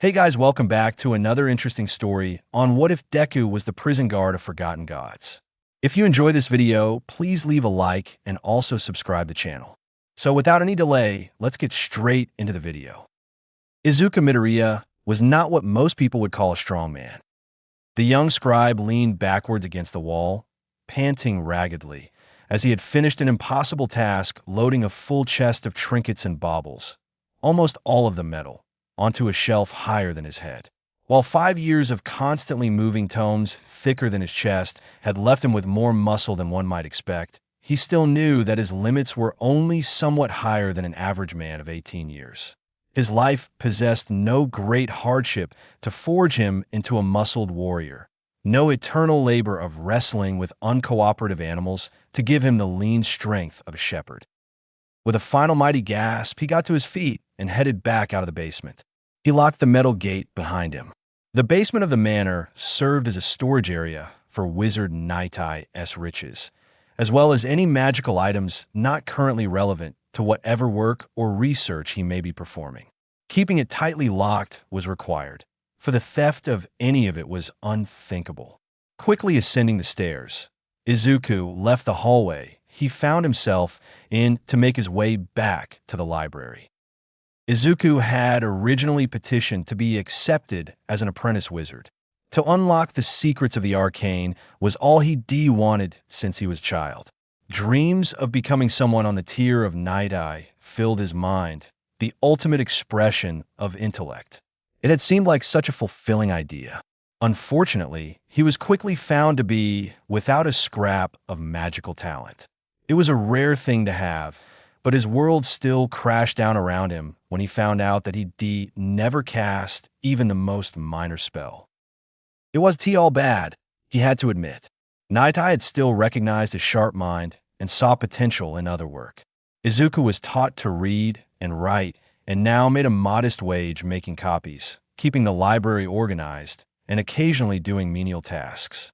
Hey guys, welcome back to another interesting story on what if Deku was the prison guard of forgotten gods. If you enjoy this video, please leave a like and also subscribe to the channel. So without any delay, let's get straight into the video. Izuku Midoriya was not what most people would call a strong man. The young scribe leaned backwards against the wall, panting raggedly, as he had finished an impossible task loading a full chest of trinkets and baubles, almost all of them metal, onto a shelf higher than his head. While 5 years of constantly moving tomes thicker than his chest had left him with more muscle than one might expect, he still knew that his limits were only somewhat higher than an average man of 18 years. His life possessed no great hardship to forge him into a muscled warrior, no eternal labor of wrestling with uncooperative animals to give him the lean strength of a shepherd. With a final mighty gasp, he got to his feet and headed back out of the basement. He locked the metal gate behind him. The basement of the manor served as a storage area for Wizard Night's riches, as well as any magical items not currently relevant to whatever work or research he may be performing. Keeping it tightly locked was required, for the theft of any of it was unthinkable. Quickly ascending the stairs, Izuku left the hallway he found himself in to make his way back to the library. Izuku had originally petitioned to be accepted as an apprentice wizard. To unlock the secrets of the arcane was all he wanted since he was a child. Dreams of becoming someone on the tier of Night Eye filled his mind, the ultimate expression of intellect. It had seemed like such a fulfilling idea. Unfortunately, he was quickly found to be without a scrap of magical talent. It was a rare thing to have, but his world still crashed down around him when he found out that he never cast even the most minor spell. It was all bad, he had to admit. Night Eye had still recognized his sharp mind and saw potential in other work. Izuku was taught to read and write and now made a modest wage making copies, keeping the library organized, and occasionally doing menial tasks.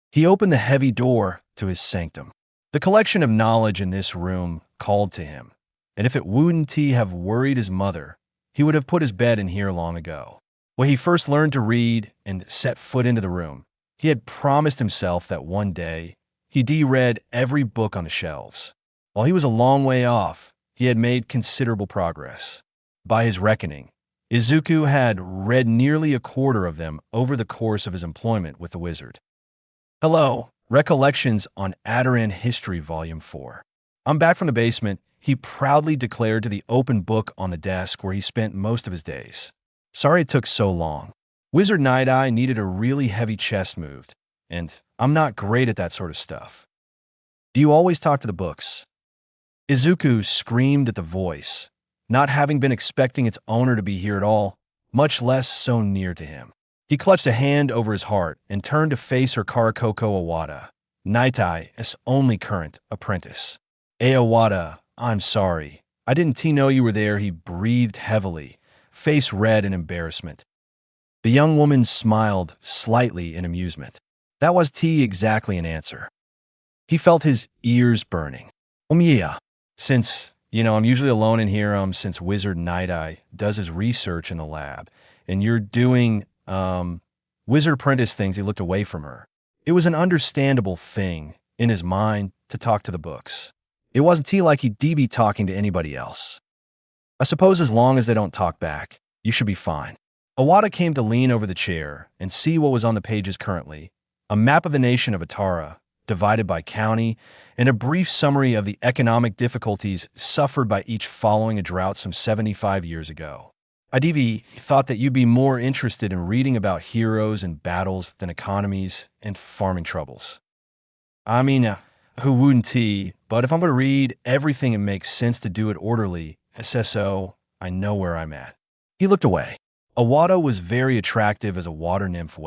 He opened the heavy door to his sanctum. The collection of knowledge in this room called to him, and if it wouldn't have worried his mother, he would have put his bed in here long ago. When he first learned to read and set foot into the room, he had promised himself that one day he'd read every book on the shelves. While he was a long way off, he had made considerable progress. By his reckoning, Izuku had read nearly a quarter of them over the course of his employment with the wizard. Hello, Recollections on Adaran History Volume 4. I'm back from the basement, he proudly declared to the open book on the desk where he spent most of his days. Sorry it took so long. Wizard Night Eye needed a really heavy chest moved, and I'm not great at that sort of stuff. Do you always talk to the books? Izuku screamed at the voice, not having been expecting its owner to be here at all, much less so near to him. He clutched a hand over his heart and turned to face her Karakoko Awada, Night Eye's only current apprentice. Awada, I'm sorry. I didn't know you were there, he breathed heavily, face red in embarrassment. The young woman smiled slightly in amusement. That was exactly an answer. He felt his ears burning. Yeah, since, I'm usually alone in here since Wizard Night Eye does his research in the lab, and you're doing, wizard apprentice things, he looked away from her. It was an understandable thing in his mind to talk to the books. It wasn't like he'd be talking to anybody else. I suppose as long as they don't talk back, you should be fine. Awada came to lean over the chair and see what was on the pages currently, a map of the nation of Atara, divided by county, and a brief summary of the economic difficulties suffered by each following a drought some 75 years ago. I thought that you'd be more interested in reading about heroes and battles than economies and farming troubles. Who wouldn't but if I'm going to read everything, it makes sense to do it orderly. SSO, I know where I'm at. He looked away. Awada was very attractive as a water nymph,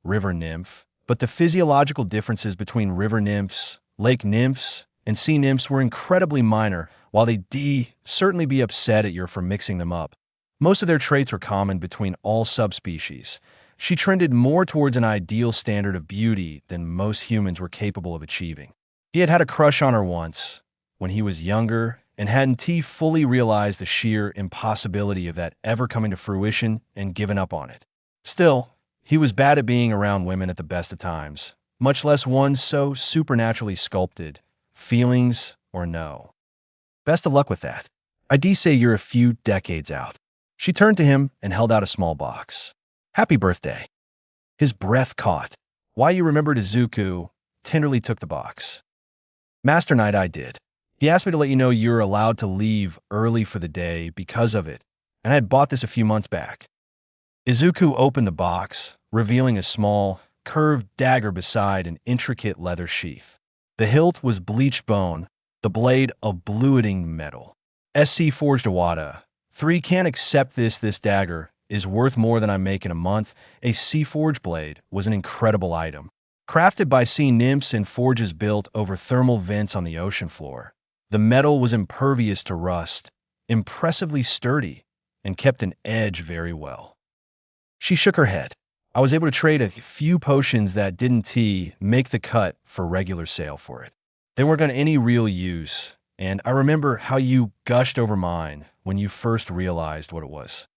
river nymph, but the physiological differences between river nymphs, lake nymphs, and sea nymphs were incredibly minor, while they'd certainly be upset at you for mixing them up. Most of their traits were common between all subspecies. She trended more towards an ideal standard of beauty than most humans were capable of achieving. He had had a crush on her once, when he was younger, and hadn't he fully realized the sheer impossibility of that ever coming to fruition and given up on it. Still, he was bad at being around women at the best of times, much less one so supernaturally sculpted, feelings or no. Best of luck with that. I'd say you're a few decades out. She turned to him and held out a small box. Happy birthday. His breath caught. Why you remembered Izuku tenderly took the box. Master Night Eye did. He asked me to let you know you're allowed to leave early for the day because of it, and I had bought this a few months back. Izuku opened the box, revealing a small, curved dagger beside an intricate leather sheath. The hilt was bleached bone, the blade of bluiting metal. SC Forged Iwata. 3 can't accept this dagger is worth more than I make in a month. A sea forge blade was an incredible item. Crafted by sea nymphs in forges built over thermal vents on the ocean floor. The metal was impervious to rust, impressively sturdy, and kept an edge very well. She shook her head. I was able to trade a few potions that didn't make the cut for regular sale for it. They weren't going to any real use, and I remember how you gushed over mine when you first realized what it was.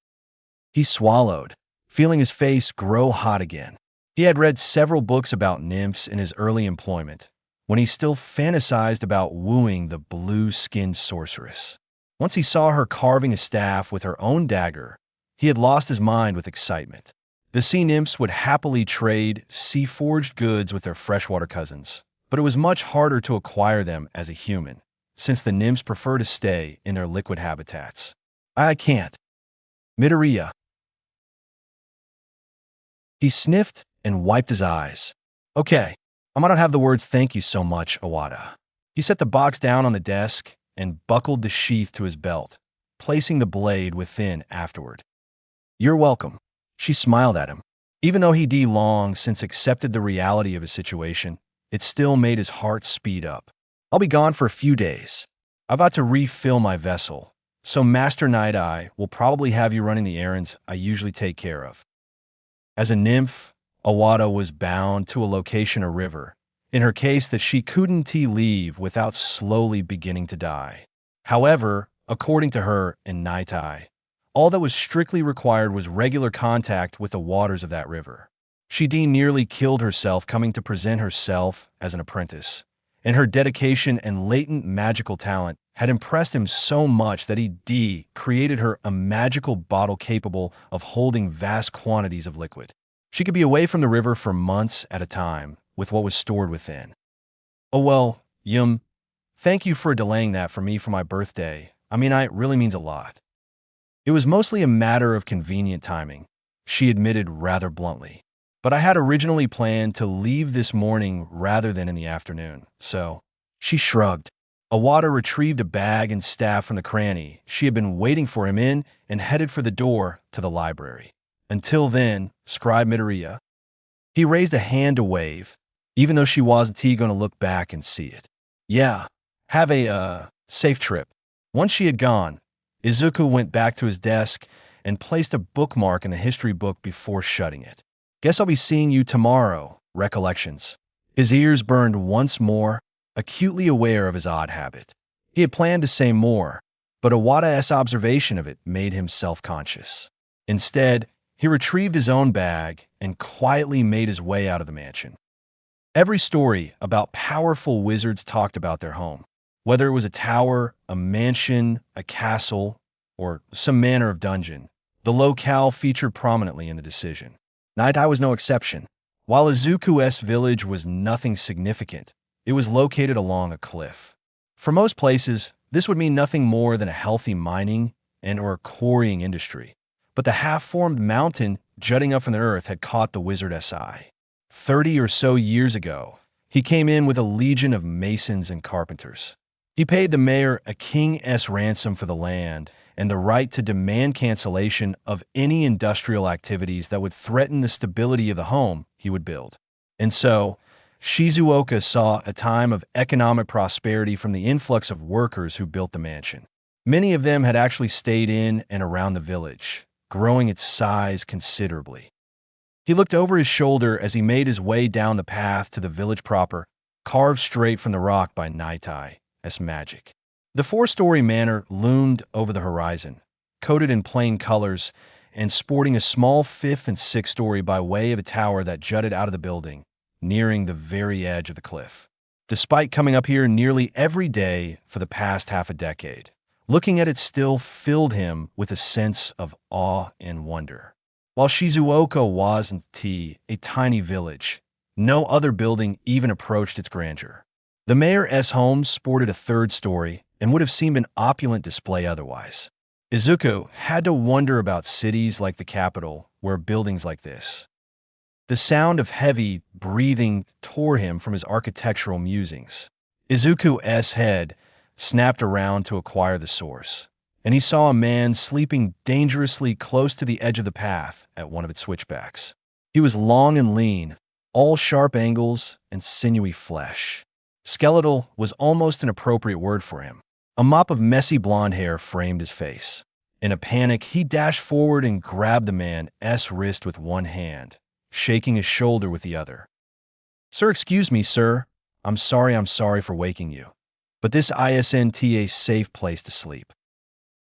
He swallowed, feeling his face grow hot again. He had read several books about nymphs in his early employment, when he still fantasized about wooing the blue-skinned sorceress. Once he saw her carving a staff with her own dagger, he had lost his mind with excitement. The sea nymphs would happily trade sea-forged goods with their freshwater cousins, but it was much harder to acquire them as a human, since the nymphs prefer to stay in their liquid habitats. I can't. Midoriya. He sniffed and wiped his eyes. Okay, I might not have the words thank you so much, Iwata. He set the box down on the desk and buckled the sheath to his belt, placing the blade within afterward. You're welcome. She smiled at him. Even though he'd long since accepted the reality of his situation, it still made his heart speed up. I'll be gone for a few days. I've got to refill my vessel, so Master Night Eye will probably have you running the errands I usually take care of. As a nymph, Iwata was bound to a location or river, in her case that she couldn't leave without slowly beginning to die. However, according to her and Night Eye, all that was strictly required was regular contact with the waters of that river. She nearly killed herself coming to present herself as an apprentice, and her dedication and latent magical talent had impressed him so much that he created her a magical bottle capable of holding vast quantities of liquid. She could be away from the river for months at a time with what was stored within. Oh well, thank you for delaying that for me for my birthday. It really means a lot. It was mostly a matter of convenient timing, she admitted rather bluntly. But I had originally planned to leave this morning rather than in the afternoon, so she shrugged. Iwata retrieved a bag and staff from the cranny she had been waiting for him in and headed for the door to the library. Until then, scribe Midoriya. He raised a hand to wave, even though she wasn't going to look back and see it. Yeah, have a safe trip. Once she had gone, Izuku went back to his desk and placed a bookmark in the history book before shutting it. Guess I'll be seeing you tomorrow, recollections. His ears burned once more, acutely aware of his odd habit. He had planned to say more, but Iwata's observation of it made him self-conscious. Instead, he retrieved his own bag and quietly made his way out of the mansion. Every story about powerful wizards talked about their home, whether it was a tower, a mansion, a castle, or some manner of dungeon. The locale featured prominently in the decision. Night Eye was no exception. While Izuku's village was nothing significant, it was located along a cliff. For most places, this would mean nothing more than a healthy mining and/or quarrying industry. But the half-formed mountain jutting up from the earth had caught the wizard's eye. 30 or so years ago, he came in with a legion of masons and carpenters. He paid the mayor a king's ransom for the land and the right to demand cancellation of any industrial activities that would threaten the stability of the home he would build. And so, Shizuoka saw a time of economic prosperity from the influx of workers who built the mansion. Many of them had actually stayed in and around the village, growing its size considerably. He looked over his shoulder as he made his way down the path to the village proper, carved straight from the rock by Night Eye's magic. The four-story manor loomed over the horizon, coated in plain colors and sporting a small fifth and sixth story by way of a tower that jutted out of the building, nearing the very edge of the cliff. Despite coming up here nearly every day for the past half a decade, looking at it still filled him with a sense of awe and wonder. While Shizuoka wasn't a tiny village, no other building even approached its grandeur. The mayor's home sported a third story and would have seemed an opulent display otherwise. Izuku had to wonder about cities like the capital, where buildings like this. The sound of heavy breathing tore him from his architectural musings. Izuku's head snapped around to acquire the source, and he saw a man sleeping dangerously close to the edge of the path at one of its switchbacks. He was long and lean, all sharp angles and sinewy flesh. Skeletal was almost an appropriate word for him. A mop of messy blonde hair framed his face. In a panic, he dashed forward and grabbed the man's wrist with one hand, shaking his shoulder with the other. "Sir, excuse me, sir. I'm sorry for waking you. But this isn't a safe place to sleep."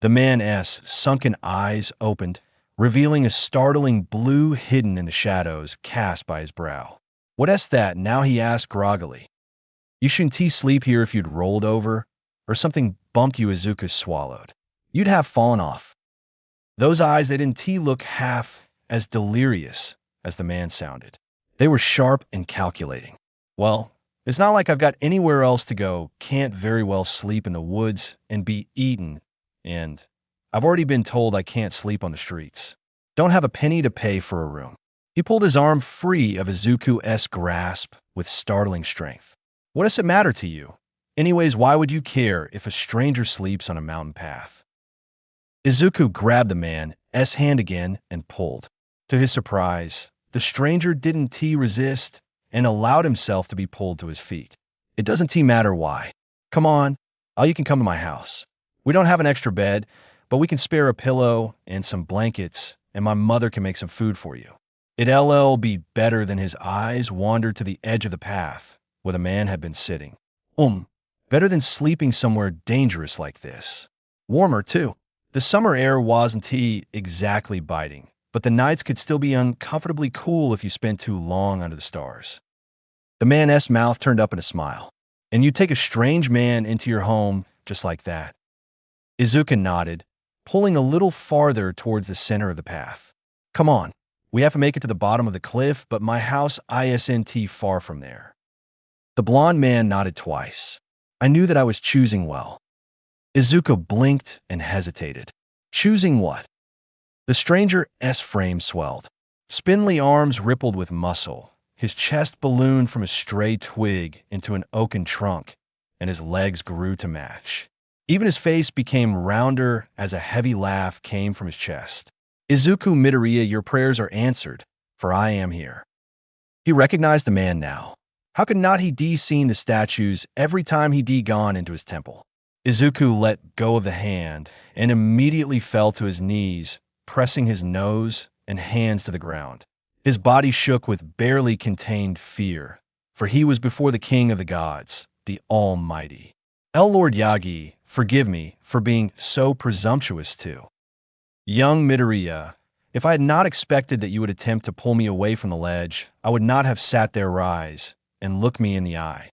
The man's sunken eyes opened, revealing a startling blue hidden in the shadows cast by his brow. "What's that now?" he asked groggily. "You shouldn't sleep here if you'd rolled over, or something bumped you." Izuku swallowed. "You'd have fallen off." Those eyes, they didn't look half as delirious as the man sounded. They were sharp and calculating. "Well, it's not like I've got anywhere else to go, can't very well sleep in the woods and be eaten, and I've already been told I can't sleep on the streets. Don't have a penny to pay for a room." He pulled his arm free of Izuku's grasp with startling strength. "What does it matter to you? Anyways, why would you care if a stranger sleeps on a mountain path?" Izuku grabbed the man's hand again and pulled. To his surprise, the stranger didn't resist and allowed himself to be pulled to his feet. "It doesn't matter why. Come on, you can come to my house. We don't have an extra bed, but we can spare a pillow and some blankets, and my mother can make some food for you. It'll be better." Than his eyes wandered to the edge of the path, where the man had been sitting. Better than sleeping somewhere dangerous like this. Warmer, too. The summer air wasn't exactly biting, but the nights could still be uncomfortably cool if you spent too long under the stars. The man's mouth turned up in a smile. "And you take a strange man into your home just like that?" Izuku nodded, pulling a little farther towards the center of the path. "Come on, we have to make it to the bottom of the cliff, but my house isn't far from there." The blonde man nodded twice. "I knew that I was choosing well." Izuku blinked and hesitated. Choosing what? The stranger's frame swelled. Spindly arms rippled with muscle. His chest ballooned from a stray twig into an oaken trunk, and his legs grew to match. Even his face became rounder as a heavy laugh came from his chest. "Izuku Midoriya, your prayers are answered, for I am here." He recognized the man now. How could not he seen the statues every time he gone into his temple? Izuku let go of the hand and immediately fell to his knees, pressing his nose and hands to the ground. His body shook with barely contained fear, for he was before the king of the gods, the Almighty. Lord Yagi, forgive me for being so presumptuous too. Young Midoriya, if I had not expected that you would attempt to pull me away from the ledge, I would not have sat there. Rise and look me in the eye.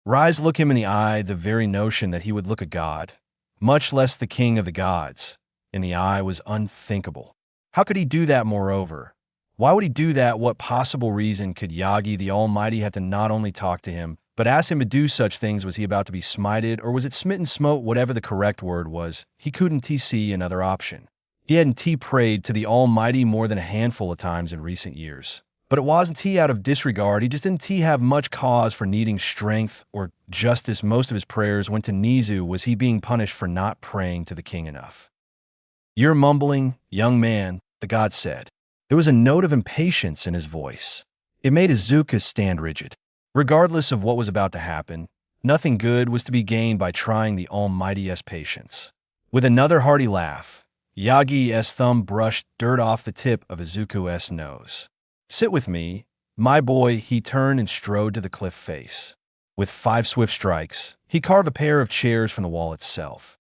Rise, look him in the eye. The very notion that he would look a god, much less the king of the gods, in the eye was unthinkable. How could he do that, moreover? Why would he do that? What possible reason could Yagi the Almighty have to not only talk to him, but ask him to do such things? Was he about to be smited, or was it smitten, smote, whatever the correct word was? He couldn't see another option. He hadn't prayed to the Almighty more than a handful of times in recent years. But it wasn't out of disregard. He just didn't have much cause for needing strength or justice. Most of his prayers went to Nizu. Was he being punished for not praying to the king enough? "You're mumbling, young man," the god said. There was a note of impatience in his voice. It made Izuku stand rigid. Regardless of what was about to happen, nothing good was to be gained by trying the Almighty's patience. With another hearty laugh, Yagi's thumb brushed dirt off the tip of Izuku's nose. "Sit with me, my boy." He turned and strode to the cliff face. With 5 swift strikes, he carved a pair of chairs from the wall itself.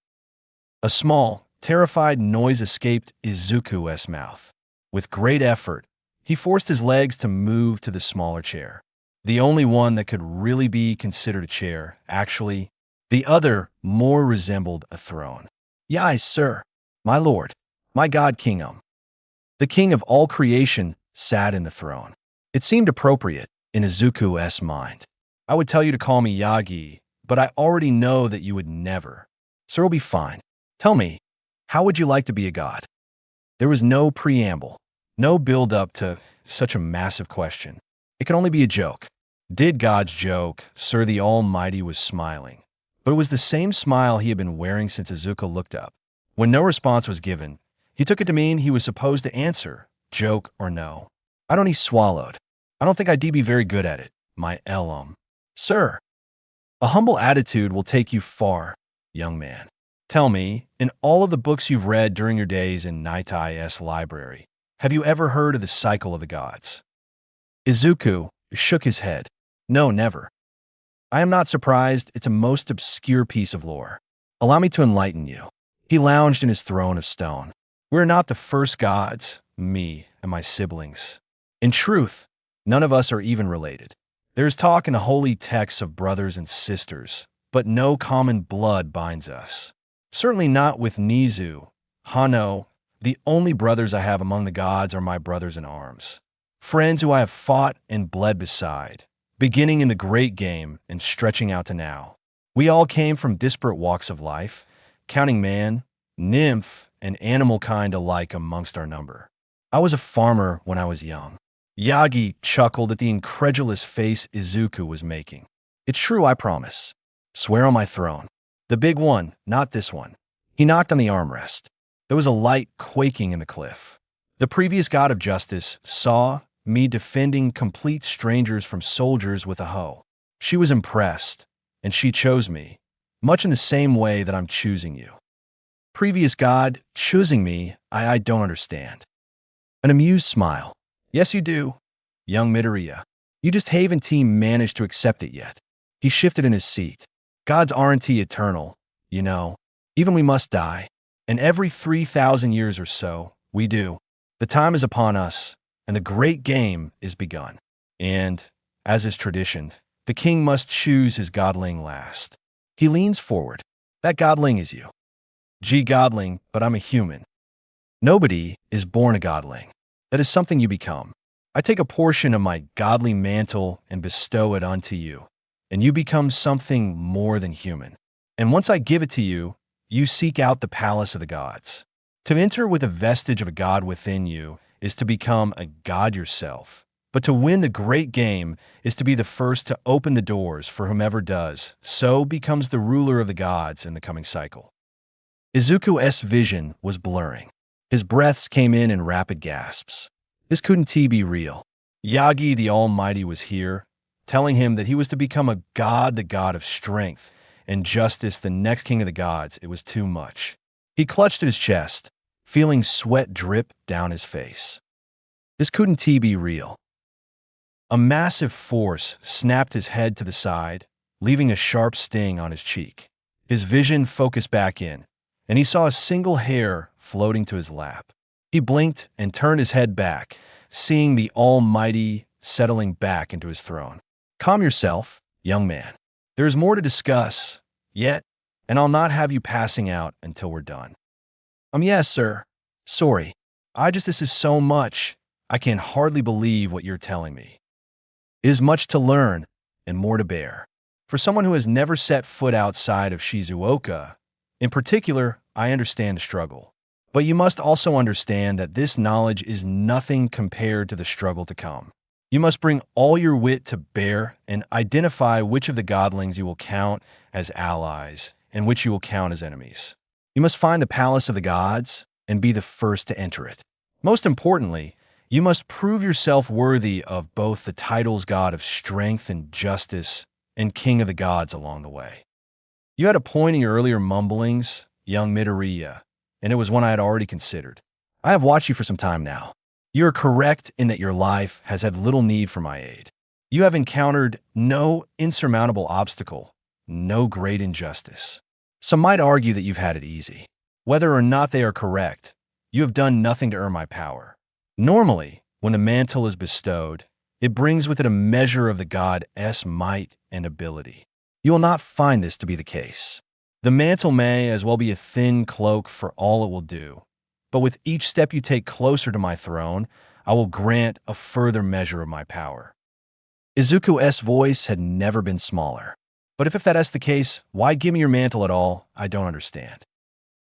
A small, terrified noise escaped Izuku's mouth. With great effort, he forced his legs to move to the smaller chair. The only one that could really be considered a chair, actually. The other more resembled a throne. Yai, sir, my lord, my god kingdom. The king of all creation sat in the throne. It seemed appropriate in Izuku's mind. I would tell you to call me Yagi, but I already know that you would never. Sir will be fine. Tell me, how would you like to be a god? There was no preamble, no build-up to such a massive question. It could only be a joke. Did gods joke? Sir the Almighty was smiling. But it was the same smile he had been wearing since Izuku looked up. When no response was given, he took it to mean he was supposed to answer, joke or no. He swallowed. I don't think I'd be very good at it, my Elum. Sir, a humble attitude will take you far, young man. Tell me, in all of the books you've read during your days in Nitai's library, have you ever heard of the cycle of the gods? Izuku shook his head. No, never. I am not surprised. It's a most obscure piece of lore. Allow me to enlighten you. He lounged in his throne of stone. We're not the first gods, me and my siblings. In truth, none of us are even related. There is talk in the holy texts of brothers and sisters, but no common blood binds us. Certainly not with Nizu, Hano. The only brothers I have among the gods are my brothers in arms. Friends who I have fought and bled beside, beginning in the great game and stretching out to now. We all came from disparate walks of life, counting man, nymph, and animal kind alike amongst our number. I was a farmer when I was young. Yagi chuckled at the incredulous face Izuku was making. It's true, I promise. Swear on my throne. The big one, not this one. He knocked on the armrest. There was a light quaking in the cliff. The previous god of justice saw me defending complete strangers from soldiers with a hoe. She was impressed, and she chose me, much in the same way that I'm choosing you. Previous god choosing me, I don't understand. An amused smile. Yes, you do, young Midoriya. You just haven't managed to accept it yet. He shifted in his seat. Gods aren't eternal, you know. Even we must die. And every 3,000 years or so, we do. The time is upon us, and the great game is begun. And, as is tradition, the king must choose his godling last. He leans forward. That godling is you. Gee, godling, but I'm a human. Nobody is born a godling. That is something you become. I take a portion of my godly mantle and bestow it unto you, and you become something more than human. And once I give it to you, you seek out the palace of the gods. To enter with a vestige of a god within you is to become a god yourself. But to win the great game is to be the first to open the doors for whomever does, so becomes the ruler of the gods in the coming cycle. Izuku's vision was blurring. His breaths came in rapid gasps. This couldn't be real. Yagi the Almighty was here, telling him that he was to become a god, the god of strength, and justice, the next king of the gods. It was too much. He clutched at his chest, feeling sweat drip down his face. This couldn't be real. A massive force snapped his head to the side, leaving a sharp sting on his cheek. His vision focused back in, and he saw a single hair floating to his lap. He blinked and turned his head back, seeing the Almighty settling back into his throne. Calm yourself, young man. There is more to discuss, yet, and I'll not have you passing out until we're done. Yes, sir. Sorry. This is so much. I can hardly believe what you're telling me. It is much to learn and more to bear. For someone who has never set foot outside of Shizuoka, in particular, I understand the struggle. But you must also understand that this knowledge is nothing compared to the struggle to come. You must bring all your wit to bear and identify which of the godlings you will count as allies and which you will count as enemies. You must find the palace of the gods and be the first to enter it. Most importantly, you must prove yourself worthy of both the titles God of strength and justice and King of the gods along the way. You had a point in your earlier mumblings, young Midoriya, and it was one I had already considered. I have watched you for some time now. You are correct in that your life has had little need for my aid. You have encountered no insurmountable obstacle, no great injustice. Some might argue that you've had it easy. Whether or not they are correct, you have done nothing to earn my power. Normally, when the mantle is bestowed, it brings with it a measure of the god's might and ability. You will not find this to be the case. The mantle may as well be a thin cloak for all it will do, but with each step you take closer to my throne, I will grant a further measure of my power. Izuku's voice had never been smaller. But if that's the case, why give me your mantle at all? I don't understand.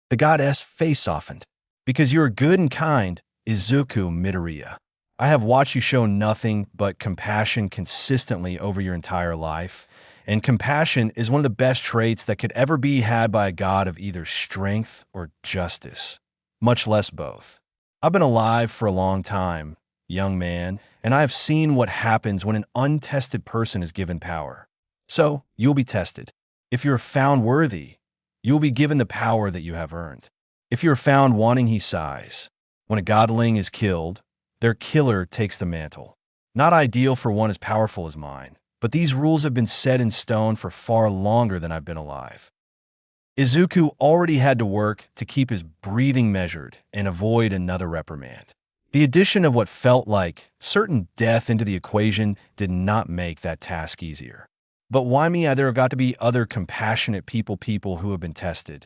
The goddess face softened. Because you are good and kind, Izuku Midoriya. I have watched you show nothing but compassion consistently over your entire life, and compassion is one of the best traits that could ever be had by a god of either strength or justice, much less both. I've been alive for a long time, young man, and I have seen what happens when an untested person is given power. So, you will be tested. If you are found worthy, you will be given the power that you have earned. If you are found wanting, he sighs. When a godling is killed, their killer takes the mantle. Not ideal for one as powerful as mine, but these rules have been set in stone for far longer than I've been alive. Izuku already had to work to keep his breathing measured and avoid another reprimand. The addition of what felt like certain death into the equation did not make that task easier. But why me? There have got to be other compassionate people who have been tested.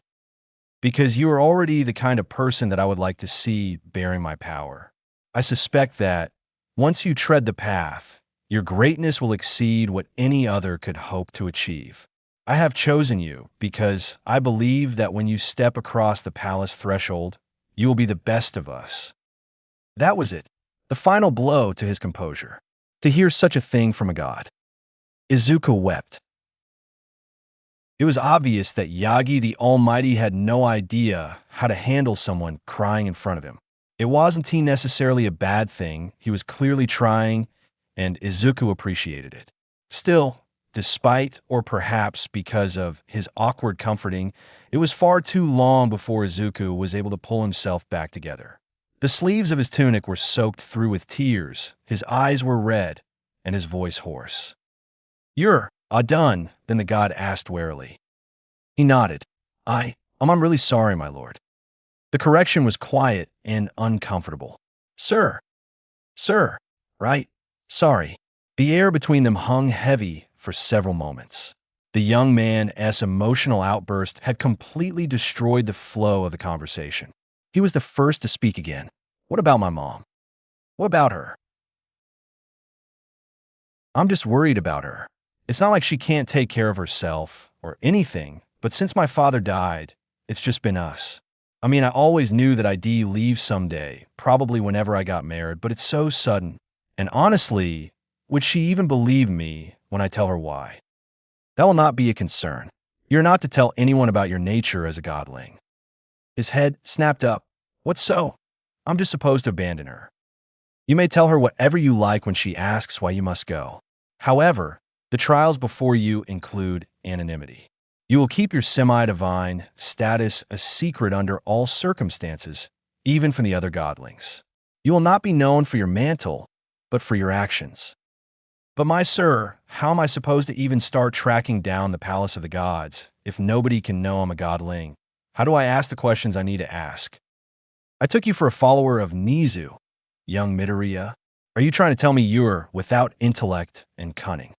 Because you are already the kind of person that I would like to see bearing my power. I suspect that, once you tread the path, your greatness will exceed what any other could hope to achieve. I have chosen you because I believe that when you step across the palace threshold, you will be the best of us. That was it, the final blow to his composure. To hear such a thing from a god. Izuku wept. It was obvious that Yagi the Almighty had no idea how to handle someone crying in front of him. It wasn't necessarily a bad thing, he was clearly trying, and Izuku appreciated it. Still, despite or perhaps because of his awkward comforting, it was far too long before Izuku was able to pull himself back together. The sleeves of his tunic were soaked through with tears, his eyes were red, and his voice hoarse. "You're done," then the god asked warily. He nodded. I'm really sorry, my lord." The correction was quiet and uncomfortable. Sir, right? Sorry." The air between them hung heavy for several moments. The young man's emotional outburst had completely destroyed the flow of the conversation. He was the first to speak again. "What about my mom? What about her?" "I'm just worried about her. It's not like she can't take care of herself or anything, but since my father died, it's just been us. I mean, I always knew that I'd leave someday, probably whenever I got married, but it's so sudden. And honestly, would she even believe me when I tell her why? That will not be a concern. You're not to tell anyone about your nature as a godling." His head snapped up. "What so? I'm just supposed to abandon her. You may tell her whatever you like when she asks why you must go. However, the trials before you include anonymity. You will keep your semi-divine status a secret under all circumstances, even from the other godlings. You will not be known for your mantle, but for your actions." "But my sir, how am I supposed to even start tracking down the palace of the gods if nobody can know I'm a godling? How do I ask the questions I need to ask? I took you for a follower of Nizu, young Midoriya. Are you trying to tell me you're without intellect and cunning?"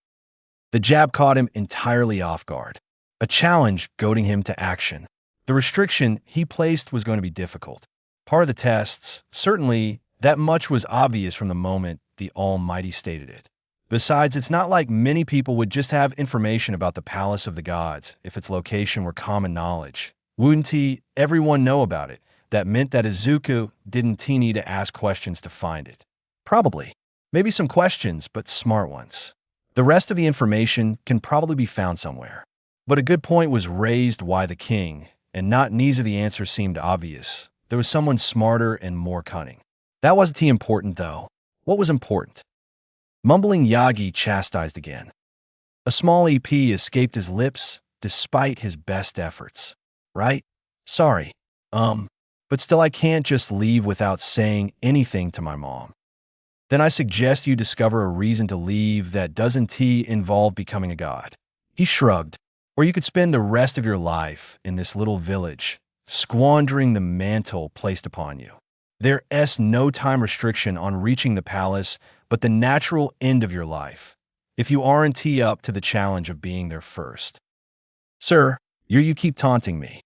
The jab caught him entirely off guard. A challenge goading him to action. The restriction he placed was going to be difficult. Part of the tests, certainly, that much was obvious from the moment the Almighty stated it. Besides, it's not like many people would just have information about the Palace of the Gods if its location were common knowledge. Wouldn't everyone know about it? That meant that Izuku didn't need to ask questions to find it. Probably. Maybe some questions, but smart ones. The rest of the information can probably be found somewhere. But a good point was raised why the king, and not Nizu. The answer seemed obvious. There was someone smarter and more cunning. That wasn't important, though. What was important? Mumbling, Yagi chastised again. A small EP escaped his lips despite his best efforts. Right? Sorry. But still I can't just leave without saying anything to my mom. then I suggest you discover a reason to leave that doesn't involve becoming a god. He shrugged. Or you could spend the rest of your life in this little village, squandering the mantle placed upon you. There's no time restriction on reaching the palace, but the natural end of your life, if you aren't up to the challenge of being there first. Sir, you keep taunting me.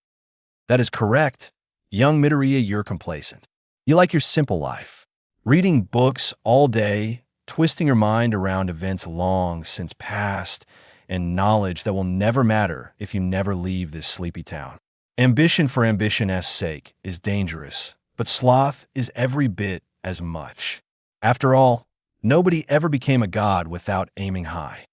That is correct. Young Midoriya, you're complacent. You like your simple life. Reading books all day, twisting your mind around events long since past, and knowledge that will never matter if you never leave this sleepy town. Ambition for ambition's sake is dangerous, but sloth is every bit as much. After all, nobody ever became a god without aiming high.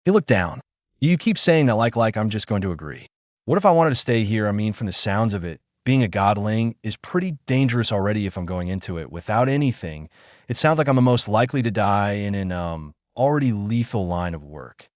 He looked down. You keep saying that like I'm just going to agree. What if I wanted to stay here? I mean, from the sounds of it, being a godling is pretty dangerous already if I'm going into it without anything. It sounds like I'm the most likely to die in an already lethal line of work.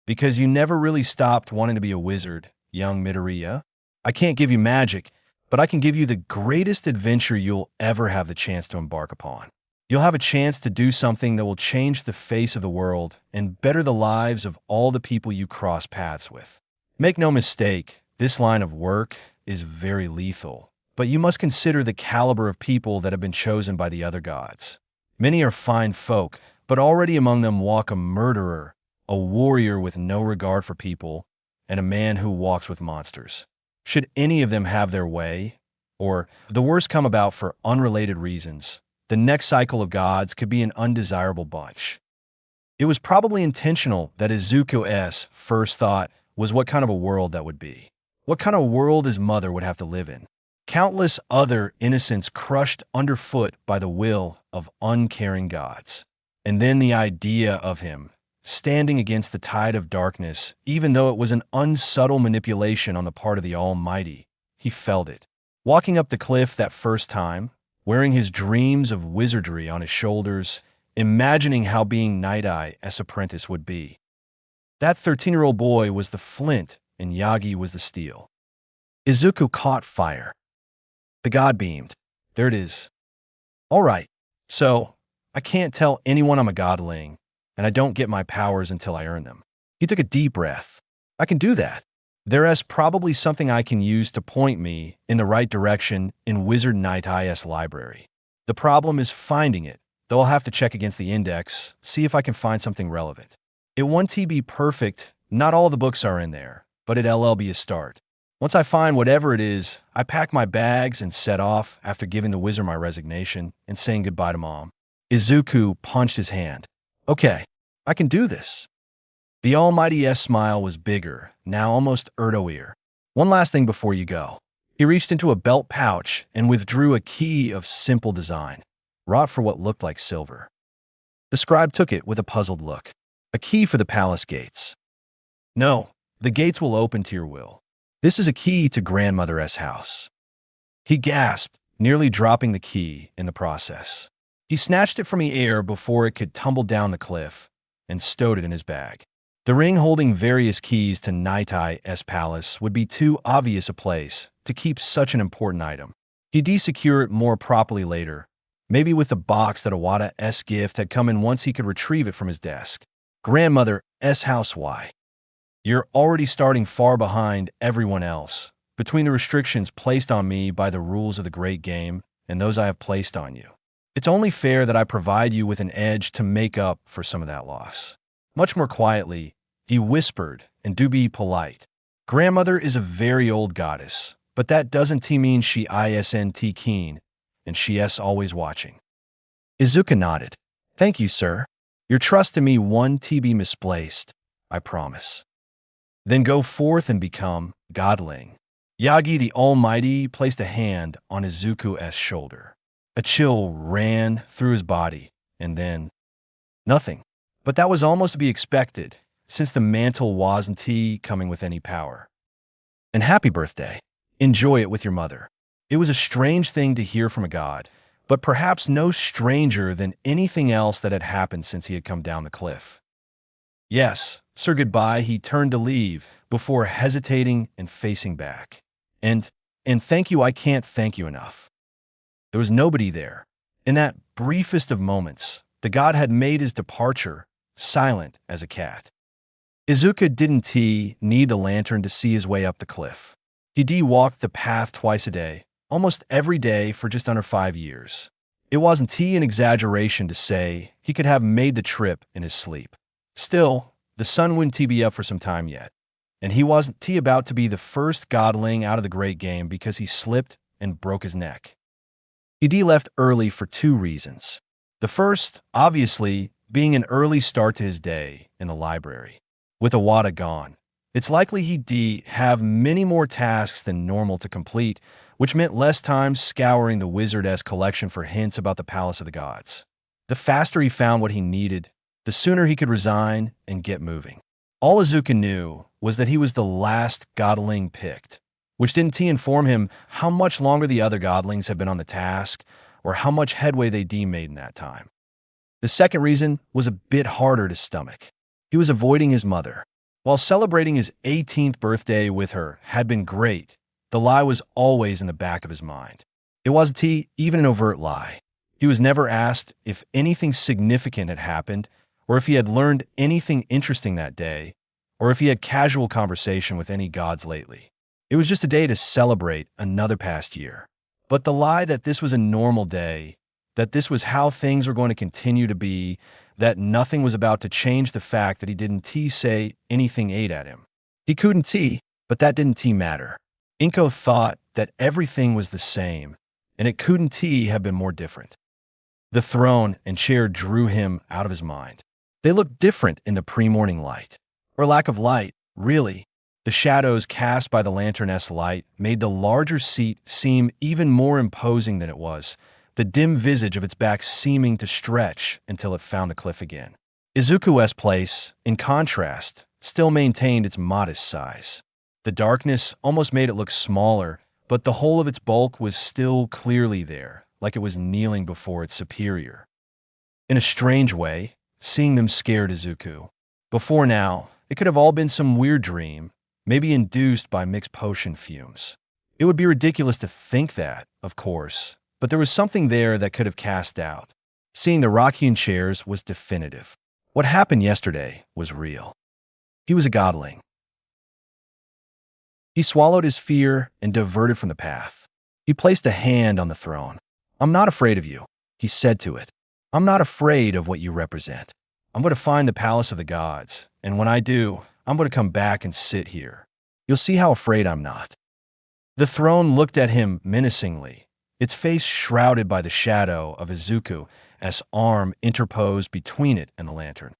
Because you never really stopped wanting to be a wizard, young Midoriya. I can't give you magic, but I can give you the greatest adventure you'll ever have the chance to embark upon. You'll have a chance to do something that will change the face of the world and better the lives of all the people you cross paths with. Make no mistake, this line of work is very lethal, but you must consider the caliber of people that have been chosen by the other gods. Many are fine folk, but already among them walk a murderer, a warrior with no regard for people, and a man who walks with monsters. Should any of them have their way, or the worst come about for unrelated reasons, the next cycle of gods could be an undesirable bunch. It was probably intentional that Izuku's first thought was what kind of a world that would be. What kind of world his mother would have to live in. Countless other innocents crushed underfoot by the will of uncaring gods. And then the idea of him standing against the tide of darkness, even though it was an unsubtle manipulation on the part of the Almighty. He felt it. Walking up the cliff that first time, wearing his dreams of wizardry on his shoulders, imagining how being Night-Eye's apprentice would be. That 13-year-old boy was the flint, and Yagi was the steel. Izuku caught fire. The god beamed. There it is. All right, so I can't tell anyone I'm a godling, and I don't get my powers until I earn them. He took a deep breath. I can do that. There's probably something I can use to point me in the right direction in Wizard Night-Eye's library. The problem is finding it, though I'll have to check against the index, see if I can find something relevant. It won't be perfect, not all the books are in there, but it'll be a start. Once I find whatever it is, I pack my bags and set off after giving the wizard my resignation and saying goodbye to Mom. Izuku punched his hand. Okay, I can do this. The Almighty's smile was bigger, now almost Erdo-ear. One last thing before you go. He reached into a belt pouch and withdrew a key of simple design, wrought for what looked like silver. The scribe took it with a puzzled look. A key for the palace gates. No, the gates will open to your will. This is a key to grandmother's house. He gasped, nearly dropping the key in the process. He snatched it from the air before it could tumble down the cliff and stowed it in his bag. The ring holding various keys to Night-Eye's palace would be too obvious a place to keep such an important item. He'd de-secure it more properly later, maybe with the box that Iwata's gift had come in once he could retrieve it from his desk. Grandmother's house, why? You're already starting far behind everyone else, between the restrictions placed on me by the rules of the great game and those I have placed on you. It's only fair that I provide you with an edge to make up for some of that loss. Much more quietly, he whispered, and do be polite. Grandmother is a very old goddess, but that doesn't mean she isn't keen, and she's always watching. Izuku nodded. Thank you, sir. Your trust in me won't be misplaced, I promise. Then go forth and become godling. Yagi the Almighty placed a hand on Izuku's shoulder. A chill ran through his body, and then nothing. But that was almost to be expected, since the mantle wasn't coming with any power. And happy birthday. Enjoy it with your mother. It was a strange thing to hear from a god, but perhaps no stranger than anything else that had happened since he had come down the cliff. Yes, sir, goodbye. He turned to leave before hesitating and facing back. And thank you, I can't thank you enough. There was nobody there, In that briefest of moments, the god had made his departure, silent as a cat. Izuku didn't need the lantern to see his way up the cliff. He walked the path twice a day, almost every day for just under 5 years. It wasn't an exaggeration to say he could have made the trip in his sleep. Still, the sun wouldn't be up for some time yet, and he wasn't about to be the first godling out of the great game because he slipped and broke his neck. He left early for 2 reasons. The first, obviously, being an early start to his day in the library. With Awada gone, it's likely he'd have many more tasks than normal to complete, which meant less time scouring the Wizard-esque collection for hints about the Palace of the Gods. The faster he found what he needed, the sooner he could resign and get moving. All Izuku knew was that he was the last godling picked, which didn't inform him how much longer the other godlings had been on the task or how much headway they'd made in that time. The second reason was a bit harder to stomach. He was avoiding his mother. While celebrating his 18th birthday with her had been great, the lie was always in the back of his mind. It wasn't even an overt lie. He was never asked if anything significant had happened, or if he had learned anything interesting that day, or if he had casual conversation with any gods lately. It was just a day to celebrate another past year. But the lie that this was a normal day, that this was how things were going to continue to be, that nothing was about to change the fact that he didn't say anything ate at him. He couldn't but that didn't matter. Inko thought that everything was the same, and it couldn't have been more different. The throne and chair drew him out of his mind. They looked different in the pre-morning light. Or lack of light, really. The shadows cast by the lantern-esque light made the larger seat seem even more imposing than it was, the dim visage of its back seeming to stretch until it found the cliff again. Izuku's place, in contrast, still maintained its modest size. The darkness almost made it look smaller, but the whole of its bulk was still clearly there, like it was kneeling before its superior. In a strange way, seeing them scared Izuku. Before now, it could have all been some weird dream, maybe induced by mixed potion fumes. It would be ridiculous to think that, of course, but there was something there that could have cast doubt. Seeing the Rakian chairs was definitive. What happened yesterday was real. He was a godling. He swallowed his fear and diverted from the path. He placed a hand on the throne. "I'm not afraid of you," he said to it. "I'm not afraid of what you represent. I'm going to find the Palace of the Gods, and when I do, I'm going to come back and sit here. You'll see how afraid I'm not." The throne looked at him menacingly, its face shrouded by the shadow of Izuku's arm interposed between it and the lantern.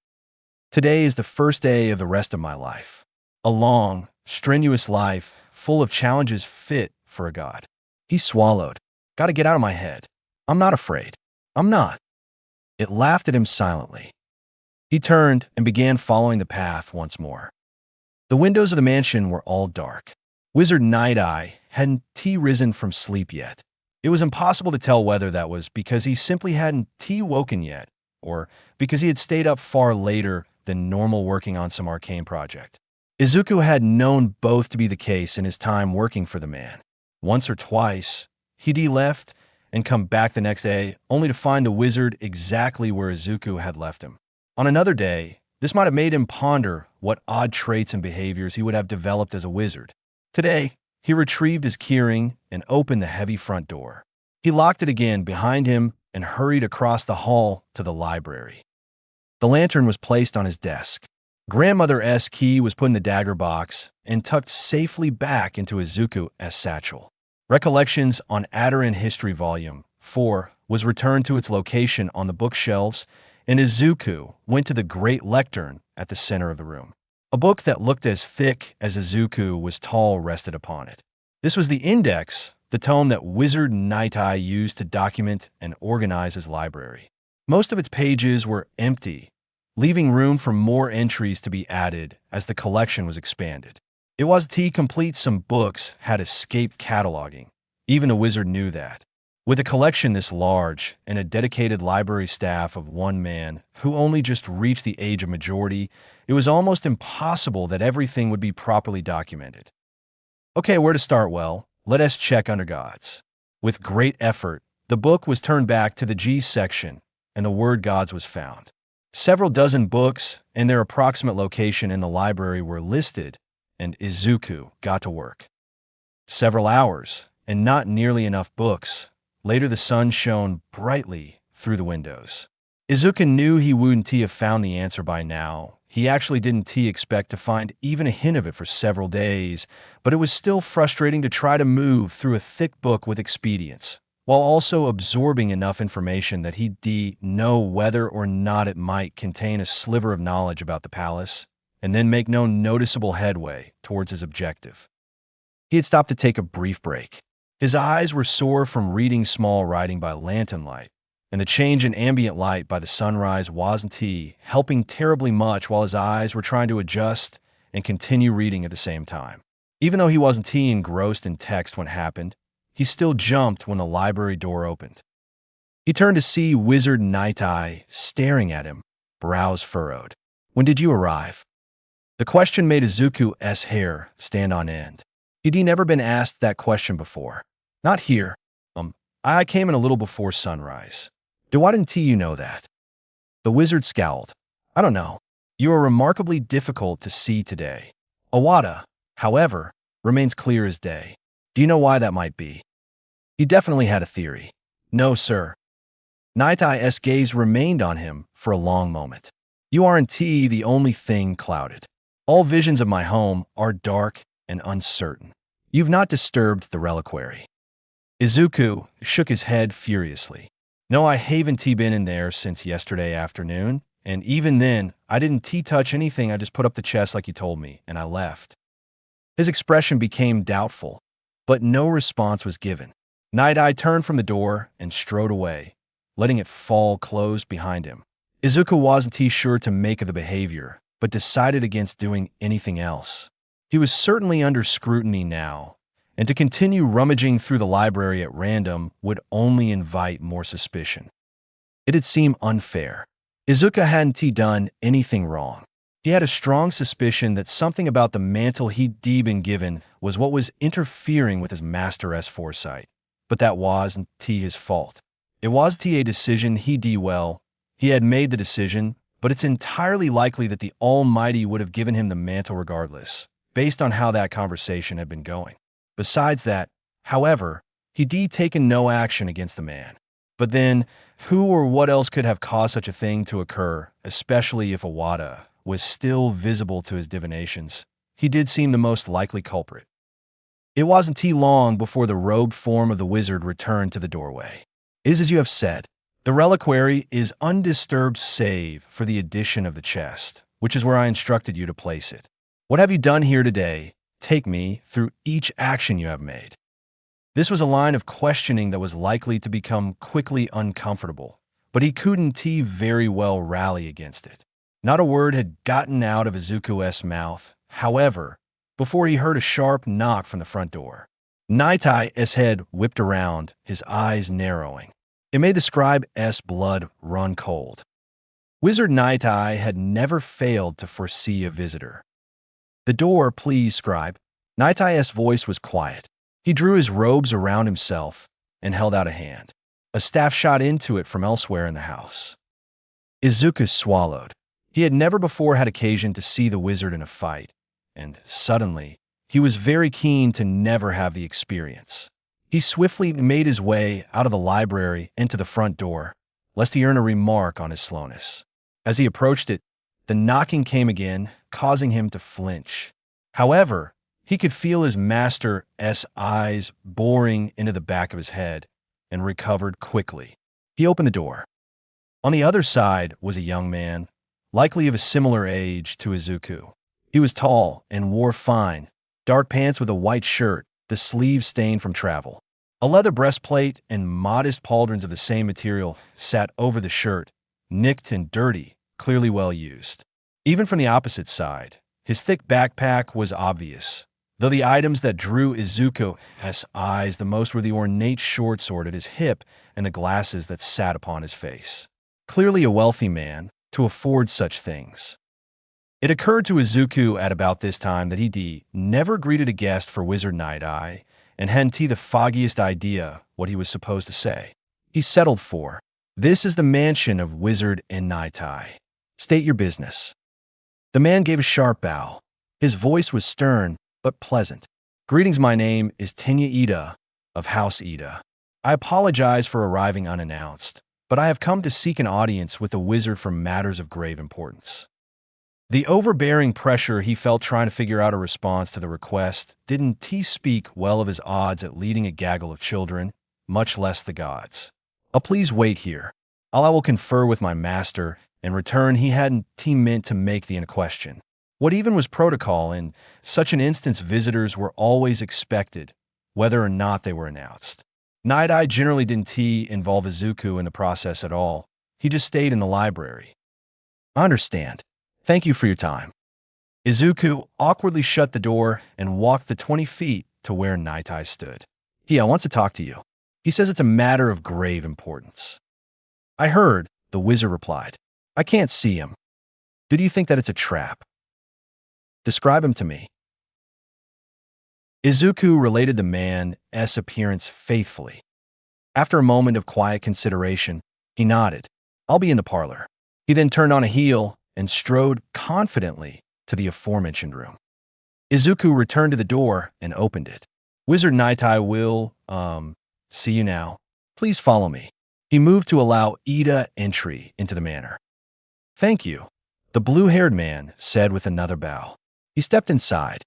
"Today is the first day of the rest of my life. A long, strenuous life, full of challenges fit for a god." He swallowed. "Gotta get out of my head. I'm not afraid. I'm not." It laughed at him silently. He turned and began following the path once more. The windows of the mansion were all dark. Wizard Night-Eye hadn't risen from sleep yet. It was impossible to tell whether that was because he simply hadn't woken yet, or because he had stayed up far later than normal working on some arcane project. Izuku had known both to be the case in his time working for the man. Once or twice, he'd left and come back the next day, only to find the wizard exactly where Izuku had left him. On another day, this might have made him ponder what odd traits and behaviors he would have developed as a wizard. Today, he retrieved his keyring and opened the heavy front door. He locked it again behind him and hurried across the hall to the library. The lantern was placed on his desk. Grandmother's key was put in the dagger box and tucked safely back into Izuku's satchel. Recollections on Adarin History Volume 4 was returned to its location on the bookshelves, and Izuku went to the great lectern at the center of the room. A book that looked as thick as Izuku was tall rested upon it. This was the index, the tome that Wizard Night-Eye used to document and organize his library. Most of its pages were empty, leaving room for more entries to be added as the collection was expanded. It was complete some books had escaped cataloging. Even the wizard knew that. With a collection this large and a dedicated library staff of one man who only just reached the age of majority, it was almost impossible that everything would be properly documented. Okay, where to start? Well, let us check under gods. With great effort, The book was turned back to the G section, and the word gods was found. Several dozen books and their approximate location in the library were listed, and Izuku got to work. Several hours, and not nearly enough books. Later the sun shone brightly through the windows. Izuku knew he wouldn't have found the answer by now. He actually didn't expect to find even a hint of it for several days, but it was still frustrating to try to move through a thick book with expedience, while also absorbing enough information that he'd know whether or not it might contain a sliver of knowledge about the palace, and then make no noticeable headway towards his objective. He had stopped to take a brief break. His eyes were sore from reading small writing by lantern light, and the change in ambient light by the sunrise wasn't helping terribly much while his eyes were trying to adjust and continue reading at the same time. Even though he wasn't engrossed in text when it happened, he still jumped when the library door opened. He turned to see Wizard Night Eye staring at him, brows furrowed. "When did you arrive?" The question made Izuku's hair stand on end. He'd never been asked that question before. "Not here. I came in a little before sunrise." "Why didn't you know that?" The wizard scowled. "I don't know. You are remarkably difficult to see today. Owada, however, remains clear as day. Do you know why that might be?" He definitely had a theory. "No, sir." Night Eye's gaze remained on him for a long moment. "You aren't the only thing clouded. All visions of my home are dark and uncertain. You've not disturbed the reliquary." Izuku shook his head furiously. "No, I haven't been in there since yesterday afternoon, and even then, I didn't touch anything. I just put up the chest like you told me, and I left." His expression became doubtful, but no response was given. Night Eye turned from the door and strode away, letting it fall closed behind him. Izuku wasn't sure to make of the behavior, but decided against doing anything else. He was certainly under scrutiny now, and to continue rummaging through the library at random would only invite more suspicion. It'd seem unfair. Izuku hadn't done anything wrong. He had a strong suspicion that something about the mantle he'd been given was what was interfering with his master's foresight. But that wasn't his fault. It was a decision he had made the decision, but it's entirely likely that the Almighty would have given him the mantle regardless, based on how that conversation had been going. Besides that, however, he'd taken no action against the man. But then, who or what else could have caused such a thing to occur, especially if Owada was still visible to his divinations? He did seem the most likely culprit. It wasn't long before the robed form of the wizard returned to the doorway. "It is as you have said. The reliquary is undisturbed save for the addition of the chest, which is where I instructed you to place it. What have you done here today? Take me through each action you have made." This was a line of questioning that was likely to become quickly uncomfortable, but he couldn't very well rally against it. Not a word had gotten out of Izuku's mouth, however, before he heard a sharp knock from the front door. Night Eye's head whipped around, his eyes narrowing. It made the scribe's blood run cold. Wizard Night Eye had never failed to foresee a visitor. "The door, please, scribe." Night Eye's voice was quiet. He drew his robes around himself and held out a hand. A staff shot into it from elsewhere in the house. Izuku swallowed. He had never before had occasion to see the wizard in a fight, and suddenly, he was very keen to never have the experience. He swiftly made his way out of the library into the front door, lest he earn a remark on his slowness. As he approached it, the knocking came again, causing him to flinch. However, he could feel his master's eyes boring into the back of his head and recovered quickly. He opened the door. On the other side was a young man, likely of a similar age to Izuku. He was tall and wore fine, dark pants with a white shirt, the sleeves stained from travel. A leather breastplate and modest pauldrons of the same material sat over the shirt, nicked and dirty, clearly well used. Even from the opposite side, his thick backpack was obvious, though the items that drew Izuku's eyes the most were the ornate short sword at his hip and the glasses that sat upon his face. Clearly a wealthy man to afford such things. It occurred to Izuku at about this time that he never greeted a guest for Wizard Night Eye and hadn't the foggiest idea what he was supposed to say. he settled for. This is the mansion of Wizard and Naitai. State your business. The man gave a sharp bow. His voice was stern, but pleasant. Greetings, my name is Tenya Ida of House Ida. I apologize for arriving unannounced, but I have come to seek an audience with the wizard for matters of grave importance. The overbearing pressure he felt trying to figure out a response to the request didn't speak well of his odds at leading a gaggle of children, much less the gods. Please wait here. I will confer with my master. In return, he hadn't meant to make the question. What even was protocol in such an instance? Visitors were always expected, whether or not they were announced. Night-Eye generally didn't involve Izuku in the process at all. He just stayed in the library. I understand. Thank you for your time. Izuku awkwardly shut the door and walked the 20 feet to where Night-Eye stood. I want to talk to you. He says it's a matter of grave importance. I heard, the wizard replied. I can't see him. Do you think that it's a trap? Describe him to me. Izuku related the man's appearance faithfully. After a moment of quiet consideration, he nodded. I'll be in the parlor. He then turned on a heel and strode confidently to the aforementioned room. Izuku returned to the door and opened it. Wizard Night-Eye will, see you now. Please follow me. He moved to allow Ida entry into the manor. Thank you, the blue-haired man said with another bow. He stepped inside.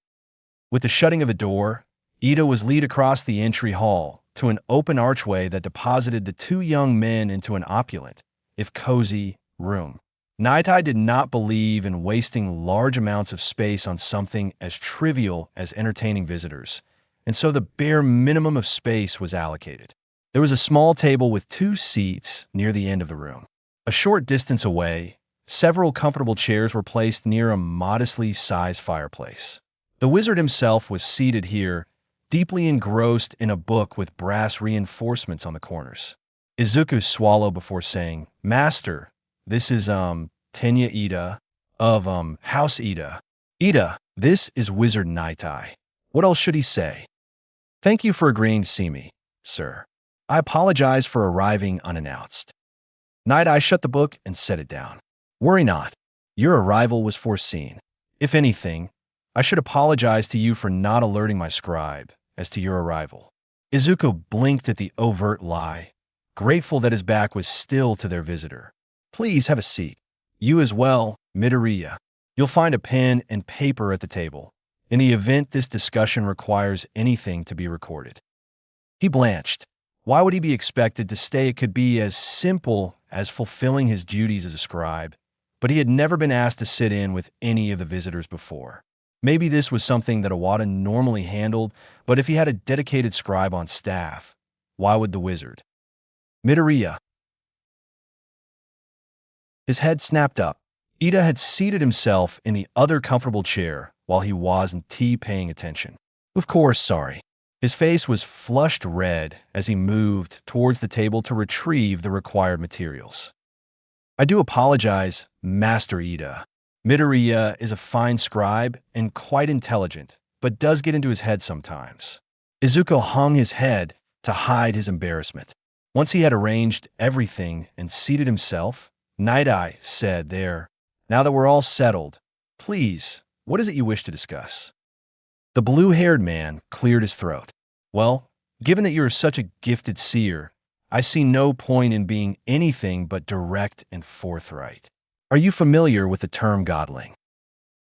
With the shutting of the door, Ida was led across the entry hall to an open archway that deposited the two young men into an opulent, if cozy, room. Night-Eye did not believe in wasting large amounts of space on something as trivial as entertaining visitors, and so the bare minimum of space was allocated. There was a small table with 2 seats near the end of the room. A short distance away, several comfortable chairs were placed near a modestly sized fireplace. The wizard himself was seated here, deeply engrossed in a book with brass reinforcements on the corners. Izuku swallowed before saying, Master, this is, Tenya Ida of, House Ida. Ida, this is Wizard Night-Eye. What else should he say? Thank you for agreeing to see me, sir. I apologize for arriving unannounced. Night-Eye shut the book and set it down. Worry not. Your arrival was foreseen. If anything, I should apologize to you for not alerting my scribe as to your arrival. Izuku blinked at the overt lie, grateful that his back was still to their visitor. Please have a seat. You as well, Midoriya. You'll find a pen and paper at the table, in the event this discussion requires anything to be recorded. He blanched. Why would he be expected to stay? It could be as simple as fulfilling his duties as a scribe, but he had never been asked to sit in with any of the visitors before. Maybe this was something that Iwata normally handled, but if he had a dedicated scribe on staff, why would the wizard? Midoriya. His head snapped up. Ida had seated himself in the other comfortable chair while he wasn't paying attention. Of course, sorry. His face was flushed red as he moved towards the table to retrieve the required materials. I do apologize, Master Ida. Midoriya is a fine scribe and quite intelligent, but does get into his head sometimes. Izuku hung his head to hide his embarrassment. Once he had arranged everything and seated himself, Night-Eye said there, now that we're all settled, please, what is it you wish to discuss? The blue-haired man cleared his throat. Well, given that you're such a gifted seer, I see no point in being anything but direct and forthright. Are you familiar with the term godling?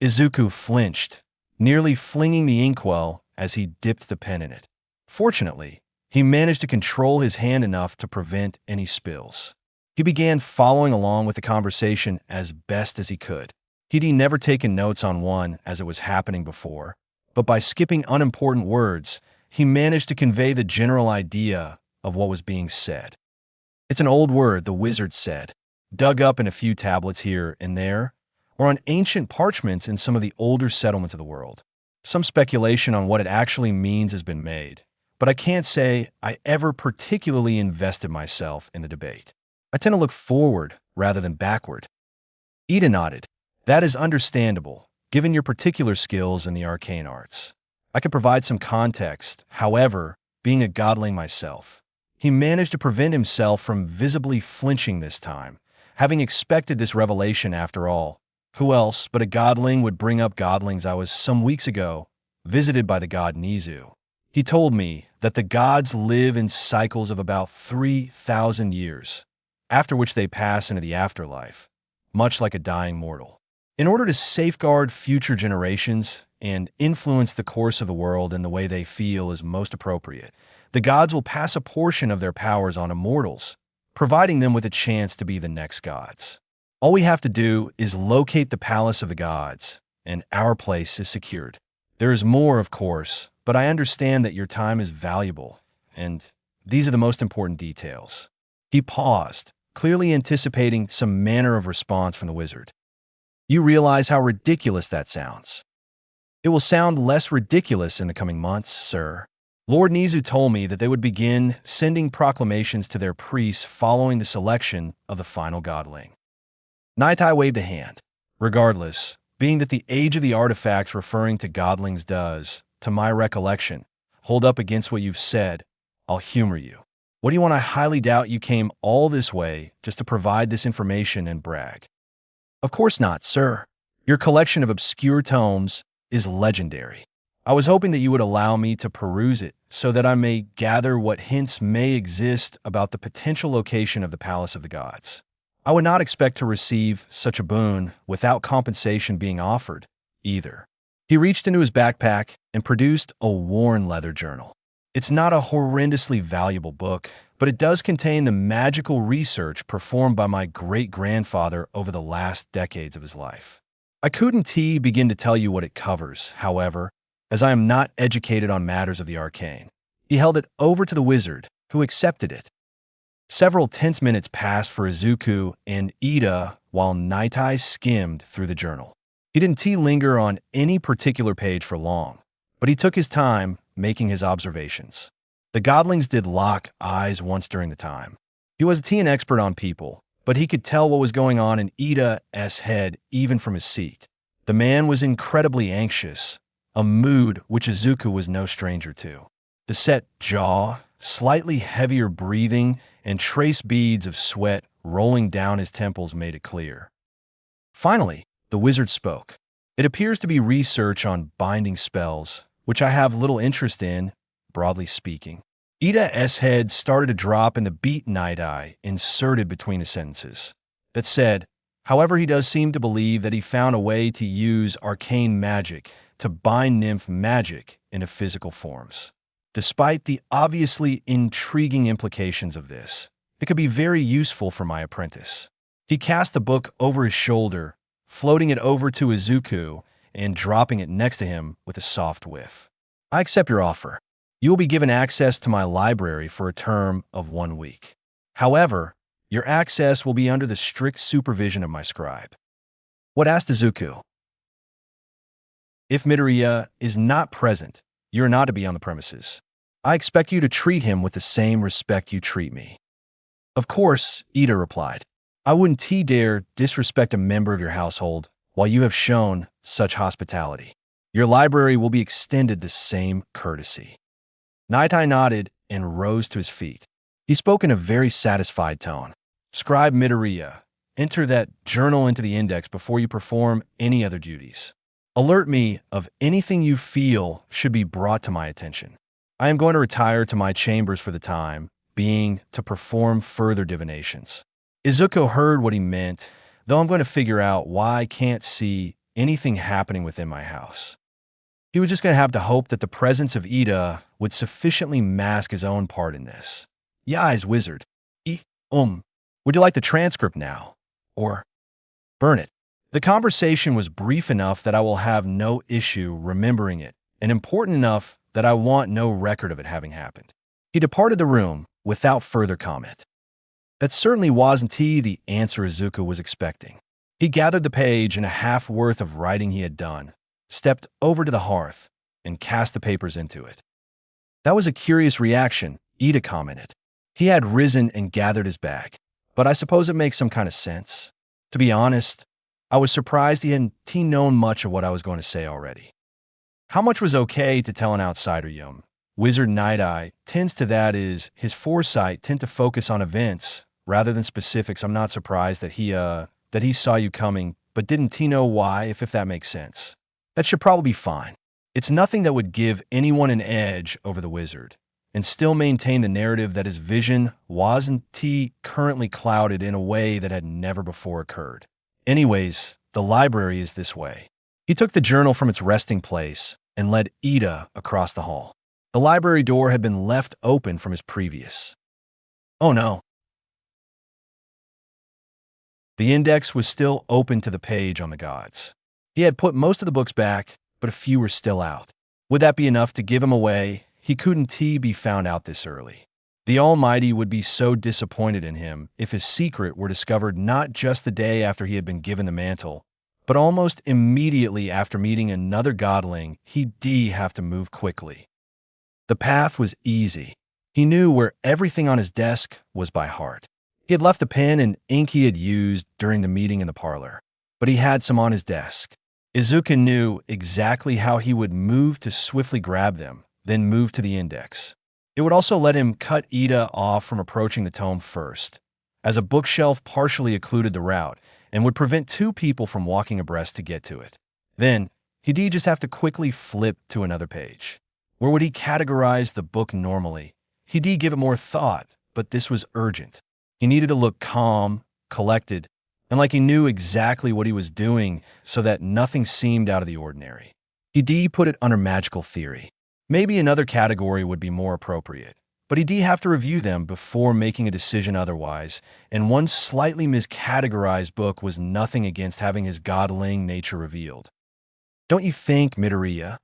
Izuku flinched, nearly flinging the inkwell as he dipped the pen in it. Fortunately, he managed to control his hand enough to prevent any spills. He began following along with the conversation as best as he could. He'd never taken notes on one as it was happening before, but by skipping unimportant words, he managed to convey the general idea of what was being said. It's an old word, the wizard said, dug up in a few tablets here and there, or on ancient parchments in some of the older settlements of the world. Some speculation on what it actually means has been made, but I can't say I ever particularly invested myself in the debate. I tend to look forward rather than backward. Ida nodded. That is understandable, given your particular skills in the arcane arts. I could provide some context, however, being a godling myself. He managed to prevent himself from visibly flinching this time, having expected this revelation after all. Who else but a godling would bring up godlings I was some weeks ago visited by the god Nizu. He told me that the gods live in cycles of about 3,000 years, after which they pass into the afterlife, much like a dying mortal. In order to safeguard future generations and influence the course of the world in the way they feel is most appropriate, the gods will pass a portion of their powers on to mortals, providing them with a chance to be the next gods. All we have to do is locate the palace of the gods, and our place is secured. There is more, of course, but I understand that your time is valuable, and these are the most important details. He paused, clearly anticipating some manner of response from the wizard. You realize how ridiculous that sounds. It will sound less ridiculous in the coming months, sir. Lord Nizu told me that they would begin sending proclamations to their priests following the selection of the final godling. Naitai waved a hand. Regardless, being that the age of the artifacts referring to godlings does, to my recollection, hold up against what you've said, I'll humor you. What do you want? I highly doubt you came all this way just to provide this information and brag. Of course not, sir. Your collection of obscure tomes is legendary. I was hoping that you would allow me to peruse it so that I may gather what hints may exist about the potential location of the Palace of the Gods. I would not expect to receive such a boon without compensation being offered, either. He reached into his backpack and produced a worn leather journal. It's not a horrendously valuable book, but it does contain the magical research performed by my great-grandfather over the last decades of his life. I couldn't begin to tell you what it covers, however, as I am not educated on matters of the arcane. He held it over to the wizard, who accepted it. Several tense minutes passed for Izuku and Ida while Naitai skimmed through the journal. He didn't linger on any particular page for long, but he took his time making his observations. The godlings did lock eyes once during the time. He was an expert on people, but he could tell what was going on in Ida's head even from his seat. The man was incredibly anxious, a mood which Izuku was no stranger to. The set jaw, slightly heavier breathing, and trace beads of sweat rolling down his temples made it clear. Finally, the wizard spoke. It appears to be research on binding spells, which I have little interest in, broadly speaking. Ida's head started to drop and the beat Naitai inserted between his sentences. That said, however, he does seem to believe that he found a way to use arcane magic to bind nymph magic into physical forms. Despite the obviously intriguing implications of this, it could be very useful for my apprentice. He cast the book over his shoulder, floating it over to Izuku and dropping it next to him with a soft whiff. I accept your offer. You will be given access to my library for a term of 1 week. However, your access will be under the strict supervision of my scribe. What asked Izuku? If Midoriya is not present, you are not to be on the premises. I expect you to treat him with the same respect you treat me. Of course, Ida replied. I wouldn't dare disrespect a member of your household while you have shown such hospitality. Your library will be extended the same courtesy. Naitai nodded and rose to his feet. He spoke in a very satisfied tone. Scribe Midoriya, enter that journal into the index before you perform any other duties. Alert me of anything you feel should be brought to my attention. I am going to retire to my chambers for the time being to perform further divinations. Izuku heard what he meant, though I'm going to figure out why I can't see anything happening within my house. He was just going to have to hope that the presence of Ida would sufficiently mask his own part in this. Yai's wizard. Would you like the transcript now? Or burn it? The conversation was brief enough that I will have no issue remembering it, and important enough that I want no record of it having happened. He departed the room without further comment. That certainly wasn't the answer Izuku was expecting. He gathered the page and a half worth of writing he had done, stepped over to the hearth, and cast the papers into it. That was a curious reaction, Ida commented. He had risen and gathered his bag, but I suppose it makes some kind of sense. To be honest, I was surprised he hadn't known much of what I was going to say already. How much was okay to tell an outsider, Yum? Wizard Night-Eye tends to that is his foresight tend to focus on events rather than specifics. I'm not surprised that he saw you coming, but didn't he know why, if that makes sense? That should probably be fine. It's nothing that would give anyone an edge over the wizard, and still maintain the narrative that his vision wasn't currently clouded in a way that had never before occurred. Anyways, the library is this way. He took the journal from its resting place and led Ida across the hall. The library door had been left open from his previous. Oh no. The index was still open to the page on the gods. He had put most of the books back, but a few were still out. Would that be enough to give him away? He couldn't be found out this early. The Almighty would be so disappointed in him if his secret were discovered not just the day after he had been given the mantle, but almost immediately after meeting another godling. He'd have to move quickly. The path was easy. He knew where everything on his desk was by heart. He had left the pen and ink he had used during the meeting in the parlor, but he had some on his desk. Izuka knew exactly how he would move to swiftly grab them, then move to the index. It would also let him cut Ida off from approaching the tome first, as a bookshelf partially occluded the route and would prevent two people from walking abreast to get to it. Then, he'd just have to quickly flip to another page. Where would he categorize the book normally? He'd give it more thought, but this was urgent. He needed to look calm, collected, and like he knew exactly what he was doing so that nothing seemed out of the ordinary. He'd put it under magical theory. Maybe another category would be more appropriate, but he'd have to review them before making a decision otherwise, and one slightly miscategorized book was nothing against having his godling nature revealed. Don't you think, Midoriya?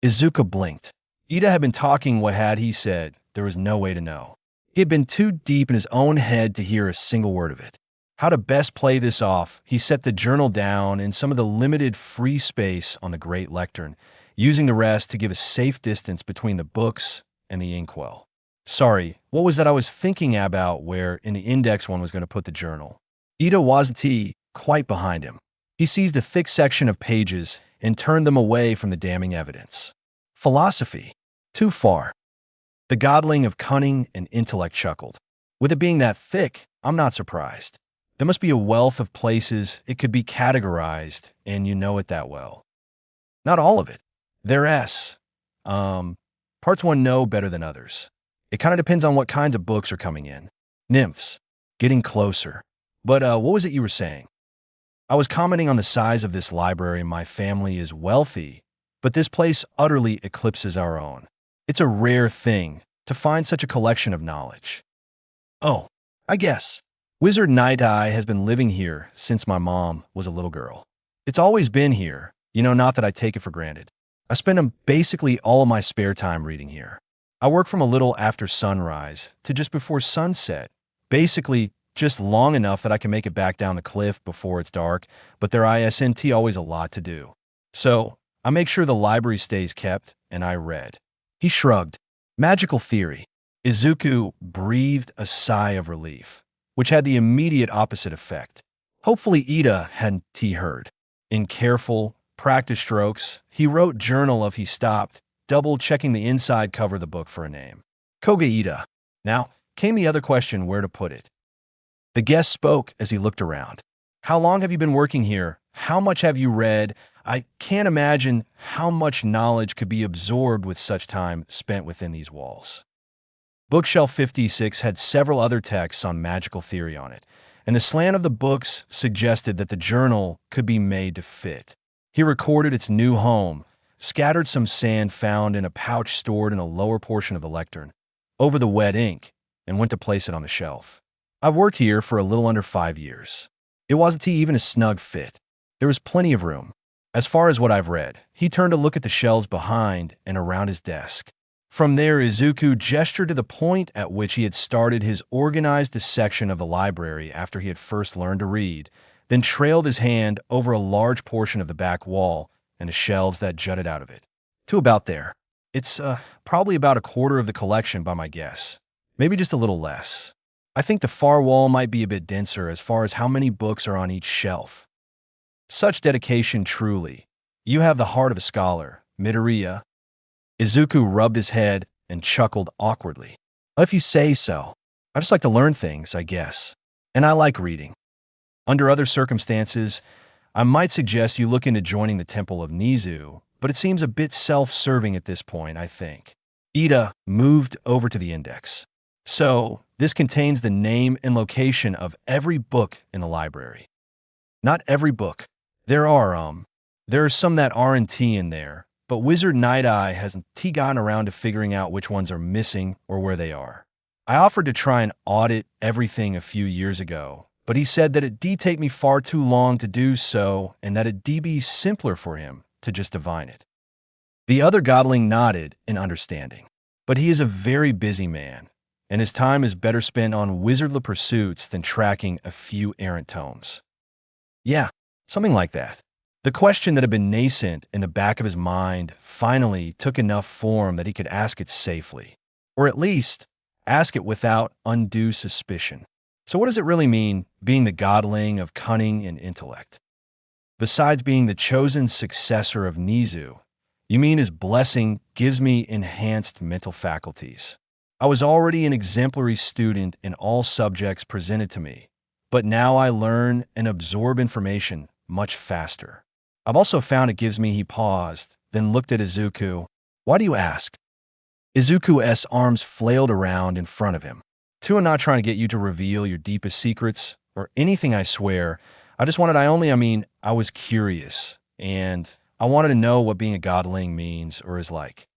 Izuka blinked. Ida had been talking. What had he said? There was no way to know. He had been too deep in his own head to hear a single word of it. How to best play this off, he set the journal down in some of the limited free space on the great lectern, using the rest to give a safe distance between the books and the inkwell. Sorry, what was that I was thinking about where in the index one was going to put the journal? Ida wasn't quite behind him. He seized a thick section of pages and turned them away from the damning evidence. Philosophy. Too far. The godling of cunning and intellect chuckled. With it being that thick, I'm not surprised. There must be a wealth of places it could be categorized, and you know it that well. Not all of it. Parts one know better than others. It kind of depends on what kinds of books are coming in. Nymphs. Getting closer. But what was it you were saying? I was commenting on the size of this library. My family is wealthy, but this place utterly eclipses our own. It's a rare thing to find such a collection of knowledge. Oh, I guess. Wizard Night-Eye has been living here since my mom was a little girl. It's always been here, not that I take it for granted. I spend basically all of my spare time reading here. I work from a little after sunrise to just before sunset, basically just long enough that I can make it back down the cliff before it's dark, but there isn't always a lot to do. So, I make sure the library stays kept, and I read. He shrugged. Magical theory. Izuku breathed a sigh of relief, which had the immediate opposite effect. Hopefully Ida hadn't heard. In careful, practice strokes, he wrote journal of he stopped, double-checking the inside cover of the book for a name. Koga Ida. Now, came the other question where to put it. The guest spoke as he looked around. How long have you been working here? How much have you read? I can't imagine how much knowledge could be absorbed with such time spent within these walls. Bookshelf 56 had several other texts on magical theory on it, and the slant of the books suggested that the journal could be made to fit. He recorded its new home, scattered some sand found in a pouch stored in a lower portion of the lectern, over the wet ink, and went to place it on the shelf. I've worked here for a little under 5 years. It wasn't even a snug fit. There was plenty of room. As far as what I've read, he turned to look at the shelves behind and around his desk. From there, Izuku gestured to the point at which he had started his organized dissection of the library after he had first learned to read, then trailed his hand over a large portion of the back wall and the shelves that jutted out of it. To about there. It's probably about a quarter of the collection by my guess. Maybe just a little less. I think the far wall might be a bit denser as far as how many books are on each shelf. Such dedication truly. You have the heart of a scholar, Midoriya. Izuku rubbed his head and chuckled awkwardly. If you say so. I just like to learn things, I guess. And I like reading. Under other circumstances, I might suggest you look into joining the Temple of Nizu, but it seems a bit self-serving at this point, I think. Ida moved over to the index. So, this contains the name and location of every book in the library. Not every book. There are some that aren't in there, but Wizard Night Eye hasn't gotten around to figuring out which ones are missing or where they are. I offered to try and audit everything a few years ago, but he said that it'd take me far too long to do so and that it'd be simpler for him to just divine it. The other godling nodded in understanding, but he is a very busy man, and his time is better spent on wizardly pursuits than tracking a few errant tomes. Yeah, something like that. The question that had been nascent in the back of his mind finally took enough form that he could ask it safely, or at least ask it without undue suspicion. So what does it really mean, being the godling of cunning and intellect? Besides being the chosen successor of Nizu, you mean his blessing gives me enhanced mental faculties. I was already an exemplary student in all subjects presented to me, but now I learn and absorb information much faster. I've also found it gives me. He paused, then looked at Izuku. Why do you ask? Izuku's arms flailed around in front of him. I'm not trying to get you to reveal your deepest secrets or anything, I swear. I was curious, and I wanted to know what being a godling means or is like.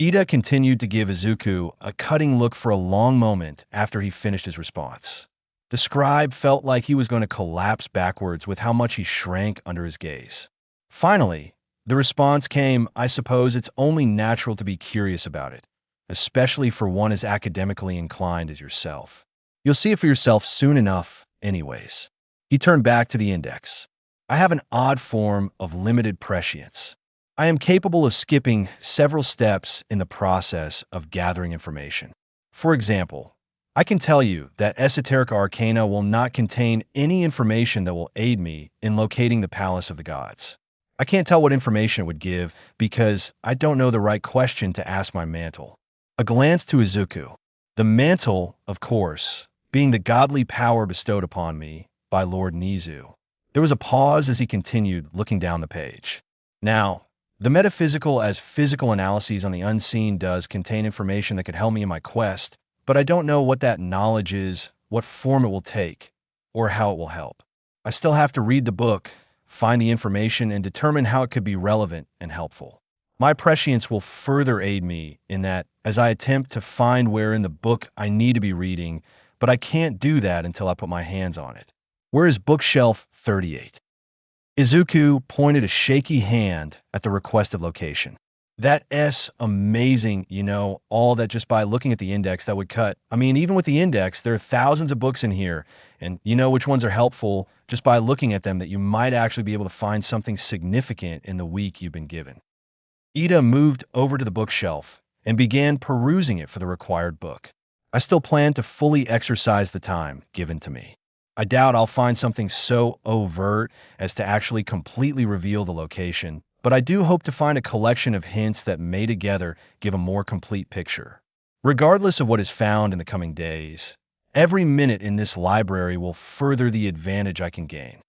Ida continued to give Izuku a cutting look for a long moment after he finished his response. The scribe felt like he was going to collapse backwards with how much he shrank under his gaze. Finally, the response came. I suppose it's only natural to be curious about it, especially for one as academically inclined as yourself. You'll see it for yourself soon enough, anyways. He turned back to the index. I have an odd form of limited prescience. I am capable of skipping several steps in the process of gathering information. For example, I can tell you that esoteric arcana will not contain any information that will aid me in locating the Palace of the Gods. I can't tell what information it would give because I don't know the right question to ask my mantle. A glance to Izuku. The mantle, of course, being the godly power bestowed upon me by Lord Nizu. There was a pause as he continued, looking down the page. Now, the metaphysical as physical analyses on the unseen does contain information that could help me in my quest, but I don't know what that knowledge is, what form it will take, or how it will help. I still have to read the book, find the information, and determine how it could be relevant and helpful. My prescience will further aid me in that as I attempt to find where in the book I need to be reading, but I can't do that until I put my hands on it. Where is bookshelf 38? Izuku pointed a shaky hand at the requested location. That's amazing, all that just by looking at the index that would cut. Even with the index, there are thousands of books in here, and you know which ones are helpful just by looking at them, that you might actually be able to find something significant in the week you've been given. Ida moved over to the bookshelf and began perusing it for the required book. I still plan to fully exercise the time given to me. I doubt I'll find something so overt as to actually completely reveal the location, but I do hope to find a collection of hints that may together give a more complete picture. Regardless of what is found in the coming days, every minute in this library will further the advantage I can gain.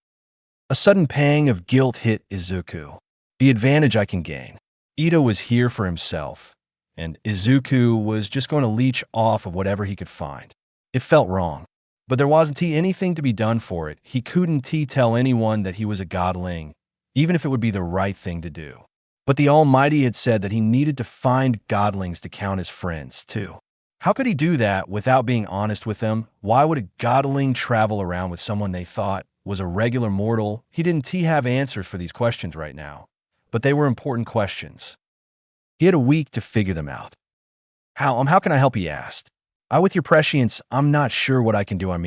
A sudden pang of guilt hit Izuku. The advantage I can gain. Ida was here for himself, and Izuku was just going to leech off of whatever he could find. It felt wrong. But there wasn't anything to be done for it. He couldn't tell anyone that he was a godling, even if it would be the right thing to do. But the Almighty had said that he needed to find godlings to count as friends, too. How could he do that without being honest with them? Why would a godling travel around with someone they thought was a regular mortal? He didn't have answers for these questions right now, but they were important questions. He had a week to figure them out. How can I help, he asked. With your prescience, I'm not sure what I can do. I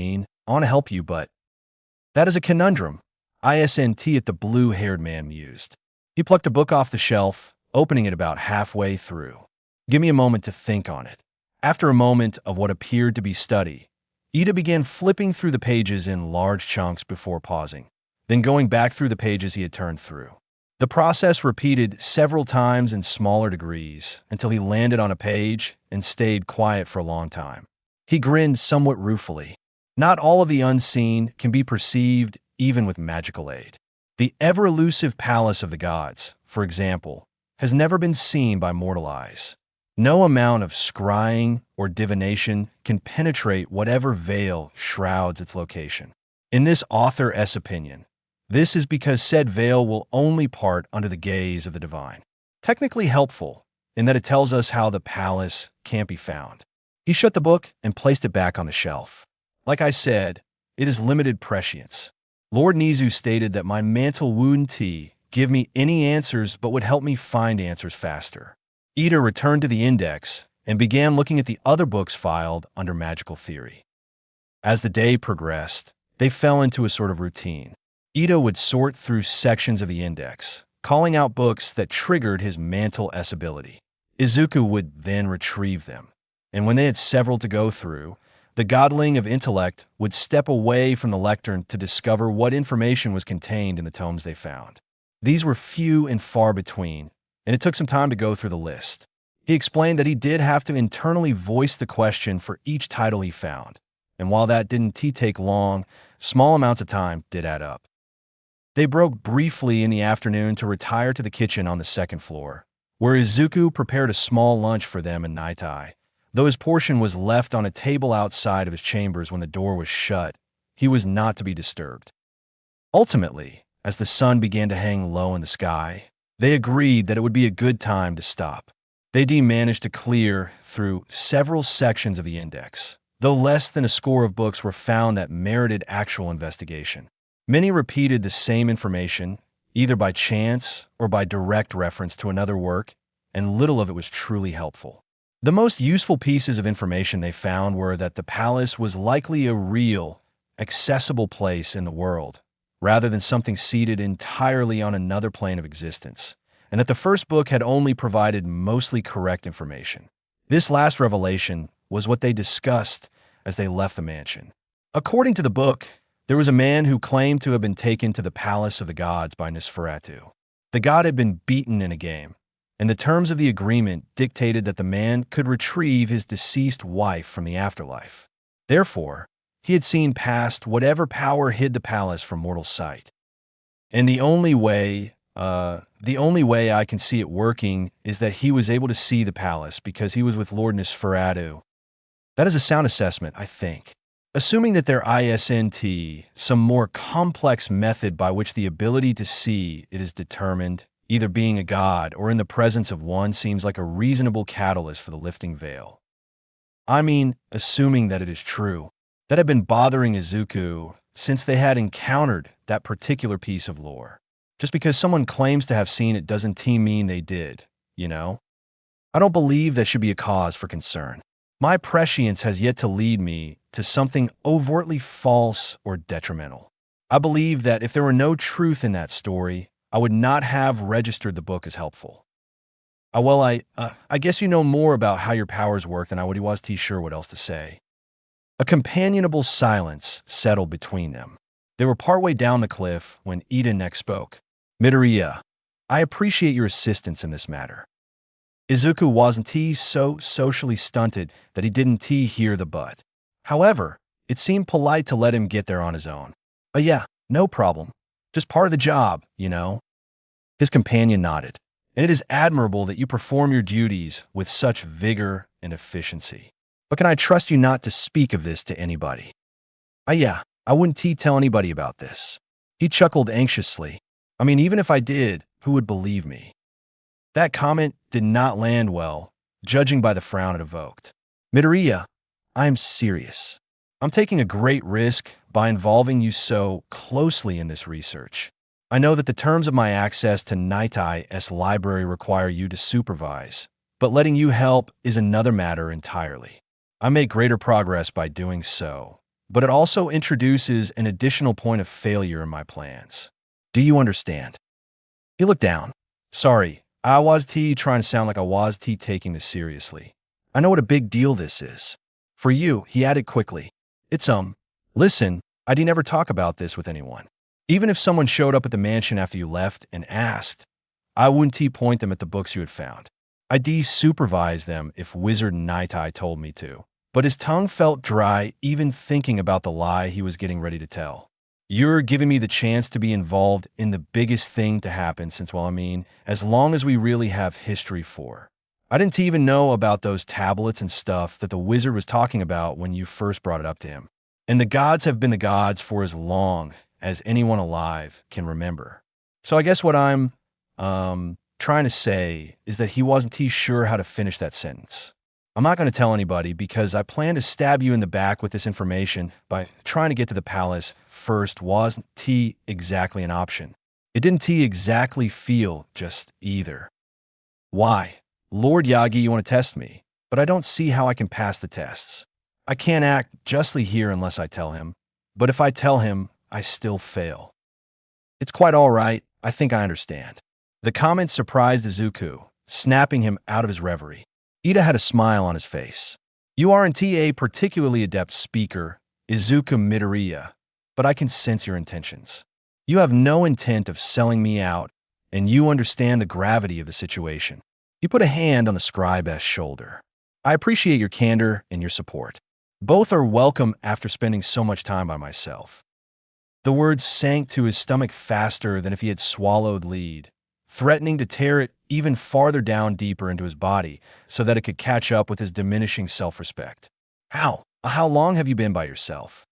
want to help you, but that is a conundrum. ISNT at the blue-haired man mused. He plucked a book off the shelf, opening it about halfway through. Give me a moment to think on it. After a moment of what appeared to be study, Ida began flipping through the pages in large chunks before pausing, then going back through the pages he had turned through. The process repeated several times in smaller degrees until he landed on a page and stayed quiet for a long time. He grinned somewhat ruefully. Not all of the unseen can be perceived even with magical aid. The ever-elusive palace of the gods, for example, has never been seen by mortal eyes. No amount of scrying or divination can penetrate whatever veil shrouds its location. In this author's opinion, this is because said veil will only part under the gaze of the divine. Technically helpful, in that it tells us how the palace can't be found. He shut the book and placed it back on the shelf. Like I said, it is limited prescience. Lord Nizu stated that my mantle wouldn't give me any answers but would help me find answers faster. Ida returned to the index and began looking at the other books filed under magical theory. As the day progressed, they fell into a sort of routine. Ida would sort through sections of the index, calling out books that triggered his mantle-esque ability. Izuku would then retrieve them, and when they had several to go through, the godling of intellect would step away from the lectern to discover what information was contained in the tomes they found. These were few and far between, and it took some time to go through the list. He explained that he did have to internally voice the question for each title he found, and while that didn't take long, small amounts of time did add up. They broke briefly in the afternoon to retire to the kitchen on the second floor, where Izuku prepared a small lunch for them and Naitai. Though his portion was left on a table outside of his chambers when the door was shut, he was not to be disturbed. Ultimately, as the sun began to hang low in the sky, they agreed that it would be a good time to stop. They managed to clear through several sections of the index, though less than a score of books were found that merited actual investigation. Many repeated the same information, either by chance or by direct reference to another work, and little of it was truly helpful. The most useful pieces of information they found were that the palace was likely a real, accessible place in the world, rather than something seated entirely on another plane of existence, and that the first book had only provided mostly correct information. This last revelation was what they discussed as they left the mansion. According to the book, there was a man who claimed to have been taken to the palace of the gods by Nosferatu. The god had been beaten in a game, and the terms of the agreement dictated that the man could retrieve his deceased wife from the afterlife. Therefore, he had seen past whatever power hid the palace from mortal sight. And the only way I can see it working is that he was able to see the palace because he was with Lord Nosferatu. That is a sound assessment, I think. Assuming that there isn't some more complex method by which the ability to see it is determined, either being a god or in the presence of one, seems like a reasonable catalyst for the lifting veil. I mean, assuming that it is true. That had been bothering Izuku since they had encountered that particular piece of lore. Just because someone claims to have seen it doesn't mean they did, you know? I don't believe that should be a cause for concern. My prescience has yet to lead me to something overtly false or detrimental. I believe that if there were no truth in that story, I would not have registered the book as helpful. I guess you know more about how your powers work than I was sure what else to say. A companionable silence settled between them. They were partway down the cliff when Ida next spoke. Midoriya, I appreciate your assistance in this matter. Izuku wasn't so socially stunted that he didn't hear the but. However, it seemed polite to let him get there on his own. Yeah, no problem. Just part of the job, you know. His companion nodded. And it is admirable that you perform your duties with such vigor and efficiency. But can I trust you not to speak of this to anybody? Yeah, I wouldn't tell anybody about this. He chuckled anxiously. I mean, even if I did, who would believe me? That comment did not land well, judging by the frown it evoked. Midoriya, I am serious. I'm taking a great risk by involving you so closely in this research. I know that the terms of my access to Naitai's library require you to supervise, but letting you help is another matter entirely. I make greater progress by doing so, but it also introduces an additional point of failure in my plans. Do you understand? He looked down. Sorry, I was trying to sound like I was taking this seriously. I know what a big deal this is. For you, he added quickly. It's listen, I never talk about this with anyone. Even if someone showed up at the mansion after you left and asked, I wouldn't point them at the books you had found. I'd supervise them if Wizard Naitai told me to. But his tongue felt dry even thinking about the lie he was getting ready to tell. You're giving me the chance to be involved in the biggest thing to happen since, well, I mean, as long as we really have history for. I didn't even know about those tablets and stuff that the wizard was talking about when you first brought it up to him. And the gods have been the gods for as long as anyone alive can remember. So I guess what I'm trying to say is that he wasn't sure how to finish that sentence. I'm not going to tell anybody because I plan to stab you in the back with this information by trying to get to the palace first wasn't exactly an option. It didn't exactly feel just either. Why? Lord Yagi, you want to test me, but I don't see how I can pass the tests. I can't act justly here unless I tell him, but if I tell him, I still fail. It's quite all right. I think I understand. The comment surprised Izuku, snapping him out of his reverie. Ida had a smile on his face. You aren't a particularly adept speaker, Izuku Midoriya, but I can sense your intentions. You have no intent of selling me out, and you understand the gravity of the situation. He put a hand on the scribe's shoulder. I appreciate your candor and your support. Both are welcome after spending so much time by myself. The words sank to his stomach faster than if he had swallowed lead, threatening to tear it even farther down deeper into his body so that it could catch up with his diminishing self-respect. How long have you been by yourself?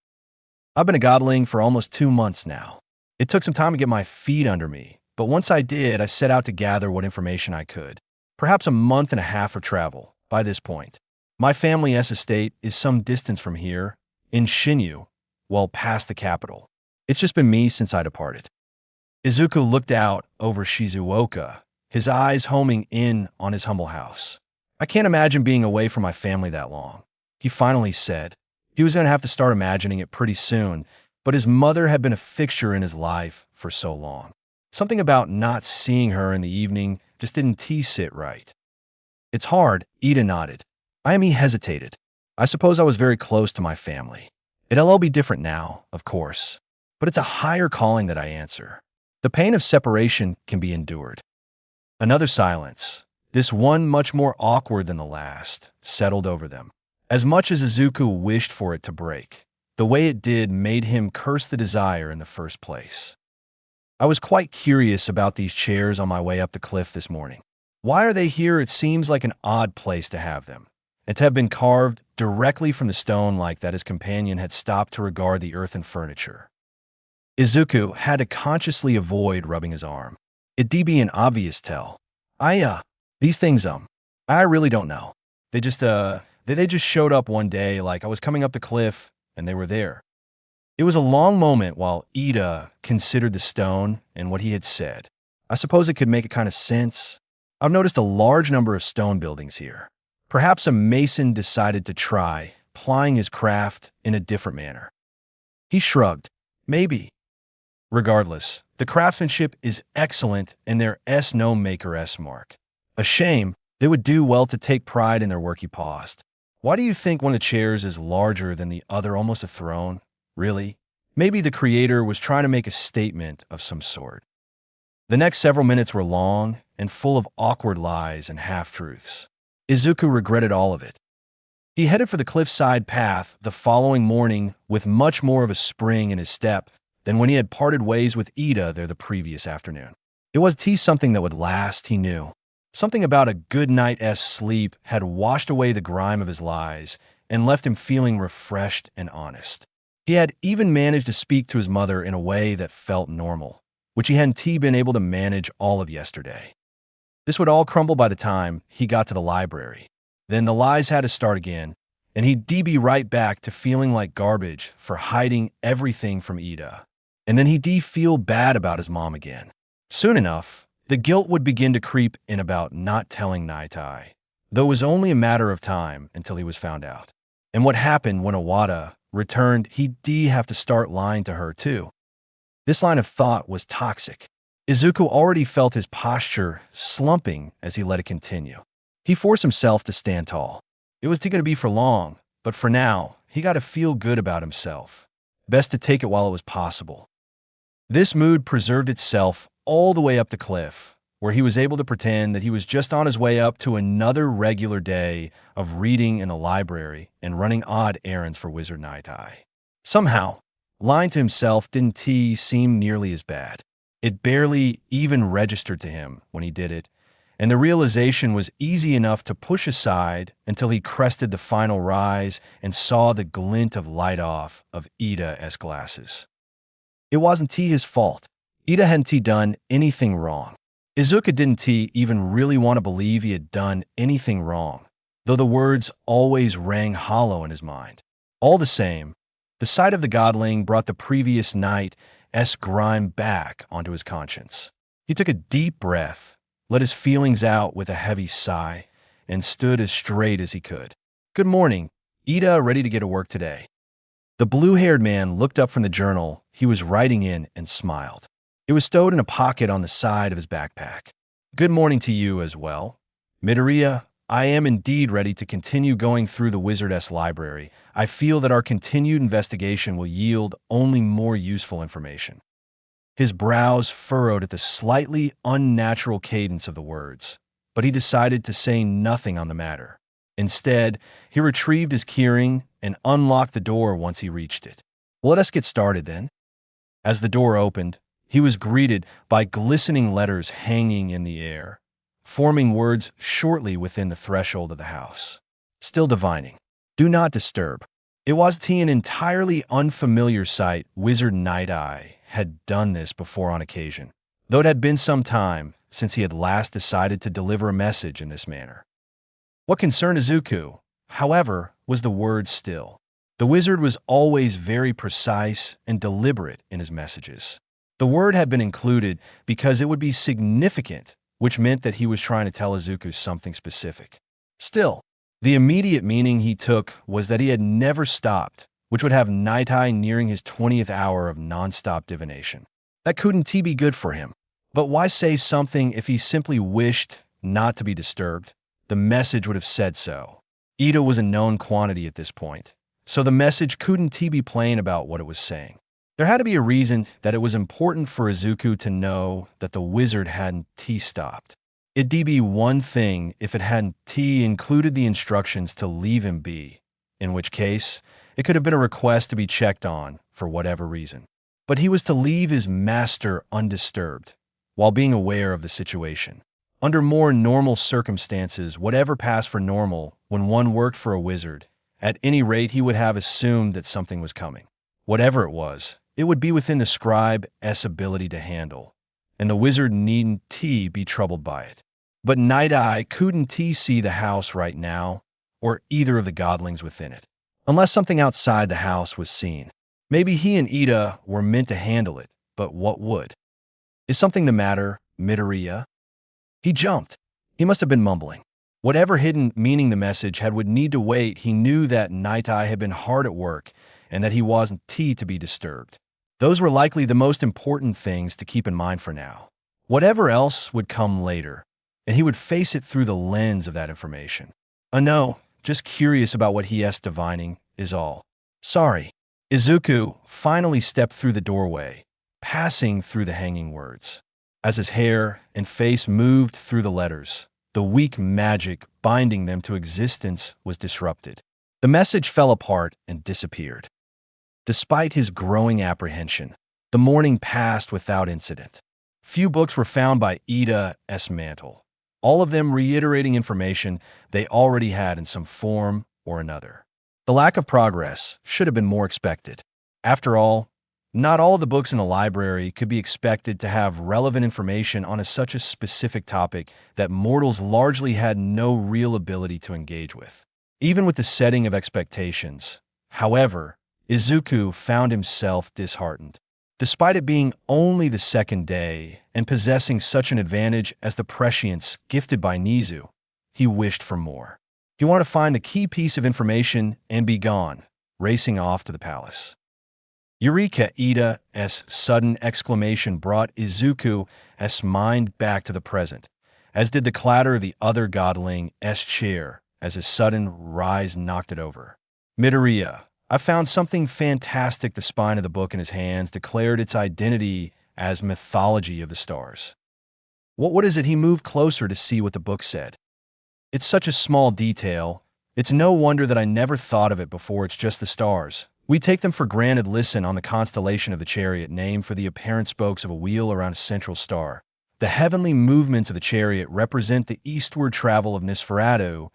I've been a godling for almost 2 months now. It took some time to get my feet under me, but once I did, I set out to gather what information I could. Perhaps a month and a half of travel by this point. My family's estate is some distance from here, in Shinyu, well past the capital. It's just been me since I departed. Izuku looked out over Shizuoka, his eyes homing in on his humble house. I can't imagine being away from my family that long, he finally said. He was going to have to start imagining it pretty soon, but his mother had been a fixture in his life for so long. Something about not seeing her in the evening just didn't sit right. It's hard, Ida nodded. Ayami hesitated. I suppose I was very close to my family. It'll all be different now, of course, but it's a higher calling that I answer. The pain of separation can be endured. Another silence, this one much more awkward than the last, settled over them. As much as Izuku wished for it to break, the way it did made him curse the desire in the first place. I was quite curious about these chairs on my way up the cliff this morning. Why are they here? It seems like an odd place to have them, and to have been carved directly from the stone like that his companion had stopped to regard the earthen furniture. Izuku had to consciously avoid rubbing his arm. It'd be an obvious tell. These things, I really don't know. They just showed up one day like I was coming up the cliff and they were there. It was a long moment while Ida considered the stone and what he had said. I suppose it could make a kind of sense. I've noticed a large number of stone buildings here. Perhaps a mason decided to try plying his craft in a different manner. He shrugged. Maybe. Regardless, the craftsmanship is excellent and there's no maker's mark. A shame, they would do well to take pride in their work, he paused. Why do you think one of the chairs is larger than the other, almost a throne? Really? Maybe the creator was trying to make a statement of some sort. The next several minutes were long and full of awkward lies and half-truths. Izuku regretted all of it. He headed for the cliffside path the following morning with much more of a spring in his step than when he had parted ways with Ida there the previous afternoon. It was something that would last, he knew. Something about a good night's sleep had washed away the grime of his lies and left him feeling refreshed and honest. He had even managed to speak to his mother in a way that felt normal, which he hadn't been able to manage all of yesterday. This would all crumble by the time he got to the library. Then the lies had to start again, and he'd be right back to feeling like garbage for hiding everything from Ida. And then he'd feel bad about his mom again. Soon enough, the guilt would begin to creep in about not telling Naitai, though it was only a matter of time until he was found out. And what happened when Owada returned, he'd have to start lying to her too. This line of thought was toxic. Izuku already felt his posture slumping as he let it continue. He forced himself to stand tall. It was going to be for long, but for now, he got to feel good about himself. Best to take it while it was possible. This mood preserved itself all the way up the cliff, where he was able to pretend that he was just on his way up to another regular day of reading in the library and running odd errands for Wizard Night-Eye. Somehow, lying to himself didn't seem nearly as bad. It barely even registered to him when he did it, and the realization was easy enough to push aside until he crested the final rise and saw the glint of light off of Ida's glasses. It wasn't his fault. Ida hadn't done anything wrong. Izuku didn't even really want to believe he had done anything wrong, though the words always rang hollow in his mind. All the same, the sight of the godling brought the previous night's grime back onto his conscience. He took a deep breath, let his feelings out with a heavy sigh, and stood as straight as he could. "Good morning. Ida ready to get to work today?" The blue-haired man looked up from the journal he was writing in and smiled. It was stowed in a pocket on the side of his backpack. "Good morning to you as well. Midoriya, I am indeed ready to continue going through the Wizardess library. I feel that our continued investigation will yield only more useful information." His brows furrowed at the slightly unnatural cadence of the words, but he decided to say nothing on the matter. Instead, he retrieved his keyring and unlocked the door once he reached it. "Well, let us get started then." As the door opened, he was greeted by glistening letters hanging in the air, forming words shortly within the threshold of the house. Still divining. "Do not disturb." It was an entirely unfamiliar sight. Wizard Night-Eye had done this before on occasion, though it had been some time since he had last decided to deliver a message in this manner. What concerned Izuku, however, was the word "still." The wizard was always very precise and deliberate in his messages. The word had been included because it would be significant, which meant that he was trying to tell Izuku something specific. Still, the immediate meaning he took was that he had never stopped, which would have Night-Eye nearing his 20th hour of non-stop divination. That couldn't be good for him. But why say something if he simply wished not to be disturbed? The message would have said so. Ida was a known quantity at this point, so the message couldn't be plain about what it was saying. There had to be a reason that it was important for Izuku to know that the wizard hadn't stopped. It'd be one thing if it hadn't included the instructions to leave him be, in which case it could have been a request to be checked on for whatever reason. But he was to leave his master undisturbed, while being aware of the situation. Under more normal circumstances, whatever passed for normal when one worked for a wizard, at any rate he would have assumed that something was coming. Whatever it was, it would be within the scribe's ability to handle, and the wizard needn't be troubled by it. But Night-Eye couldn't see the house right now, or either of the godlings within it, unless something outside the house was seen. Maybe he and Ida were meant to handle it, but what would? "Is something the matter, Midoriya?" He jumped. He must have been mumbling. Whatever hidden meaning the message had would need to wait. He knew that Night-Eye had been hard at work and that he wasn't to be disturbed. Those were likely the most important things to keep in mind for now. Whatever else would come later, and he would face it through the lens of that information. No, just curious about what he's divining, is all. Sorry. Izuku finally stepped through the doorway, passing through the hanging words. As his hair and face moved through the letters, the weak magic binding them to existence was disrupted. The message fell apart and disappeared. Despite his growing apprehension, the morning passed without incident. Few books were found by Ida's mantle, all of them reiterating information they already had in some form or another. The lack of progress should have been more expected. After all, not all the books in the library could be expected to have relevant information on such a specific topic that mortals largely had no real ability to engage with. Even with the setting of expectations, however, Izuku found himself disheartened. Despite it being only the second day and possessing such an advantage as the prescience gifted by Nizu, he wished for more. He wanted to find the key piece of information and be gone, racing off to the palace. Eureka! Ida's sudden exclamation brought Izuku's mind back to the present, as did the clatter of the other godling's chair as his sudden rise knocked it over. Midoriya, I found something fantastic. The spine of the book in his hands declared its identity as mythology of the stars. What is it? He moved closer to see what the book said. It's such a small detail. It's no wonder that I never thought of it before. It's just the stars. We take them for granted. Listen, on the constellation of the chariot, named for the apparent spokes of a wheel around a central star. The heavenly movements of the chariot represent the eastward travel of Nosferatu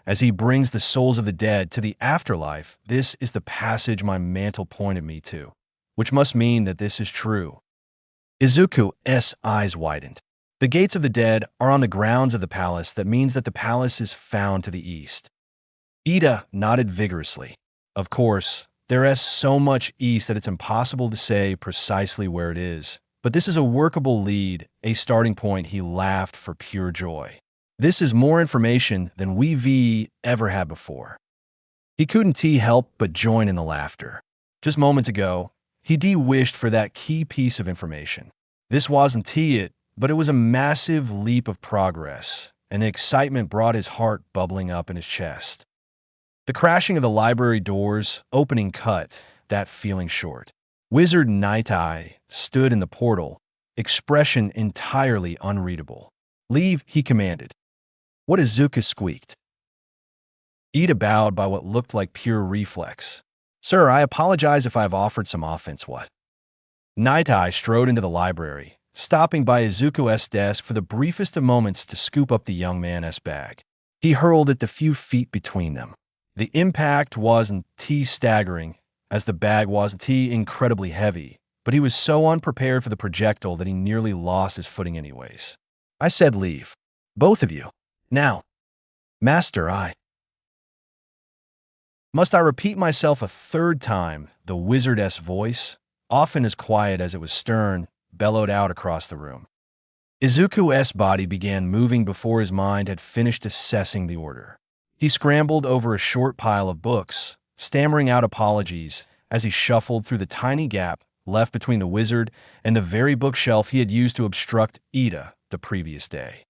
as he brings the souls of the dead to the afterlife. This is the passage my mantle pointed me to, which must mean that this is true. Izuku's eyes widened. The gates of the dead are on the grounds of the palace. That means that the palace is found to the east. Ida nodded vigorously. Of course, there is so much east that it's impossible to say precisely where it is. But this is a workable lead, a starting point. He laughed for pure joy. This is more information than we've ever had before. He couldn't help but join in the laughter. Just moments ago, he wished for that key piece of information. This wasn't it, but it was a massive leap of progress, and the excitement brought his heart bubbling up in his chest. The crashing of the library doors opening cut that feeling short. Wizard Night Eye stood in the portal, expression entirely unreadable. "Leave," he commanded. "What?" Izuku squeaked. Ida bowed by what looked like pure reflex. "Sir, I apologize if I have offered some offense." "What?" Night Eye strode into the library, stopping by Izuku's desk for the briefest of moments to scoop up the young man's bag. He hurled it the few feet between them. The impact wasn't staggering, as the bag wasn't incredibly heavy, but he was so unprepared for the projectile that he nearly lost his footing anyways. "I said leave. Both of you. Now." "Master, Must I repeat myself a third time?" The wizard's voice, often as quiet as it was stern, bellowed out across the room. Izuku's body began moving before his mind had finished assessing the order. He scrambled over a short pile of books, stammering out apologies as he shuffled through the tiny gap left between the wizard and the very bookshelf he had used to obstruct Ida the previous day.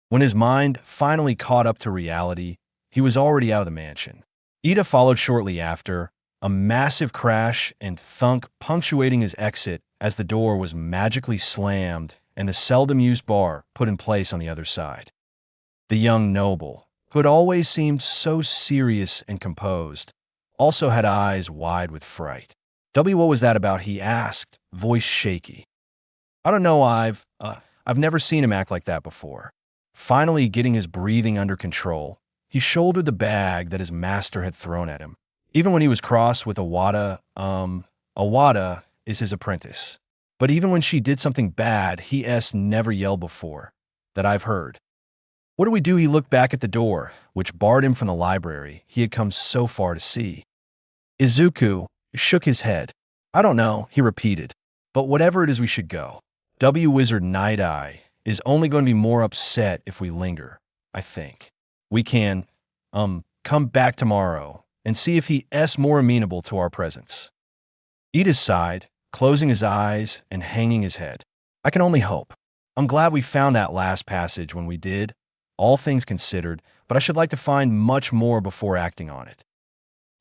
When his mind finally caught up to reality, he was already out of the mansion. Ida followed shortly after, a massive crash and thunk punctuating his exit as the door was magically slammed and the seldom-used bar put in place on the other side. The young noble, who had always seemed so serious and composed, also had eyes wide with fright. "What was that about?" he asked, voice shaky. "I don't know. I've never seen him act like that before." Finally getting his breathing under control, he shouldered the bag that his master had thrown at him. Even when he was cross with Awada is his apprentice. But even when she did something bad, he's never yelled before, that I've heard. "What do we do?" He looked back at the door, which barred him from the library he had come so far to see. Izuku shook his head. "I don't know," he repeated. "But whatever it is, we should go. Wizard Night Eye is only going to be more upset if we linger, I think. We can, come back tomorrow and see if he's more amenable to our presence." Ida sighed, closing his eyes and hanging his head. "I can only hope. I'm glad we found that last passage when we did, all things considered, but I should like to find much more before acting on it."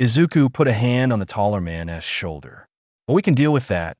Izuku put a hand on the taller man's shoulder. "Well, we can deal with that,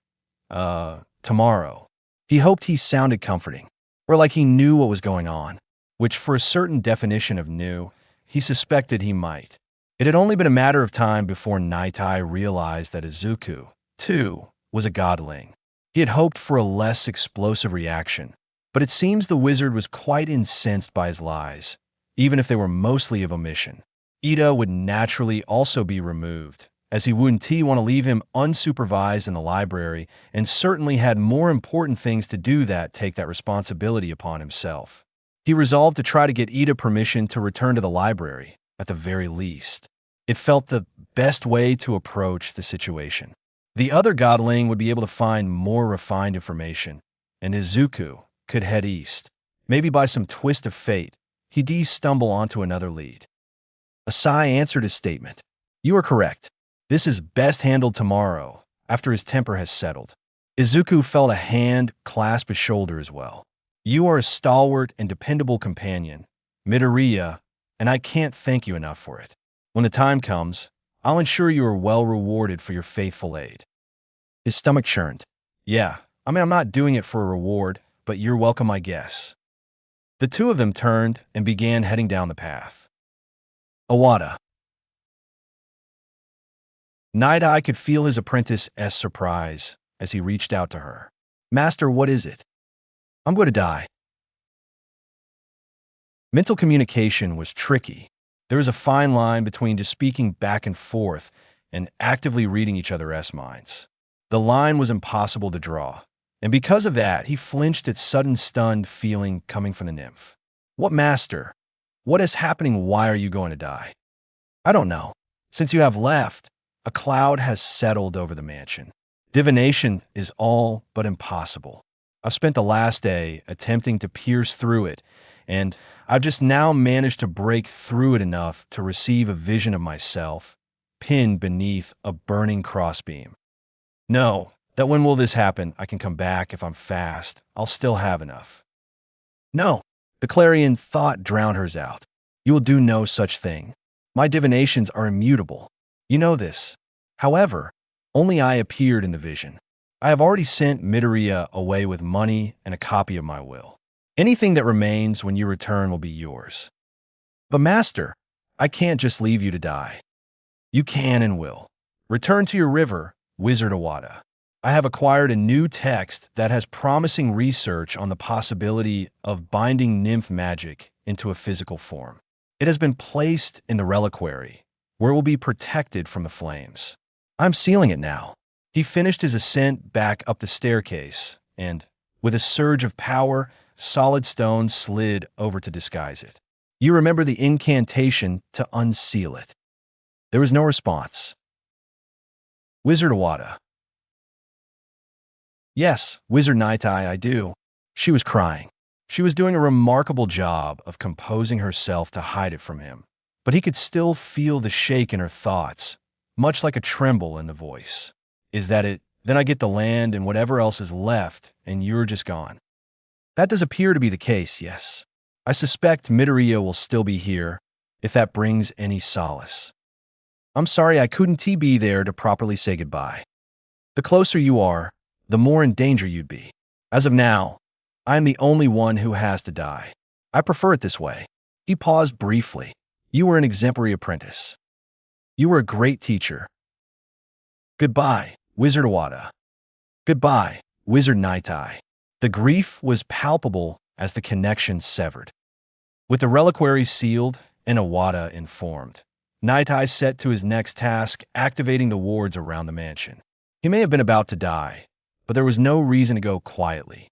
tomorrow." He hoped he sounded comforting, or like he knew what was going on, which for a certain definition of knew, he suspected he might. It had only been a matter of time before Night Eye realized that Izuku, too, was a godling. He had hoped for a less explosive reaction, but it seems the wizard was quite incensed by his lies, even if they were mostly of omission. Ida would naturally also be removed, as he wouldn't want to leave him unsupervised in the library, and certainly had more important things to do than take that responsibility upon himself. He resolved to try to get Ida permission to return to the library, at the very least. It felt the best way to approach the situation. The other godling would be able to find more refined information, and Izuku could head east. Maybe by some twist of fate, he'd stumble onto another lead. A sigh answered his statement. "You are correct. This is best handled tomorrow, after his temper has settled." Izuku felt a hand clasp his shoulder as well. "You are a stalwart and dependable companion, Midoriya, and I can't thank you enough for it. When the time comes, I'll ensure you are well rewarded for your faithful aid." His stomach churned. "Yeah, I'm not doing it for a reward, but you're welcome, I guess." The two of them turned and began heading down the path. Awada. Night Eye could feel his apprentice's surprise as he reached out to her. "Master, what is it?" "I'm going to die." Mental communication was tricky. There was a fine line between just speaking back and forth and actively reading each other's minds. The line was impossible to draw, and because of that, he flinched at sudden stunned feeling coming from the nymph. "What, master? What is happening? Why are you going to die?" "I don't know. Since you have left, a cloud has settled over the mansion. Divination is all but impossible. I've spent the last day attempting to pierce through it, and I've just now managed to break through it enough to receive a vision of myself, pinned beneath a burning crossbeam. No, that when will this happen? I can come back if I'm fast. I'll still have enough." "No," the clarion thought drowned hers out. "You will do no such thing. My divinations are immutable. You know this. However, only I appeared in the vision. I have already sent Midoriya away with money and a copy of my will. Anything that remains when you return will be yours." "But master, I can't just leave you to die." "You can and will. Return to your river, Wizard Awada. I have acquired a new text that has promising research on the possibility of binding nymph magic into a physical form. It has been placed in the reliquary, where it will be protected from the flames. I'm sealing it now." He finished his ascent back up the staircase, and, with a surge of power, solid stone slid over to disguise it. "You remember the incantation to unseal it." There was no response. "Wizard Awada." "Yes, Wizard Night Eye, I do." She was crying. She was doing a remarkable job of composing herself to hide it from him, but he could still feel the shake in her thoughts, much like a tremble in the voice. "Is that it? Then I get the land and whatever else is left, and you're just gone." "That does appear to be the case, yes. I suspect Midoriya will still be here, if that brings any solace. I'm sorry I couldn't be there to properly say goodbye. The closer you are, the more in danger you'd be. As of now, I am the only one who has to die. I prefer it this way." He paused briefly. "You were an exemplary apprentice. You were a great teacher. Goodbye, Wizard Awada." "Goodbye, Wizard Night Eye." The grief was palpable as the connection severed. With the reliquary sealed and Awada informed, Night Eye set to his next task, activating the wards around the mansion. He may have been about to die, but there was no reason to go quietly.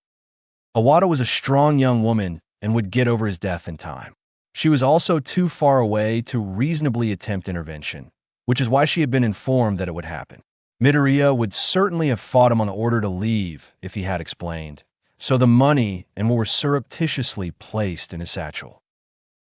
Awada was a strong young woman and would get over his death in time. She was also too far away to reasonably attempt intervention, which is why she had been informed that it would happen. Midoriya would certainly have fought him on the order to leave if he had explained, so the money and were surreptitiously placed in his satchel.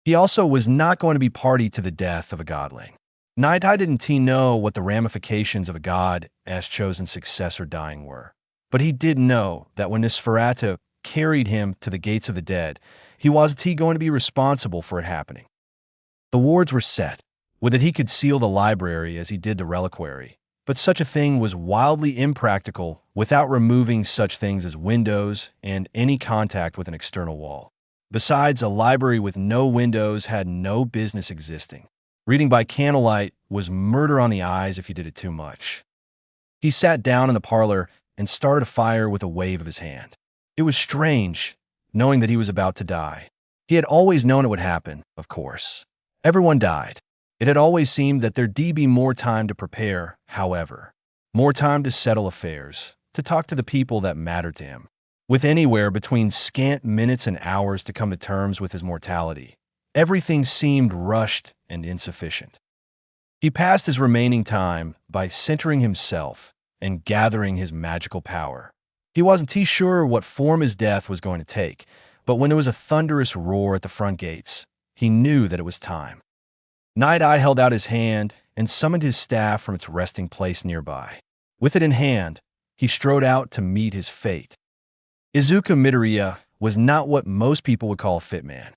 He also was not going to be party to the death of a godling. Night Eye didn't know what the ramifications of a god's chosen successor dying were, but he did know that when Nosferatu carried him to the gates of the dead, he wasn't going to be responsible for it happening. The wards were set. With it, he could seal the library as he did the reliquary, but such a thing was wildly impractical without removing such things as windows and any contact with an external wall. Besides, a library with no windows had no business existing. Reading by candlelight was murder on the eyes if you did it too much. He sat down in the parlor and started a fire with a wave of his hand. It was strange, knowing that he was about to die. He had always known it would happen, of course. Everyone died. It had always seemed that there'd be more time to prepare, however. More time to settle affairs, to talk to the people that mattered to him. With anywhere between scant minutes and hours to come to terms with his mortality, everything seemed rushed and insufficient. He passed his remaining time by centering himself and gathering his magical power. He wasn't too sure what form his death was going to take, but when there was a thunderous roar at the front gates, he knew that it was time. Night Eye held out his hand and summoned his staff from its resting place nearby. With it in hand, he strode out to meet his fate. Izuku Midoriya was not what most people would call a fit man.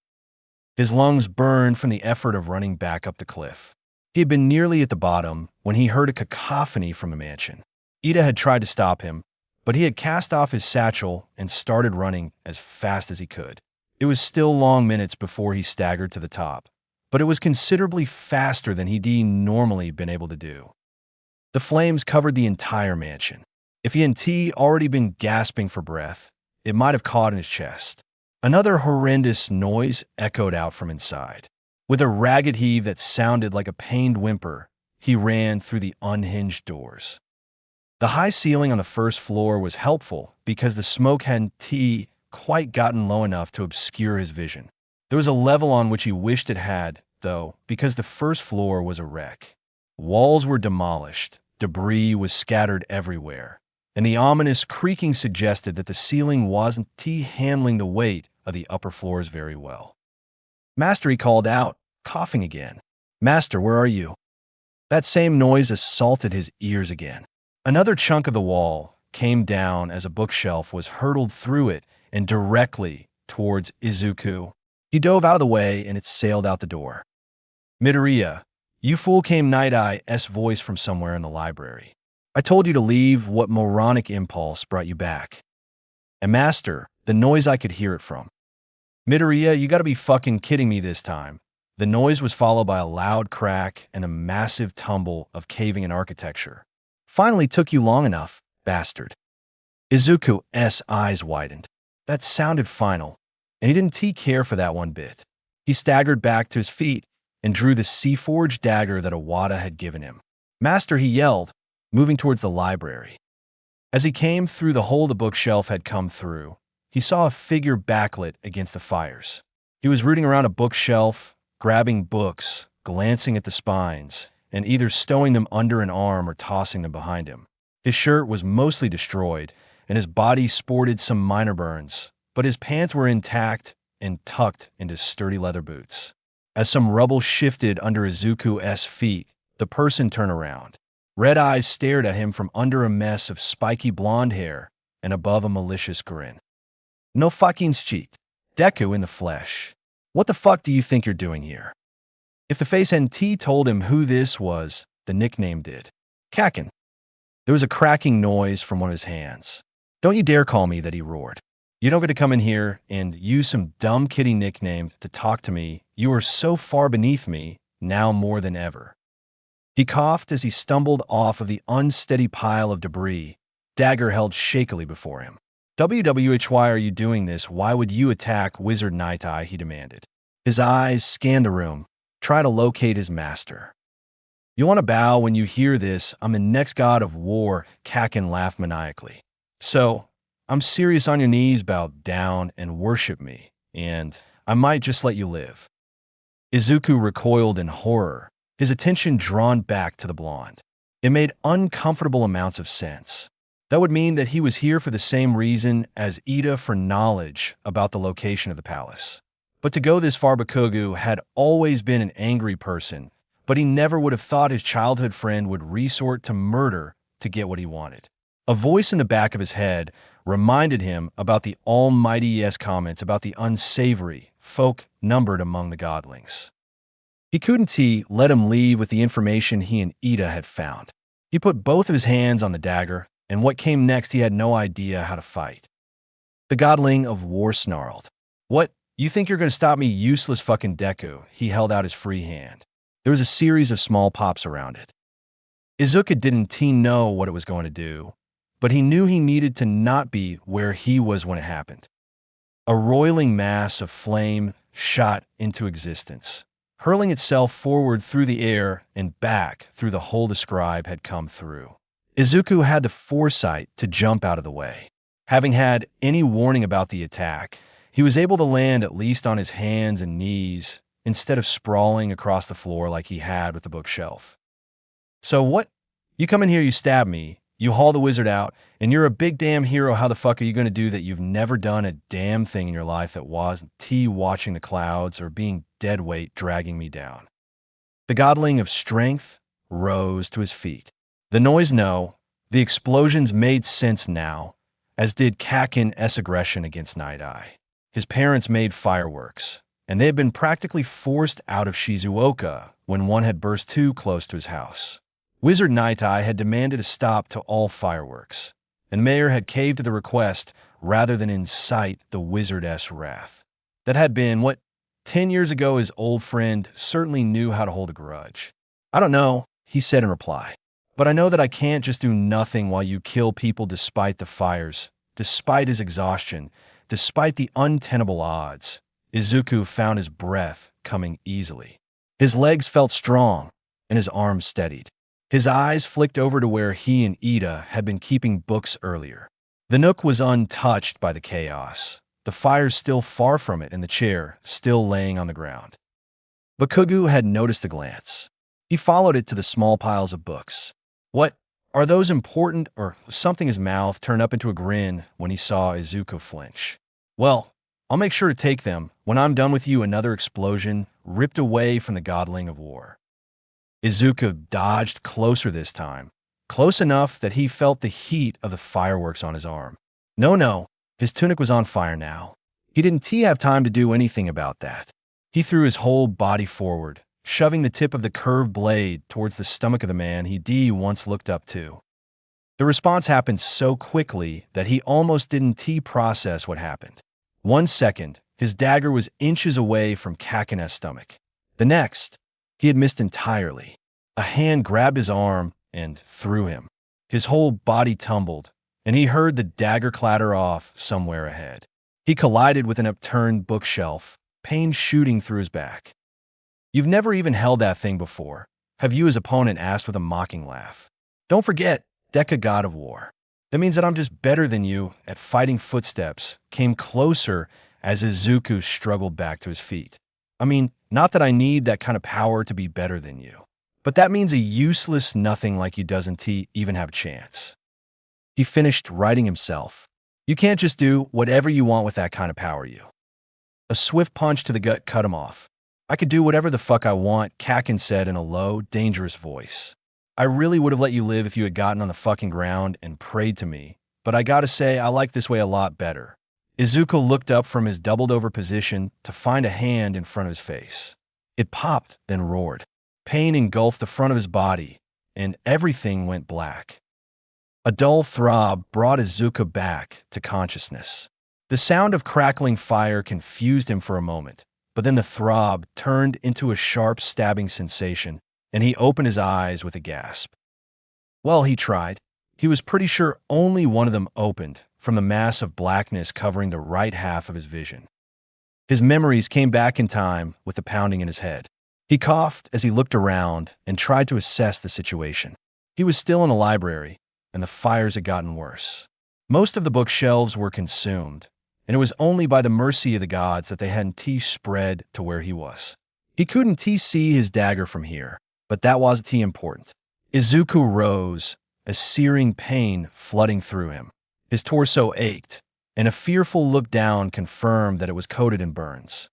His lungs burned from the effort of running back up the cliff. He had been nearly at the bottom when he heard a cacophony from the mansion. Ida had tried to stop him, but he had cast off his satchel and started running as fast as he could. It was still long minutes before he staggered to the top, but it was considerably faster than he'd normally been able to do. The flames covered the entire mansion. If he hadn't already been gasping for breath, it might have caught in his chest. Another horrendous noise echoed out from inside. With a ragged heave that sounded like a pained whimper, he ran through the unhinged doors. The high ceiling on the first floor was helpful because the smoke hadn't quite gotten low enough to obscure his vision. There was a level on which he wished it had, though, because the first floor was a wreck. Walls were demolished, debris was scattered everywhere, and the ominous creaking suggested that the ceiling wasn't handling the weight of the upper floors very well. "Master," he called out, coughing again. "Master, where are you?" That same noise assaulted his ears again. Another chunk of the wall came down as a bookshelf was hurtled through it and directly towards Izuku. He dove out of the way and it sailed out the door. "Midoriya, you fool," came Night Eye's voice from somewhere in the library. "I told you to leave. What moronic impulse brought you back?" "And Master," the noise I could hear it from. "Midoriya, you gotta be fucking kidding me this time." The noise was followed by a loud crack and a massive tumble of caving in architecture. "Finally took you long enough, bastard." Izuku's eyes widened. That sounded final, and he didn't care for that one bit. He staggered back to his feet and drew the sea-forged dagger that Iwata had given him. "Master," he yelled, moving towards the library. As he came through the hole the bookshelf had come through, he saw a figure backlit against the fires. He was rooting around a bookshelf, grabbing books, glancing at the spines, and either stowing them under an arm or tossing them behind him. His shirt was mostly destroyed, and his body sported some minor burns, but his pants were intact and tucked into sturdy leather boots. As some rubble shifted under Izuku's feet, the person turned around. Red eyes stared at him from under a mess of spiky blonde hair and above a malicious grin. "No fucking shit. Deku in the flesh. What the fuck do you think you're doing here?" If the face hadn't told him who this was, the nickname did. "Kakin." There was a cracking noise from one of his hands. "Don't you dare call me that," he roared. "You don't get to come in here and use some dumb kiddie nickname to talk to me. You are so far beneath me, now more than ever." He coughed as he stumbled off of the unsteady pile of debris, dagger held shakily before him. "Why are you doing this? Why would you attack Wizard Night Eye?" he demanded. His eyes scanned the room, try to locate his master. "You want to bow when you hear this? I'm the next god of war," Kakin laughed maniacally. "So, I'm serious, on your knees, bow down and worship me, and I might just let you live." Izuku recoiled in horror, his attention drawn back to the blonde. It made uncomfortable amounts of sense. That would mean that he was here for the same reason as Ida, for knowledge about the location of the palace. But to go this far, Bakugo had always been an angry person, but he never would have thought his childhood friend would resort to murder to get what he wanted. A voice in the back of his head reminded him about the Almighty's comments about the unsavory folk numbered among the godlings. He couldn't let him leave with the information he and Ida had found. He put both of his hands on the dagger, and what came next he had no idea how to fight. The godling of war snarled. "What? You think you're going to stop me, useless fucking Deku?" He held out his free hand. There was a series of small pops around it. Izuku didn't know what it was going to do, but he knew he needed to not be where he was when it happened. A roiling mass of flame shot into existence, hurling itself forward through the air and back through the hole the scribe had come through. Izuku had the foresight to jump out of the way. Having had any warning about the attack, he was able to land at least on his hands and knees instead of sprawling across the floor like he had with the bookshelf. "So what? You come in here, you stab me, you haul the wizard out, and you're a big damn hero. How the fuck are you going to do that? You've never done a damn thing in your life that wasn't watching the clouds or being dead weight dragging me down." The godling of strength rose to his feet. The noise, no. The explosions made sense now, as did Kakin's aggression against Night Eye. His parents made fireworks, and they had been practically forced out of Shizuoka when one had burst too close to his house. Wizard Night Eye had demanded a stop to all fireworks. and Mayer had caved to the request rather than incite the wizardess wrath. That had been what 10 years ago his old friend certainly knew how to hold a grudge. "I don't know," he said in reply, "but I know that I can't just do nothing while you kill people despite the fires, despite his exhaustion, despite the untenable odds." Izuku found his breath coming easily. His legs felt strong, and his arms steadied. His eyes flicked over to where he and Ida had been keeping books earlier. The nook was untouched by the chaos, the fires still far from it and the chair still laying on the ground. Bakugo had noticed the glance. He followed it to the small piles of books. "What? Are those important?" or something. His mouth turned up into a grin when he saw Izuku flinch. "Well, I'll make sure to take them when I'm done with you." Another explosion ripped away from the godling of war. Izuku dodged closer this time, close enough that he felt the heat of the fireworks on his arm. No, his tunic was on fire now. He didn't have time to do anything about that. He threw his whole body forward, shoving the tip of the curved blade towards the stomach of the man he once looked up to. The response happened so quickly that he almost didn't process what happened. 1 second, his dagger was inches away from Kakene's stomach. The next, he had missed entirely. A hand grabbed his arm and threw him. His whole body tumbled, and he heard the dagger clatter off somewhere ahead. He collided with an upturned bookshelf, pain shooting through his back. "You've never even held that thing before, have you?" his opponent asked with a mocking laugh. "Don't forget, Deku, god of war. That means that I'm just better than you at fighting." Footsteps came closer as Izuku struggled back to his feet. "I mean, not that I need that kind of power to be better than you, but that means a useless nothing like you doesn't even have a chance." He finished writing himself. "You can't just do whatever you want with that kind of power, you." A swift punch to the gut cut him off. "I could do whatever the fuck I want," Kaken said in a low, dangerous voice. "I really would have let you live if you had gotten on the fucking ground and prayed to me, but I gotta say I like this way a lot better." Izuku looked up from his doubled-over position to find a hand in front of his face. It popped, then roared. Pain engulfed the front of his body, and everything went black. A dull throb brought Izuku back to consciousness. The sound of crackling fire confused him for a moment, but then the throb turned into a sharp stabbing sensation, and he opened his eyes with a gasp. Well, he tried. He was pretty sure only one of them opened, from the mass of blackness covering the right half of his vision. His memories came back in time with the pounding in his head. He coughed as he looked around and tried to assess the situation. He was still in a library, and the fires had gotten worse. Most of the bookshelves were consumed, and it was only by the mercy of the gods that they hadn't spread to where he was. He couldn't see his dagger from here, but that wasn't important. Izuku rose, a searing pain flooding through him. His torso ached, and a fearful look down confirmed that it was coated in burns.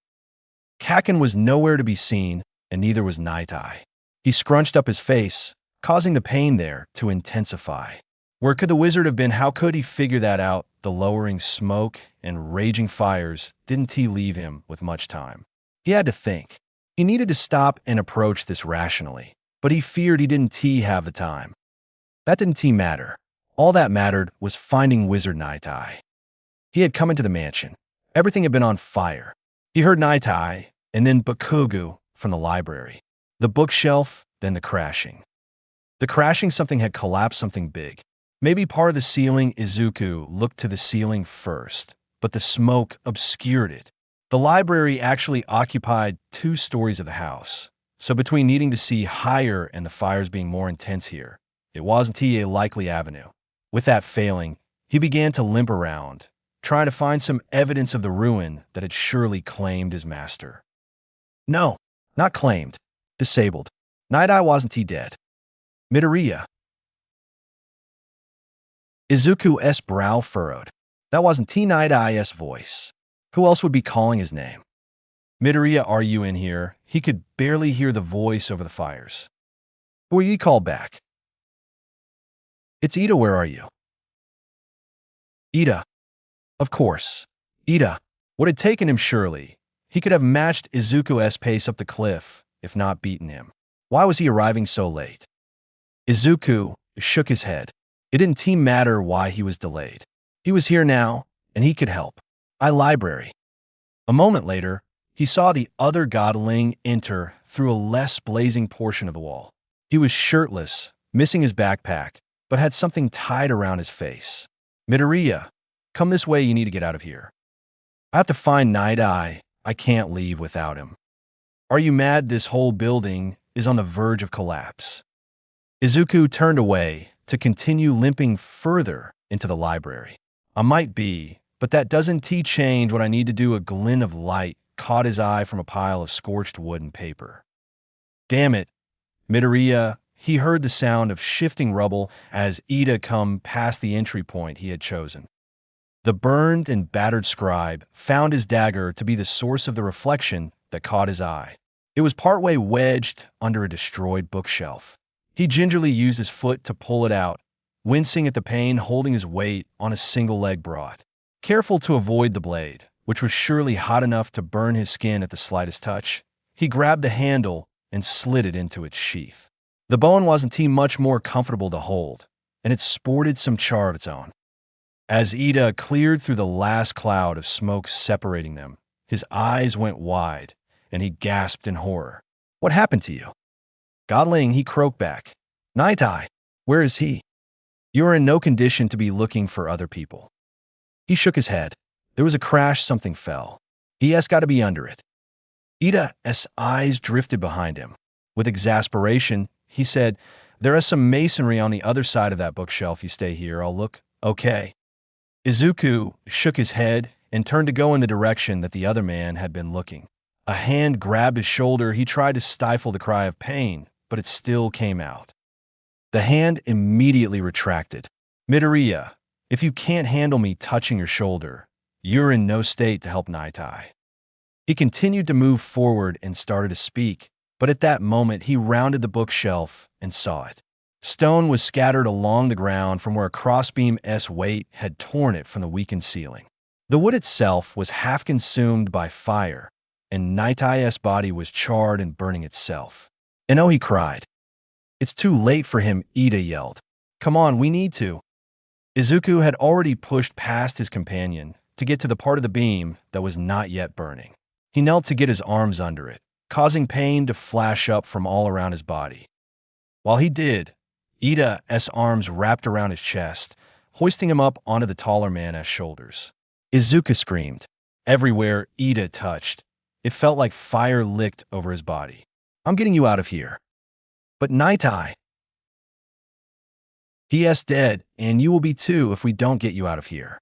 Kaken was nowhere to be seen, and neither was Night Eye. He scrunched up his face, causing the pain there to intensify. Where could the wizard have been? How could he figure that out? The lowering smoke and raging fires didn't leave him with much time. He had to think. He needed to stop and approach this rationally, but he feared he didn't have the time. That didn't matter. All that mattered was finding Wizard Night Eye. He had come into the mansion. Everything had been on fire. He heard Night Eye, and then Bakugo from the library. The bookshelf, then the crashing. The crashing, something had collapsed, something big. Maybe part of the ceiling. Izuku looked to the ceiling first, but the smoke obscured it. The library actually occupied 2 stories of the house, so between needing to see higher and the fires being more intense here, it wasn't a likely avenue. With that failing, he began to limp around, trying to find some evidence of the ruin that had surely claimed his master. No, not claimed. Disabled. Night Eye wasn't dead. Midoriya. Izuku's brow furrowed. That wasn't Night Eye's voice. Who else would be calling his name? Midoriya, are you in here? He could barely hear the voice over the fires. Who are you? Called back. It's Ida, where are you? Ida. Of course. Ida. What had taken him surely. He could have matched Izuku's pace up the cliff, if not beaten him. Why was he arriving so late? Izuku shook his head. It didn't matter why he was delayed. He was here now, and he could help. Library. A moment later, he saw the other godling enter through a less blazing portion of the wall. He was shirtless, missing his backpack, but had something tied around his face. Midoriya, come this way, you need to get out of here. I have to find Night Eye. I can't leave without him. Are you mad this whole building is on the verge of collapse? Izuku turned away to continue limping further into the library. I might be, but that doesn't change what I need to do. A glint of light caught his eye from a pile of scorched wood and paper. Damn it, Midoriya. He heard the sound of shifting rubble as Ida come past the entry point he had chosen. The burned and battered scribe found his dagger to be the source of the reflection that caught his eye. It was partway wedged under a destroyed bookshelf. He gingerly used his foot to pull it out, wincing at the pain, holding his weight on a single leg broad. Careful to avoid the blade, which was surely hot enough to burn his skin at the slightest touch, he grabbed the handle and slid it into its sheath. The bone wasn't much more comfortable to hold, and it sported some char of its own. As Ida cleared through the last cloud of smoke separating them, his eyes went wide, and he gasped in horror. What happened to you? Godling, he croaked back. Night Eye, where is he? You are in no condition to be looking for other people. He shook his head. There was a crash, something fell. He has got to be under it. Ida's eyes drifted behind him. With exasperation, he said, there is some masonry on the other side of that bookshelf. You stay here, I'll look. Okay. Izuku shook his head and turned to go in the direction that the other man had been looking. A hand grabbed his shoulder. He tried to stifle the cry of pain, but it still came out. The hand immediately retracted. Midoriya, if you can't handle me touching your shoulder, you're in no state to help Night Eye. He continued to move forward and started to speak, but at that moment he rounded the bookshelf and saw it. Stone was scattered along the ground from where a crossbeam's weight had torn it from the weakened ceiling. The wood itself was half consumed by fire, and Night Eye's body was charred and burning itself. And oh, he cried. It's too late for him, Ida yelled. Come on, we need to. Izuku had already pushed past his companion to get to the part of the beam that was not yet burning. He knelt to get his arms under it, causing pain to flash up from all around his body. While he did, Ida's arms wrapped around his chest, hoisting him up onto the taller man's shoulders. Izuku screamed. Everywhere Ida touched, it felt like fire licked over his body. I'm getting you out of here. But Night Eye. He's dead, and you will be too if we don't get you out of here.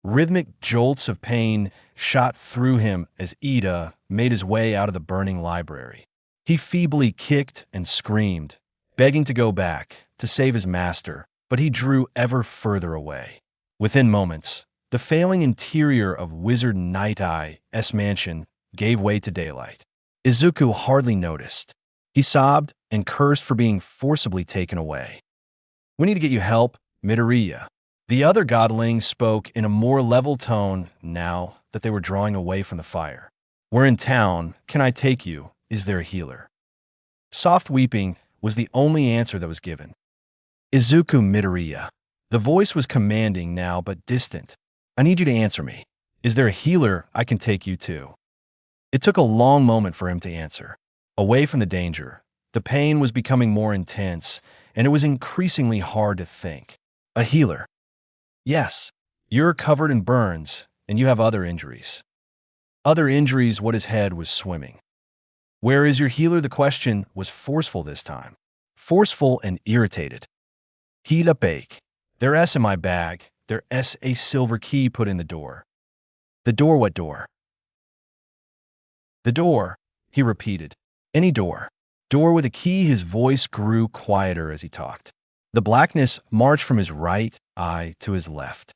Rhythmic jolts of pain shot through him as Ida made his way out of the burning library. He feebly kicked and screamed, begging to go back to save his master, but he drew ever further away. Within moments, the failing interior of Wizard Night Eye's mansion gave way to daylight. Izuku hardly noticed. He sobbed and cursed for being forcibly taken away. We need to get you help, Midoriya. The other godling spoke in a more level tone now that they were drawing away from the fire. We're in town. Can I take you? Is there a healer? Soft weeping was the only answer that was given. Izuku, Midoriya. The voice was commanding now but distant. I need you to answer me. Is there a healer I can take you to? It took a long moment for him to answer. Away from the danger, the pain was becoming more intense, and it was increasingly hard to think. A healer. Yes, you're covered in burns, and you have other injuries. Other injuries, what his head was swimming. Where is your healer? The question was forceful this time. Forceful and irritated. Heat bake. There's in my bag. There's a silver key put in the door. The door, what door? The door, he repeated. Any door. Door with a key. His voice grew quieter as he talked. The blackness marched from his right eye to his left.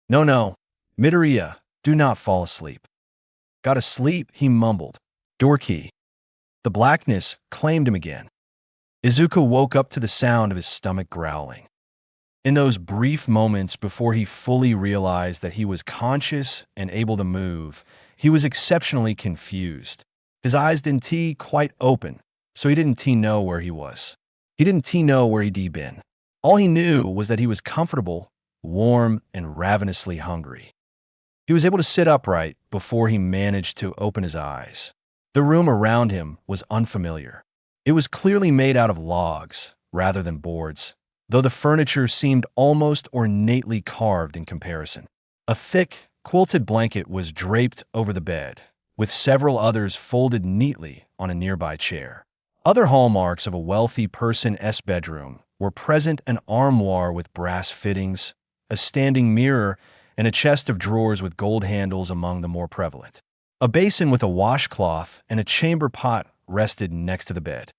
No, Midoriya, do not fall asleep. Gotta sleep, he mumbled. Door key. The blackness claimed him again. Izuku woke up to the sound of his stomach growling. In those brief moments before he fully realized that he was conscious and able to move, he was exceptionally confused. His eyes didn't quite open, so he didn't know where he was. He didn't know where he'd been. All he knew was that he was comfortable, warm, and ravenously hungry. He was able to sit upright before he managed to open his eyes. The room around him was unfamiliar. It was clearly made out of logs rather than boards, though the furniture seemed almost ornately carved in comparison. A thick, quilted blanket was draped over the bed, with several others folded neatly on a nearby chair. Other hallmarks of a wealthy person's bedroom were present: an armoire with brass fittings, a standing mirror, and a chest of drawers with gold handles among the more prevalent. A basin with a washcloth and a chamber pot rested next to the bed.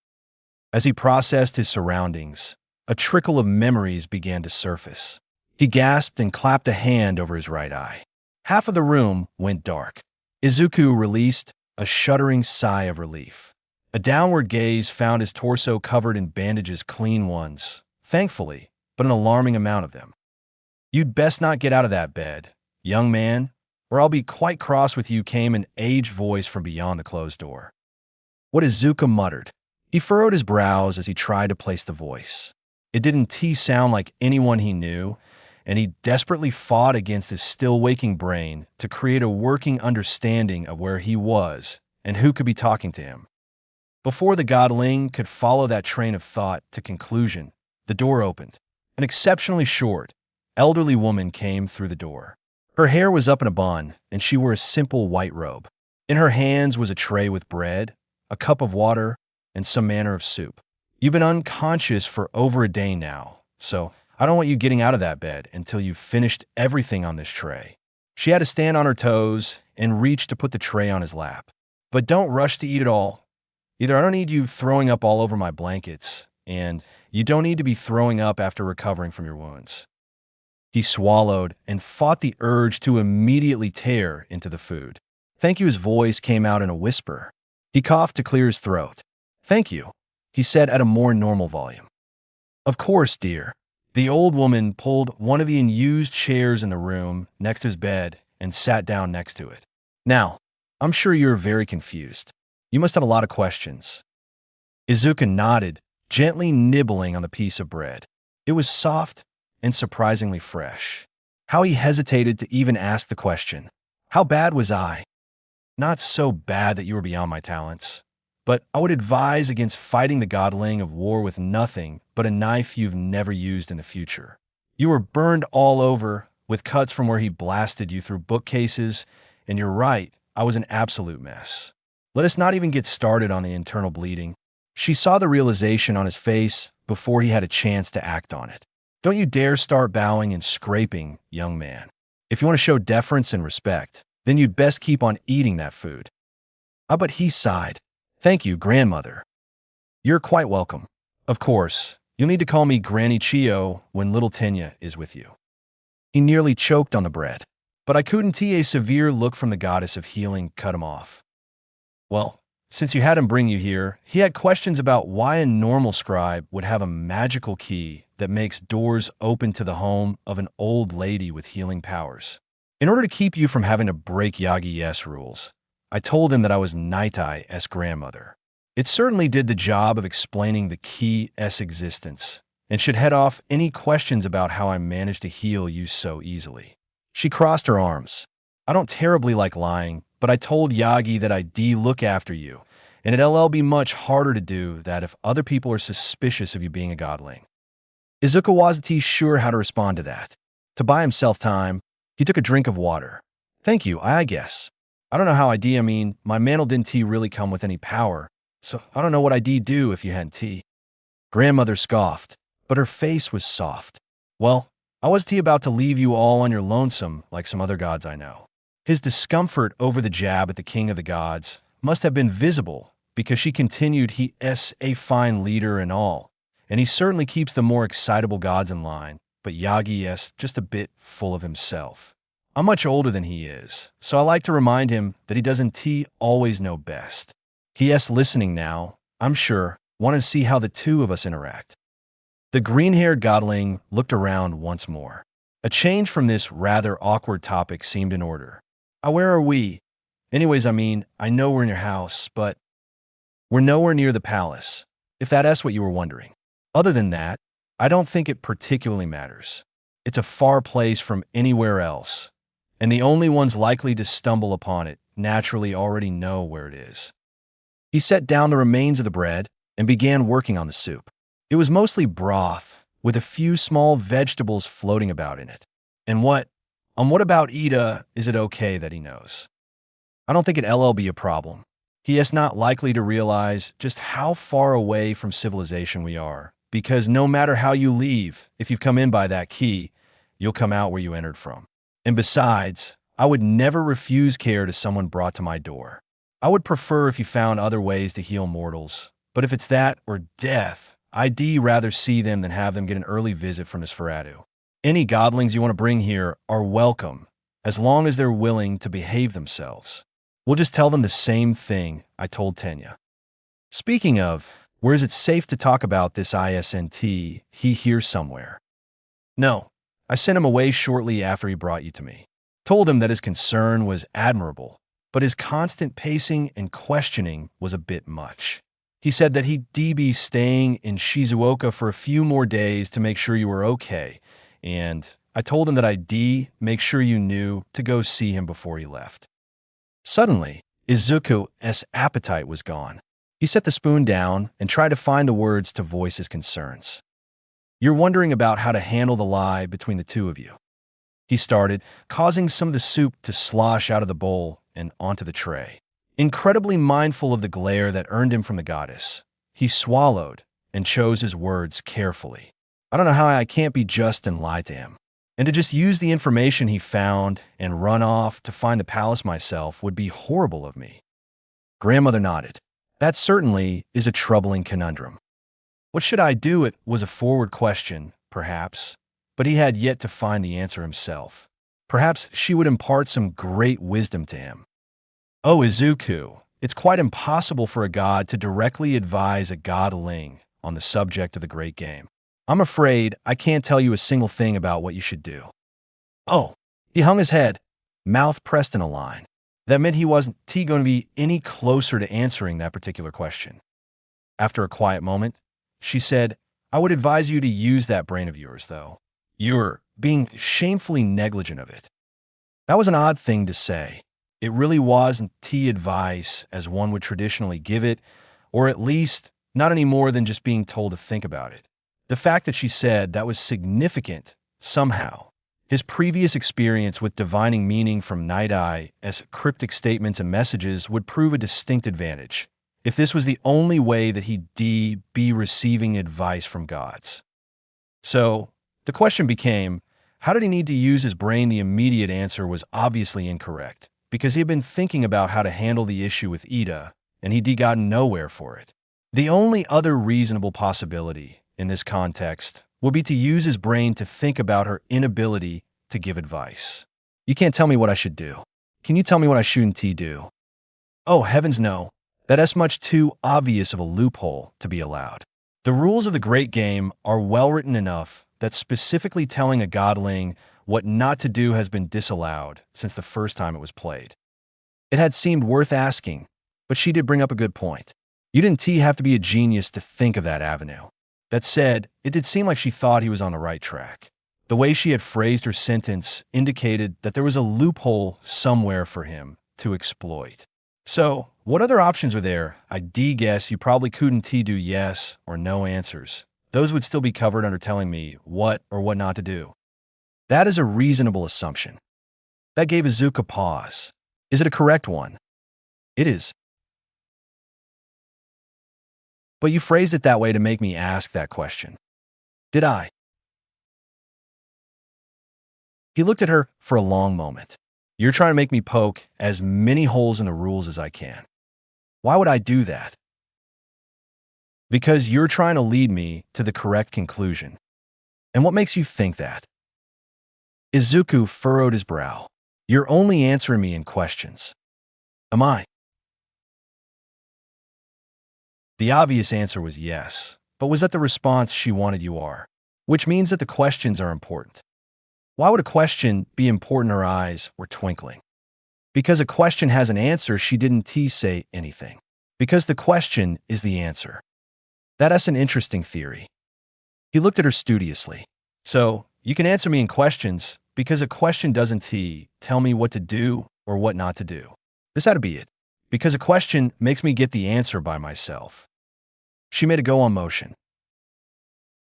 As he processed his surroundings, a trickle of memories began to surface. He gasped and clapped a hand over his right eye. Half of the room went dark. Izuku released a shuddering sigh of relief. A downward gaze found his torso covered in bandages, clean ones, thankfully, but an alarming amount of them. "You'd best not get out of that bed, young man, or I'll be quite cross with you," came an aged voice from beyond the closed door. What Izuku muttered. He furrowed his brows as he tried to place the voice. It didn't sound like anyone he knew, and he desperately fought against his still-waking brain to create a working understanding of where he was and who could be talking to him. Before the godling could follow that train of thought to conclusion, the door opened. An exceptionally short, elderly woman came through the door. Her hair was up in a bun, and she wore a simple white robe. In her hands was a tray with bread, a cup of water, and some manner of soup. "You've been unconscious for over a day now, so I don't want you getting out of that bed until you've finished everything on this tray." She had to stand on her toes and reach to put the tray on his lap. "But don't rush to eat it all. Either I don't need you throwing up all over my blankets, and you don't need to be throwing up after recovering from your wounds." He swallowed and fought the urge to immediately tear into the food. "Thank you." His voice came out in a whisper. He coughed to clear his throat. "Thank you," he said at a more normal volume. "Of course, dear." The old woman pulled one of the unused chairs in the room next to his bed and sat down next to it. "Now, I'm sure you're very confused. You must have a lot of questions." Izuku nodded, gently nibbling on the piece of bread. It was soft and surprisingly fresh. How he hesitated to even ask the question. "How bad was I?" "Not so bad that you were beyond my talents. But I would advise against fighting the godling of war with nothing but a knife you've never used in the future. You were burned all over, with cuts from where he blasted you through bookcases, and you're right, I was an absolute mess. Let us not even get started on the internal bleeding." She saw the realization on his face before he had a chance to act on it. "Don't you dare start bowing and scraping, young man. If you want to show deference and respect, then you'd best keep on eating that food." "Ah," but he sighed. "Thank you, grandmother." "You're quite welcome. Of course, you'll need to call me Granny Chio when little Tenya is with you." He nearly choked on the bread, but I couldn't. A severe look from the goddess of healing cut him off. "Well, since you had him bring you here, he had questions about why a normal scribe would have a magical key that makes doors open to the home of an old lady with healing powers. In order to keep you from having to break Yagi-S rules, I told him that I was Naitai-S grandmother. It certainly did the job of explaining the key's existence, and should head off any questions about how I managed to heal you so easily." She crossed her arms. "I don't terribly like lying, but I told Yagi that I'd look after you, and it'll be much harder to do that if other people are suspicious of you being a godling." Izuku wasn't sure how to respond to that. To buy himself time, he took a drink of water. "Thank you, I guess. I don't know how I mean, my mantle didn't really come with any power, so I don't know what I'd do if you hadn't tea." Grandmother scoffed, but her face was soft. "Well, I was about to leave you all on your lonesome like some other gods I know." His discomfort over the jab at the king of the gods must have been visible, because she continued, "He's a fine leader and all, and he certainly keeps the more excitable gods in line, but Yagi-S just a bit full of himself. I'm much older than he is, so I like to remind him that he doesn't always know best. He's listening now, I'm sure, wanting to see how the two of us interact." The green-haired godling looked around once more. A change from this rather awkward topic seemed in order. "Where are we? Anyways, I know we're in your house, but we're nowhere near the palace, if that's what you were wondering. Other than that, I don't think it particularly matters. It's a far place from anywhere else, and the only ones likely to stumble upon it naturally already know where it is. He set down the remains of the bread and began working on the soup. It was mostly broth, with a few small vegetables floating about in it. And what about Ida is it okay that he knows? I don't think it'll be a problem. He is not likely to realize just how far away from civilization we are, because no matter how you leave, if you've come in by that key, you'll come out where you entered from. And besides, I would never refuse care to someone brought to my door. I would prefer if you found other ways to heal mortals, but if it's that or death, I'd rather see them than have them get an early visit from Nosferatu. Any godlings you want to bring here are welcome, as long as they're willing to behave themselves. We'll just tell them the same thing I told Tenya. Speaking of, where is it safe to talk about this ISNT he here somewhere? No, I sent him away shortly after he brought you to me. Told him that his concern was admirable, but his constant pacing and questioning was a bit much. He said that he'd be staying in Shizuoka for a few more days to make sure you were okay, and I told him that I'd make sure you knew to go see him before he left. Suddenly, Izuku's appetite was gone. He set the spoon down and tried to find the words to voice his concerns. You're wondering about how to handle the lie between the two of you. He started, causing some of the soup to slosh out of the bowl and onto the tray. Incredibly mindful of the glare that earned him from the goddess, he swallowed and chose his words carefully. I don't know how I can't be just and lie to him. And to just use the information he found and run off to find the palace myself would be horrible of me. Grandmother nodded. That certainly is a troubling conundrum. What should I do? It was a forward question, perhaps, but he had yet to find the answer himself. Perhaps she would impart some great wisdom to him. Oh, Izuku, it's quite impossible for a god to directly advise a godling on the subject of the great game. I'm afraid I can't tell you a single thing about what you should do. Oh, he hung his head, mouth pressed in a line. That meant he wasn't going to be any closer to answering that particular question. After a quiet moment, she said, I would advise you to use that brain of yours, though. You're being shamefully negligent of it. That was an odd thing to say. It really wasn't advice as one would traditionally give it, or at least not any more than just being told to think about it. The fact that she said that was significant, somehow. His previous experience with divining meaning from Night Eye as cryptic statements and messages would prove a distinct advantage, if this was the only way that he'd be receiving advice from gods. So, the question became, how did he need to use his brain? The immediate answer was obviously incorrect, because he had been thinking about how to handle the issue with Ida, and he'd gotten nowhere for it. The only other reasonable possibility in this context would be to use his brain to think about her inability to give advice. You can't tell me what I should do. Can you tell me what I shouldn't do? Oh, heavens no. That's much too obvious of a loophole to be allowed. The rules of the great game are well written enough that specifically telling a godling what not to do has been disallowed since the first time it was played. It had seemed worth asking, but she did bring up a good point. You didn't have to be a genius to think of that avenue. That said, it did seem like she thought he was on the right track. The way she had phrased her sentence indicated that there was a loophole somewhere for him to exploit. So, what other options are there? I'd guess you probably couldn't do yes or no answers. Those would still be covered under telling me what or what not to do. That is a reasonable assumption. That gave Izuku pause. Is it a correct one? It is. But you phrased it that way to make me ask that question. Did I? He looked at her for a long moment. You're trying to make me poke as many holes in the rules as I can. Why would I do that? Because you're trying to lead me to the correct conclusion. And what makes you think that? Izuku furrowed his brow. You're only answering me in questions. Am I? The obvious answer was yes, but was that the response she wanted? You are. Which means that the questions are important. Why would a question be important? Her eyes were twinkling. Because a question has an answer, she didn't say anything. Because the question is the answer. That's an interesting theory. He looked at her studiously. So, you can answer me in questions, because a question doesn't tell me what to do or what not to do. This had to be it, because a question makes me get the answer by myself. She made a go-on motion.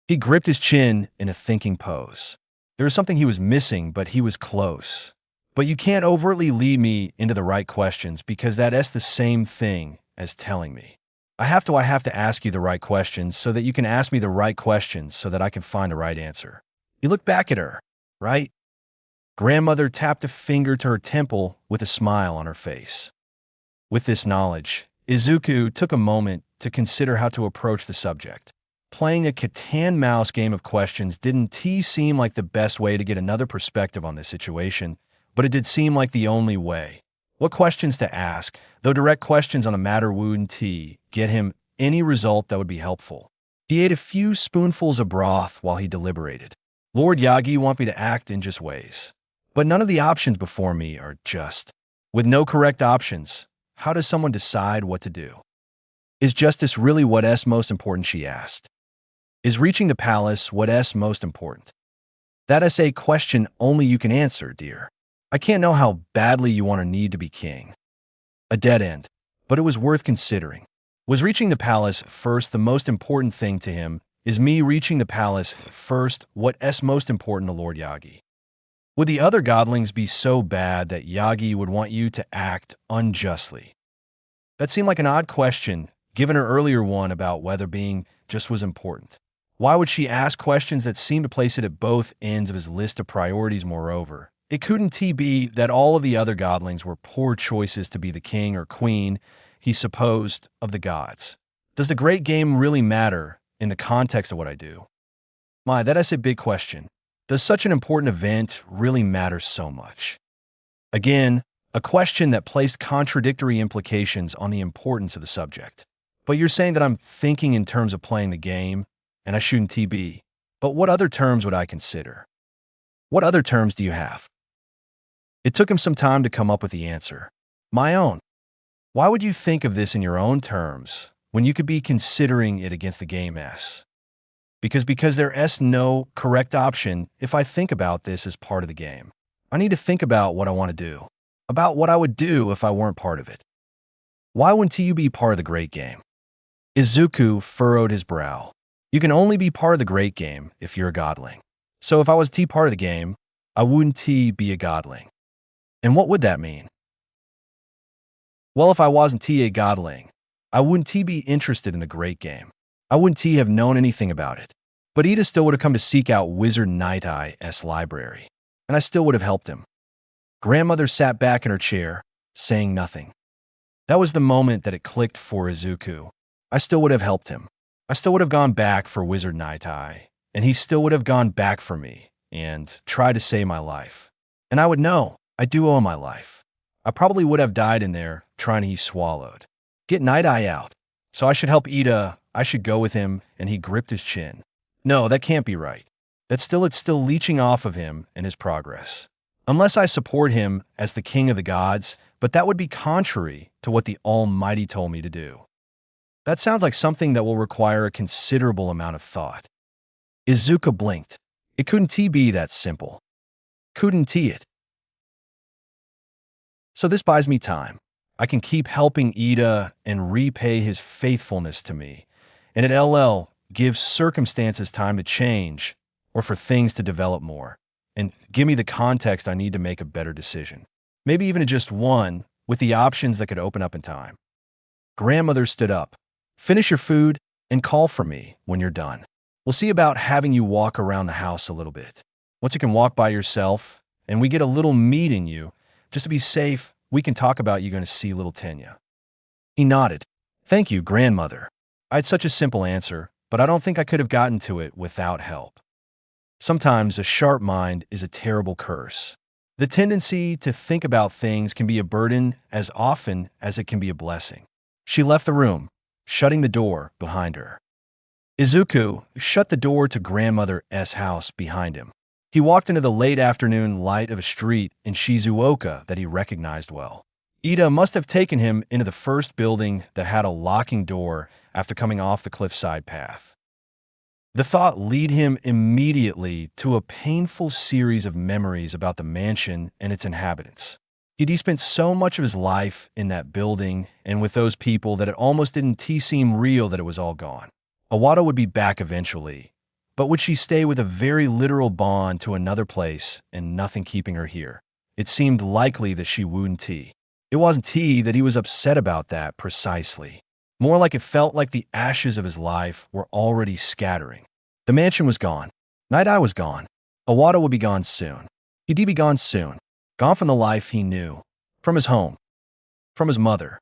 He gripped his chin in a thinking pose. There was something he was missing, but he was close. But you can't overtly lead me into the right questions because that's the same thing as telling me. I have to ask you the right questions so that you can ask me the right questions so that I can find the right answer. He looked back at her, right? Grandmother tapped a finger to her temple with a smile on her face. With this knowledge, Izuku took a moment to consider how to approach the subject. Playing a cat-and-mouse game of questions didn't seem like the best way to get another perspective on this situation, but it did seem like the only way. What questions to ask, though direct questions on a matter wouldn't get him any result that would be helpful. He ate a few spoonfuls of broth while he deliberated. Lord Yagi want me to act in just ways. But none of the options before me are just. With no correct options, how does someone decide what to do? Is justice really what's most important, she asked. Is reaching the palace what's most important? That is a question only you can answer, dear. I can't know how badly you want or need to be king. A dead end, but it was worth considering. Was reaching the palace first the most important thing to him? Is me reaching the palace first what's most important to Lord Yagi? Would the other godlings be so bad that Yagi would want you to act unjustly? That seemed like an odd question, given her earlier one about whether being just was important. Why would she ask questions that seemed to place it at both ends of his list of priorities? Moreover, it couldn't be that all of the other godlings were poor choices to be the king or queen, he supposed, of the gods. Does the great game really matter in the context of what I do? That's a big question. Does such an important event really matter so much? Again, a question that placed contradictory implications on the importance of the subject. But you're saying that I'm thinking in terms of playing the game, and I shouldn't be. But what other terms would I consider? What other terms do you have? It took him some time to come up with the answer. My own. Why would you think of this in your own terms when you could be considering it against the game's? Because there's no correct option if I think about this as part of the game. I need to think about what I want to do, about what I would do if I weren't part of it. Why wouldn't you be part of the great game? Izuku furrowed his brow. You can only be part of the great game if you're a godling. So if I was part of the game, I wouldn't be a godling. And what would that mean? Well, if I wasn't a godling, I wouldn't be interested in the great game. I wouldn't have known anything about it. But Ida still would have come to seek out Wizard Night Eye's library, and I still would have helped him. Grandmother sat back in her chair, saying nothing. That was the moment that it clicked for Izuku. I still would have helped him. I still would have gone back for Wizard Night Eye, and he still would have gone back for me and tried to save my life. And I would know, I do owe him my life. I probably would have died in there trying to swallowed. Get Night Eye out. So I should help Ida, I should go with him, and he gripped his chin. No, that can't be right. It's still leeching off of him and his progress. Unless I support him as the king of the gods, but that would be contrary to what the Almighty told me to do. That sounds like something that will require a considerable amount of thought. Izuku blinked. It couldn't be that simple. Couldn't it? So this buys me time. I can keep helping Ida and repay his faithfulness to me. And at LL, give circumstances time to change or for things to develop more. And give me the context I need to make a better decision. Maybe even just one with the options that could open up in time. Grandmother stood up. Finish your food and call for me when you're done. We'll see about having you walk around the house a little bit. Once you can walk by yourself and we get a little meat in you, just to be safe, we can talk about you going to see little Tenya. He nodded. Thank you, grandmother. I had such a simple answer, but I don't think I could have gotten to it without help. Sometimes a sharp mind is a terrible curse. The tendency to think about things can be a burden as often as it can be a blessing. She left the room, shutting the door behind her. Izuku shut the door to grandmother's house behind him. He walked into the late afternoon light of a street in Shizuoka that he recognized well. Ida must have taken him into the first building that had a locking door after coming off the cliffside path. The thought led him immediately to a painful series of memories about the mansion and its inhabitants. He'd spent so much of his life in that building and with those people that it almost didn't seem real that it was all gone. Awada would be back eventually, but would she stay with a very literal bond to another place and nothing keeping her here? It seemed likely that she wouldn't. It wasn't that he was upset about that precisely. More like it felt like the ashes of his life were already scattering. The mansion was gone. Night Eye was gone. Awada would be gone soon. He'd be gone soon. Gone from the life he knew. From his home. From his mother.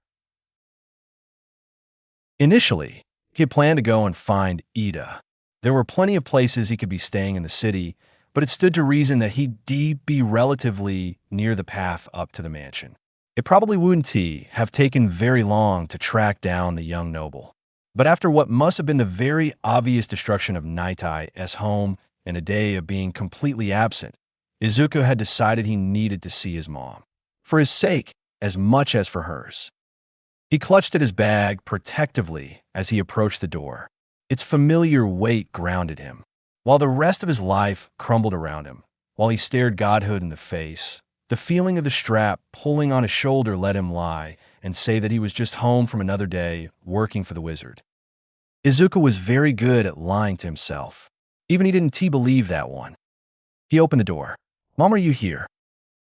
Initially, he had planned to go and find Ida. There were plenty of places he could be staying in the city, but it stood to reason that he'd be relatively near the path up to the mansion. It probably wouldn't have taken very long to track down the young noble. But after what must have been the very obvious destruction of Night Eye's home and a day of being completely absent, Izuku had decided he needed to see his mom. For his sake, as much as for hers. He clutched at his bag protectively as he approached the door. Its familiar weight grounded him. While the rest of his life crumbled around him, while he stared godhood in the face, the feeling of the strap pulling on his shoulder let him lie and say that he was just home from another day working for the wizard. Izuku was very good at lying to himself. Even he didn't believe that one. He opened the door. "Mom, are you here?"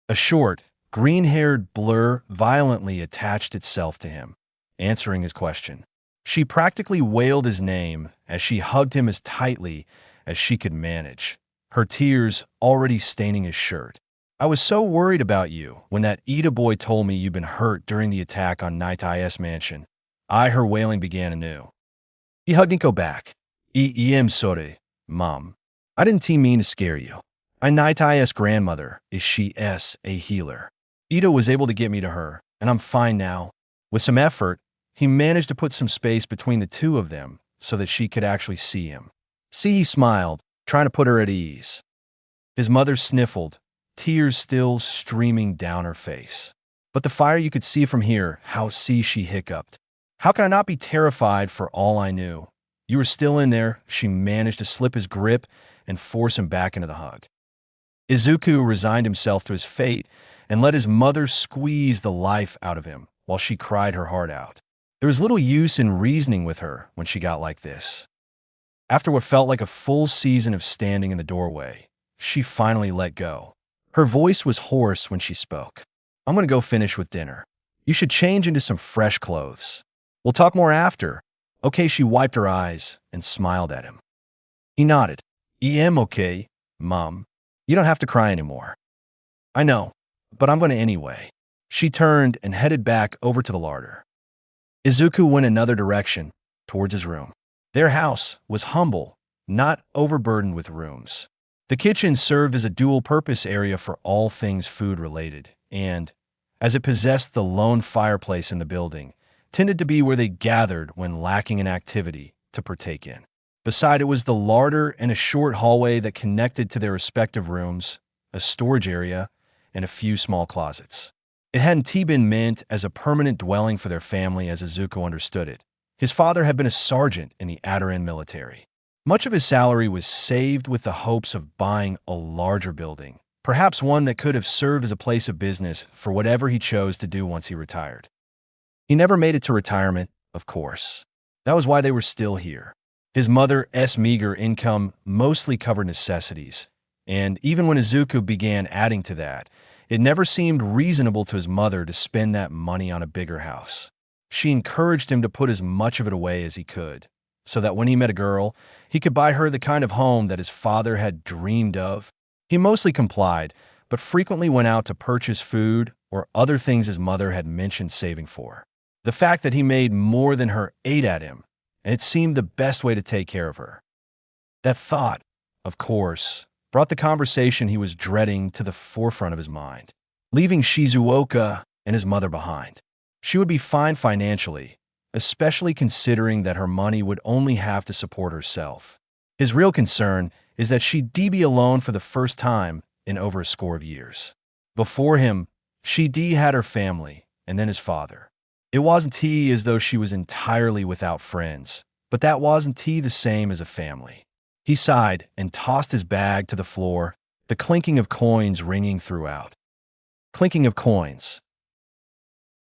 A short, green-haired blur violently attached itself to him, answering his question. She practically wailed his name as she hugged him as tightly as she could manage, her tears already staining his shirt. "I was so worried about you when that Ida boy told me you'd been hurt during the attack on Night Eye's mansion." Her wailing began anew. He hugged Nico back. "I'm sorry, Mom. I didn't mean to scare you. Night Eye's grandmother is a healer. Ida was able to get me to her, and I'm fine now." With some effort, he managed to put some space between the two of them so that she could actually see him. He smiled, trying to put her at ease. His mother sniffled, tears still streaming down her face. "But the fire you could see from here, she hiccuped. How can I not be terrified for all I knew? You were still in there." She managed to slip his grip and force him back into the hug. Izuku resigned himself to his fate and let his mother squeeze the life out of him while she cried her heart out. There was little use in reasoning with her when she got like this. After what felt like a full season of standing in the doorway, she finally let go. Her voice was hoarse when she spoke. "I'm going to go finish with dinner. You should change into some fresh clothes. We'll talk more after." "Okay." She wiped her eyes and smiled at him. He nodded. "I'm okay, Mom. You don't have to cry anymore." "I know, but I'm going to anyway." She turned and headed back over to the larder. Izuku went another direction, towards his room. Their house was humble, not overburdened with rooms. The kitchen served as a dual-purpose area for all things food-related, and, as it possessed the lone fireplace in the building, tended to be where they gathered when lacking in activity to partake in. Beside it was the larder and a short hallway that connected to their respective rooms, a storage area, and a few small closets. It hadn't been meant as a permanent dwelling for their family as Izuku understood it. His father had been a sergeant in the Adaran military. Much of his salary was saved with the hopes of buying a larger building, perhaps one that could have served as a place of business for whatever he chose to do once he retired. He never made it to retirement, of course. That was why they were still here. His mother's meager income mostly covered necessities, and even when Izuku began adding to that, it never seemed reasonable to his mother to spend that money on a bigger house. She encouraged him to put as much of it away as he could, so that when he met a girl, he could buy her the kind of home that his father had dreamed of. He mostly complied, but frequently went out to purchase food or other things his mother had mentioned saving for. The fact that he made more than her ate at him, and it seemed the best way to take care of her. That thought, of course, brought the conversation he was dreading to the forefront of his mind, leaving Shizuoka and his mother behind. She would be fine financially, especially considering that her money would only have to support herself. His real concern is that she'd be alone for the first time in over a score of years. Before him, Shidi had her family, and then his father. It wasn't as though she was entirely without friends, but that wasn't the same as a family. He sighed and tossed his bag to the floor, the clinking of coins ringing throughout. Clinking of coins.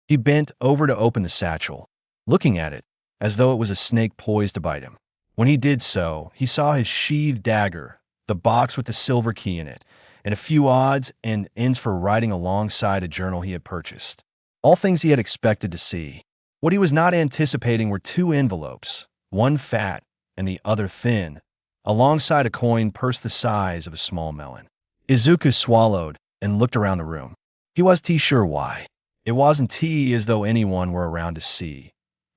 He bent over to open the satchel, looking at it as though it was a snake poised to bite him. When he did so, he saw his sheathed dagger, the box with the silver key in it, and a few odds and ends for writing alongside a journal he had purchased. All things he had expected to see. What he was not anticipating were two envelopes, one fat and the other thin, alongside a coin purse the size of a small melon. Izuku swallowed and looked around the room. He wasn't sure why. It wasn't as though anyone were around to see,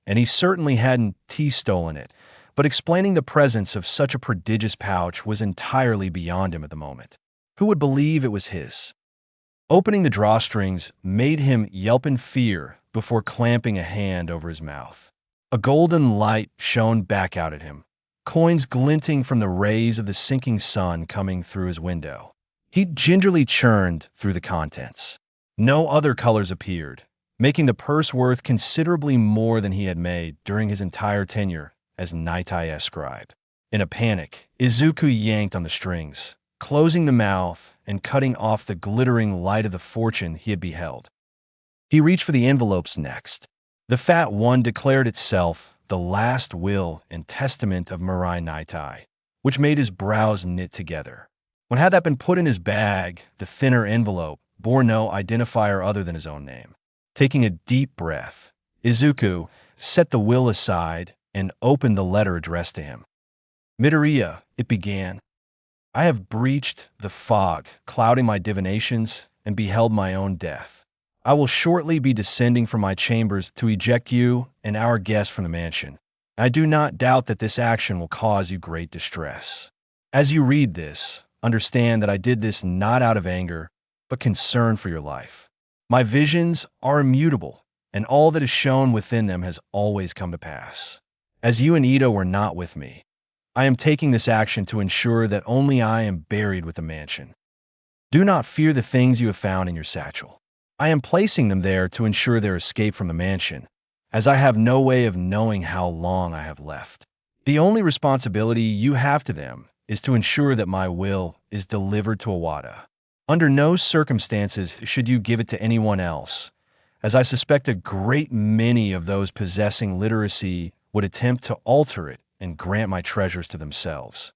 and he certainly hadn't stolen it, but explaining the presence of such a prodigious pouch was entirely beyond him at the moment. Who would believe it was his? Opening the drawstrings made him yelp in fear before clamping a hand over his mouth. A golden light shone back out at him, coins glinting from the rays of the sinking sun coming through his window. He gingerly churned through the contents. No other colors appeared, making the purse worth considerably more than he had made during his entire tenure as Nitai scribe. In a panic, Izuku yanked on the strings, closing the mouth and cutting off the glittering light of the fortune he had beheld. He reached for the envelopes next. The fat one declared itself the last will and testament of Mirai Nitai, which made his brows knit together. When had that been put in his bag, the thinner envelope bore no identifier other than his own name. Taking a deep breath, Izuku set the will aside and opened the letter addressed to him. Midoriya, it began. I have breached the fog, clouding my divinations, and beheld my own death. I will shortly be descending from my chambers to eject you and our guest from the mansion. I do not doubt that this action will cause you great distress. As you read this, understand that I did this not out of anger, but concern for your life. My visions are immutable, and all that is shown within them has always come to pass. As you and Ito were not with me, I am taking this action to ensure that only I am buried with the mansion. Do not fear the things you have found in your satchel. I am placing them there to ensure their escape from the mansion, as I have no way of knowing how long I have left. The only responsibility you have to them is to ensure that my will is delivered to Awada. Under no circumstances should you give it to anyone else, as I suspect a great many of those possessing literacy would attempt to alter it and grant my treasures to themselves.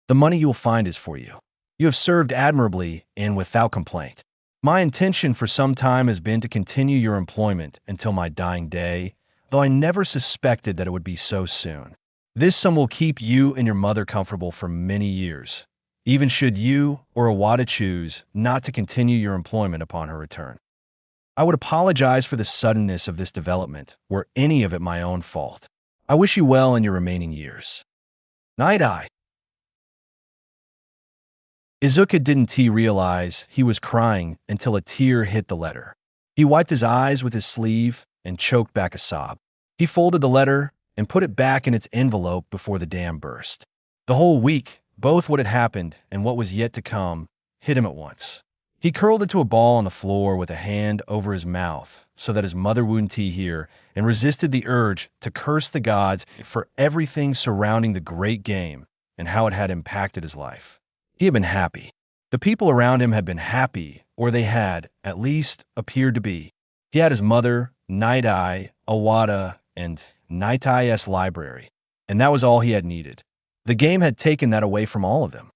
The money you will find is for you. You have served admirably and without complaint. My intention for some time has been to continue your employment until my dying day, though I never suspected that it would be so soon. This sum will keep you and your mother comfortable for many years, even should you or Awada choose not to continue your employment upon her return. I would apologize for the suddenness of this development, were any of it my own fault. I wish you well in your remaining years. Night-eye. Izuku didn't realize he was crying until a tear hit the letter. He wiped his eyes with his sleeve and choked back a sob. He folded the letter and put it back in its envelope before the dam burst. The whole week, both what had happened and what was yet to come, hit him at once. He curled into a ball on the floor with a hand over his mouth so that his mother wouldn't hear, and resisted the urge to curse the gods for everything surrounding the great game and how it had impacted his life. He had been happy. The people around him had been happy, or they had, at least, appeared to be. He had his mother, Night-Eye, Awada, and Night-Eye's library, and that was all he had needed. The game had taken that away from all of them.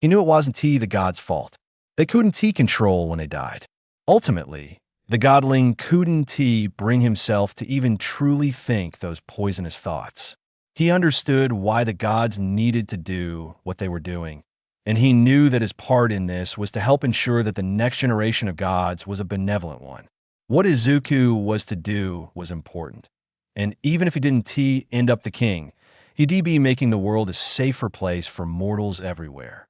He knew it wasn't the gods' fault. They couldn't control when they died. Ultimately, the godling couldn't bring himself to even truly think those poisonous thoughts. He understood why the gods needed to do what they were doing, and he knew that his part in this was to help ensure that the next generation of gods was a benevolent one. What Izuku was to do was important, and even if he didn't end up the king, he'd be making the world a safer place for mortals everywhere.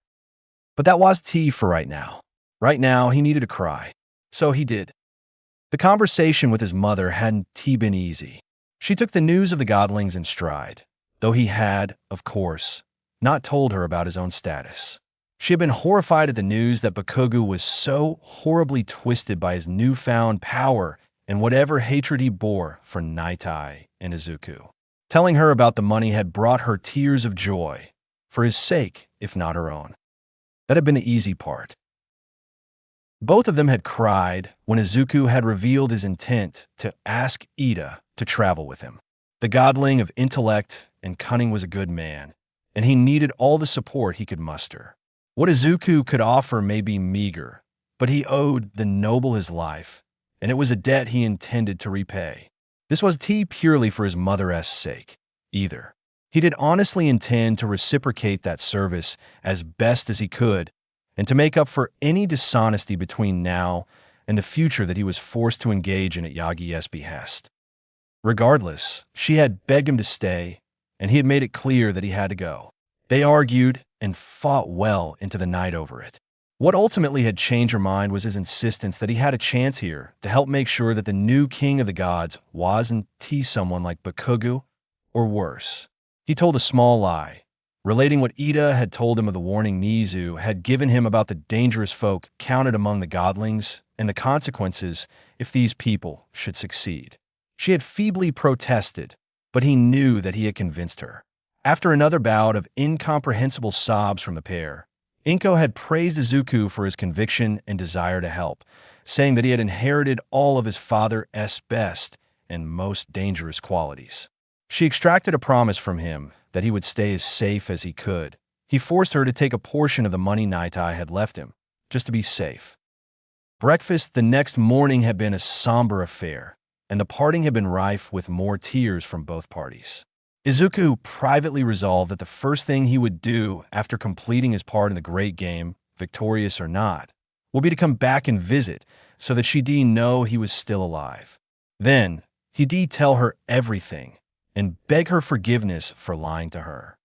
But that was for right now. Right now, he needed to cry. So he did. The conversation with his mother hadn't been easy. She took the news of the godlings in stride, though he had, of course, not told her about his own status. She had been horrified at the news that Bakugo was so horribly twisted by his newfound power and whatever hatred he bore for Night-Eye and Izuku. Telling her about the money had brought her tears of joy, for his sake, if not her own. That had been the easy part. Both of them had cried when Izuku had revealed his intent to ask Ida to travel with him. The godling of intellect and cunning was a good man, and he needed all the support he could muster. What Izuku could offer may be meager, but he owed the noble his life, and it was a debt he intended to repay. This wasn't purely for his mother's sake, either. He did honestly intend to reciprocate that service as best as he could, and to make up for any dishonesty between now and the future that he was forced to engage in at Yagi's behest. Regardless, she had begged him to stay, and he had made it clear that he had to go. They argued and fought well into the night over it. What ultimately had changed her mind was his insistence that he had a chance here to help make sure that the new king of the gods wasn't someone like Bakugo, or worse. He told a small lie, relating what Ida had told him of the warning Mizu had given him about the dangerous folk counted among the godlings and the consequences if these people should succeed. She had feebly protested, but he knew that he had convinced her. After another bout of incomprehensible sobs from the pair, Inko had praised Izuku for his conviction and desire to help, saying that he had inherited all of his father's best and most dangerous qualities. She extracted a promise from him that he would stay as safe as he could. He forced her to take a portion of the money Naitai had left him, just to be safe. Breakfast the next morning had been a somber affair, and the parting had been rife with more tears from both parties. Izuku privately resolved that the first thing he would do after completing his part in the great game, victorious or not, would be to come back and visit so that she'd know he was still alive. Then, he'd tell her everything and beg her forgiveness for lying to her.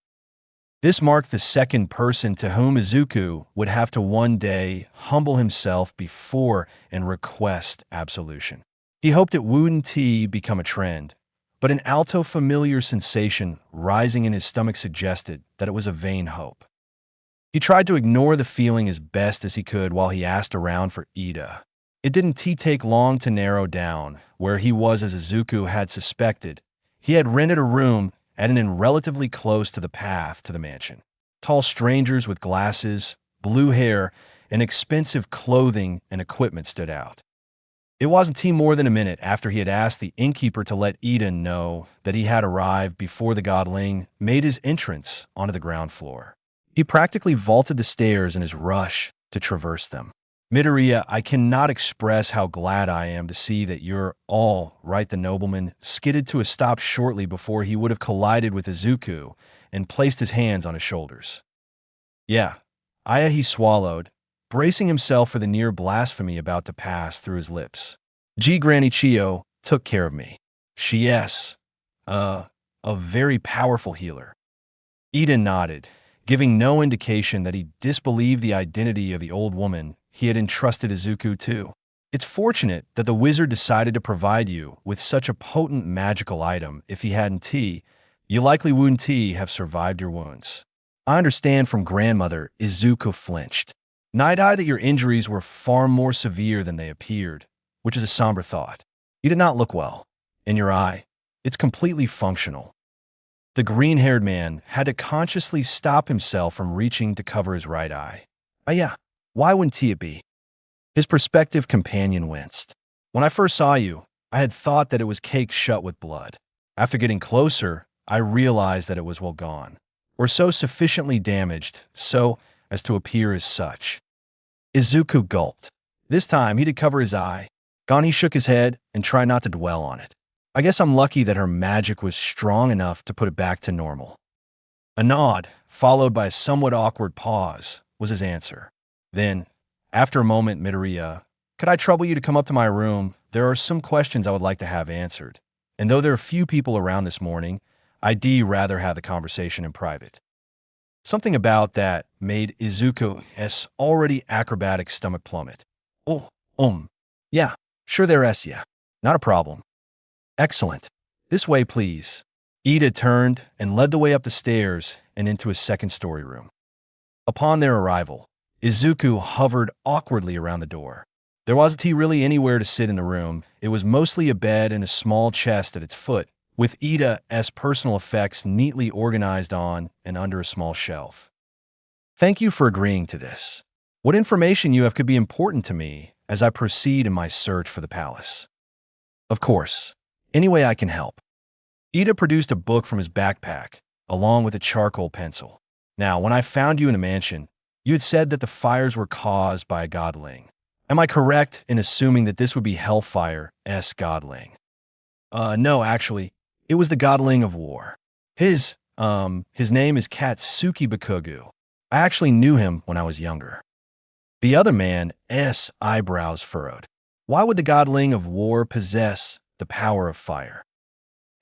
This marked the second person to whom Izuku would have to one day humble himself before and request absolution. He hoped it wouldn't become a trend, but an alto familiar sensation rising in his stomach suggested that it was a vain hope. He tried to ignore the feeling as best as he could while he asked around for Ida. It didn't take long to narrow down where he was, as Izuku had suspected. He had rented a room at an inn relatively close to the path to the mansion. Tall strangers with glasses, blue hair, and expensive clothing and equipment stood out. It wasn't more than a minute after he had asked the innkeeper to let Ida know that he had arrived before the godling made his entrance onto the ground floor. He practically vaulted the stairs in his rush to traverse them. Midoriya, I cannot express how glad I am to see that you're all right. The nobleman skidded to a stop shortly before he would have collided with Izuku and placed his hands on his shoulders. Yeah, he swallowed, bracing himself for the near blasphemy about to pass through his lips. Granny Chio took care of me. Yes, a very powerful healer. Ida nodded, giving no indication that he disbelieved the identity of the old woman he had entrusted Izuku to. It's fortunate that the wizard decided to provide you with such a potent magical item. If he hadn't, you likely wouldn't have survived your wounds. I understand from grandmother. Izuku flinched. Night-eye that your injuries were far more severe than they appeared, which is a somber thought. You did not look well. In your eye, it's completely functional. The green-haired man had to consciously stop himself from reaching to cover his right eye. Yeah. Why wouldn't it be? His prospective companion winced. When I first saw you, I had thought that it was caked shut with blood. After getting closer, I realized that it was well gone, or so sufficiently damaged so as to appear as such. Izuku gulped. This time, he did cover his eye. He shook his head and tried not to dwell on it. I guess I'm lucky that her magic was strong enough to put it back to normal. A nod, followed by a somewhat awkward pause, was his answer. Then, after a moment, Midoriya, could I trouble you to come up to my room? There are some questions I would like to have answered. And though there are few people around this morning, I'd rather have the conversation in private. Something about that made Izuku's already acrobatic stomach plummet. Oh, yeah, sure yeah. Not a problem. Excellent. This way, please. Ida turned and led the way up the stairs and into a second-story room. Upon their arrival, Izuku hovered awkwardly around the door. There wasn't really anywhere to sit in the room. It was mostly a bed and a small chest at its foot, with Ida's personal effects neatly organized on and under a small shelf. Thank you for agreeing to this. What information you have could be important to me as I proceed in my search for the palace. Of course, any way I can help. Ida produced a book from his backpack, along with a charcoal pencil. Now, when I found you in the mansion, you had said that the fires were caused by a godling. Am I correct in assuming that this would be Hellfire's godling? No, actually, it was the godling of war. His name is Katsuki Bakugu. I actually knew him when I was younger. The other man's eyebrows furrowed. Why would the godling of war possess the power of fire?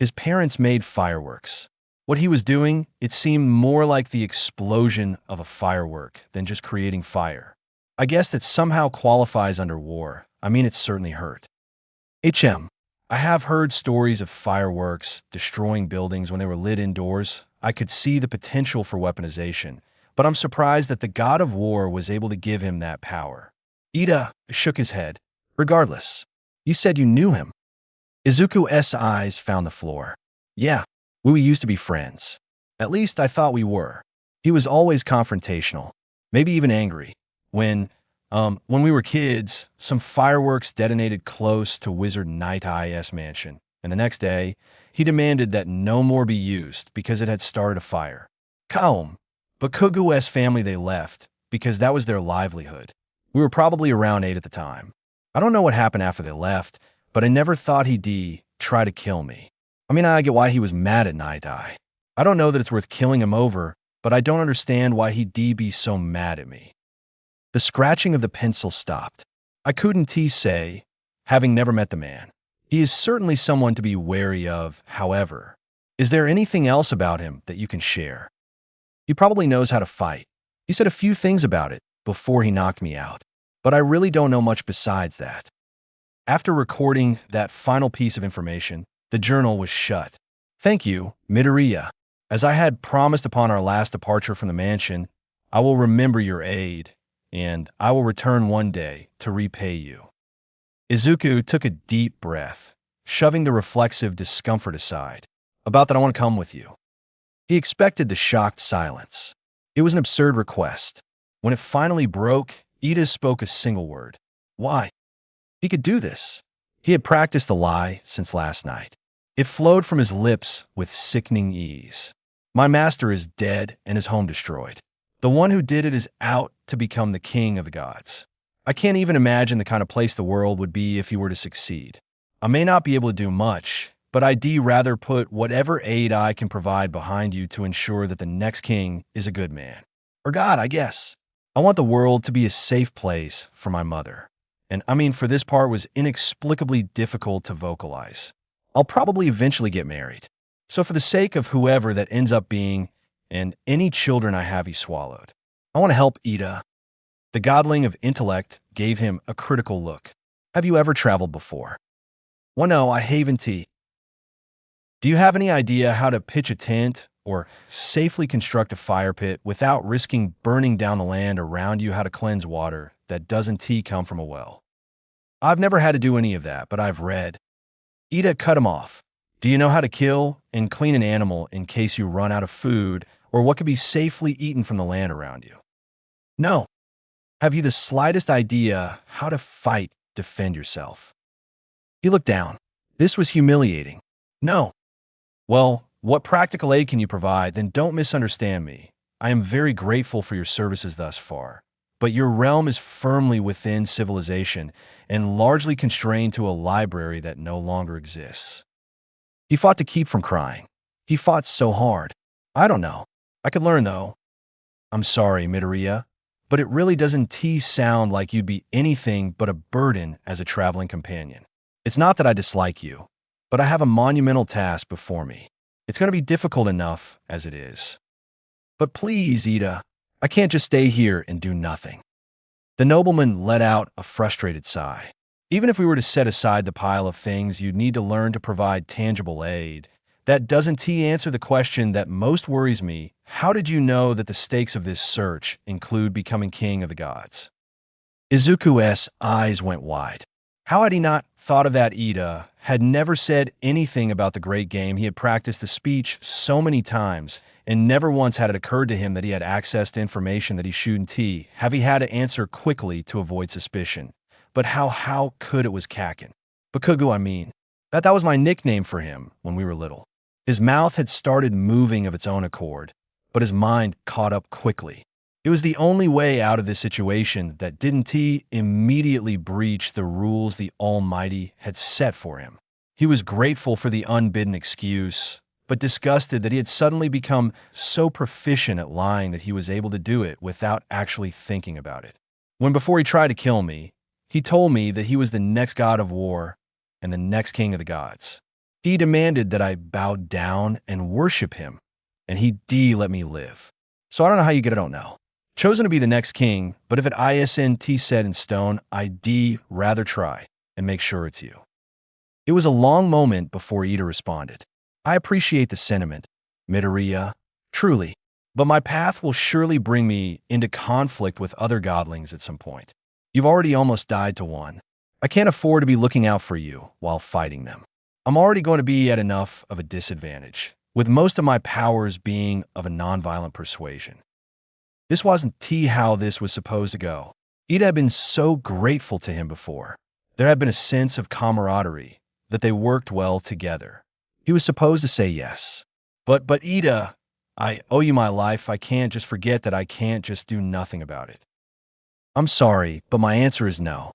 His parents made fireworks. What he was doing, it seemed more like the explosion of a firework than just creating fire. I guess that somehow qualifies under war. I mean, it certainly hurt. I have heard stories of fireworks destroying buildings when they were lit indoors. I could see the potential for weaponization, but I'm surprised that the god of war was able to give him that power. Ida shook his head. Regardless, you said you knew him. Izuku's eyes found the floor. Yeah, we used to be friends. At least I thought we were. He was always confrontational, maybe even angry. When we were kids, some fireworks detonated close to Wizard Night Eye's mansion, and the next day, he demanded that no more be used because it had started a fire. But Kugu's family they left because that was their livelihood. We were probably around 8 at the time. I don't know what happened after they left, but I never thought he'd try to kill me. I mean, I get why he was mad at Night Eye. I don't know that it's worth killing him over, but I don't understand why he'd be so mad at me. The scratching of the pencil stopped. I couldn't say, having never met the man. He is certainly someone to be wary of, however. Is there anything else about him that you can share? He probably knows how to fight. He said a few things about it before he knocked me out, but I really don't know much besides that. After recording that final piece of information, the journal was shut. Thank you, Midoriya. As I had promised upon our last departure from the mansion, I will remember your aid, and I will return one day to repay you. Izuku took a deep breath, shoving the reflexive discomfort aside. About that, I want to come with you. He expected the shocked silence. It was an absurd request. When it finally broke, Ida spoke a single word. Why? He could do this. He had practiced the lie since last night. It flowed from his lips with sickening ease. My master is dead and his home destroyed. The one who did it is out to become the king of the gods. I can't even imagine the kind of place the world would be if he were to succeed. I may not be able to do much, but I'd rather put whatever aid I can provide behind you to ensure that the next king is a good man. Or God, I guess. I want the world to be a safe place for my mother. And I mean, for this part was inexplicably difficult to vocalize. I'll probably eventually get married. So for the sake of whoever that ends up being, and any children I have, he swallowed. I want to help Ida. The godling of intellect gave him a critical look. Have you ever traveled before? Well, no, I haven't. Do you have any idea how to pitch a tent or safely construct a fire pit without risking burning down the land around you? How to cleanse water that doesn't come from a well? I've never had to do any of that, but I've read. Ida cut him off. Do you know how to kill and clean an animal in case you run out of food or what could be safely eaten from the land around you? No. Have you the slightest idea how to defend yourself? He looked down. This was humiliating. No. Well, what practical aid can you provide? Then don't misunderstand me. I am very grateful for your services thus far, but your realm is firmly within civilization and largely constrained to a library that no longer exists. He fought to keep from crying. He fought so hard. I don't know. I could learn, though. I'm sorry, Midoriya, but it really doesn't sound like you'd be anything but a burden as a traveling companion. It's not that I dislike you, but I have a monumental task before me. It's going to be difficult enough as it is. But please, Ida, I can't just stay here and do nothing. The nobleman let out a frustrated sigh. Even if we were to set aside the pile of things you'd need to learn to provide tangible aid, that doesn't answer the question that most worries me. How did you know that the stakes of this search include becoming king of the gods? Izuku's eyes went wide. How had he not thought of that? Ida had never said anything about the great game. He had practiced the speech so many times, and never once had it occurred to him that he had access to information that he shouldn't have. He had to answer quickly to avoid suspicion. But how could it was Kakin? Bakugu, I mean. That was my nickname for him when we were little. His mouth had started moving of its own accord, but his mind caught up quickly. It was the only way out of this situation that didn't he immediately breach the rules the Almighty had set for him. He was grateful for the unbidden excuse, but disgusted that he had suddenly become so proficient at lying that he was able to do it without actually thinking about it. When before he tried to kill me, he told me that he was the next god of war and the next king of the gods. He demanded that I bow down and worship him, and he let me live. So I don't know how you get it, I don't know. Chosen to be the next king, but if it isn't set in stone, I'd rather try and make sure it's you. It was a long moment before Ida responded. I appreciate the sentiment, Midoriya, truly, but my path will surely bring me into conflict with other godlings at some point. You've already almost died to one. I can't afford to be looking out for you while fighting them. I'm already going to be at enough of a disadvantage, with most of my powers being of a nonviolent persuasion. This wasn't how this was supposed to go. Ida had been so grateful to him before. There had been a sense of camaraderie, that they worked well together. He was supposed to say yes. But Ida, I owe you my life. I can't just forget that I can't just do nothing about it. I'm sorry, but my answer is no.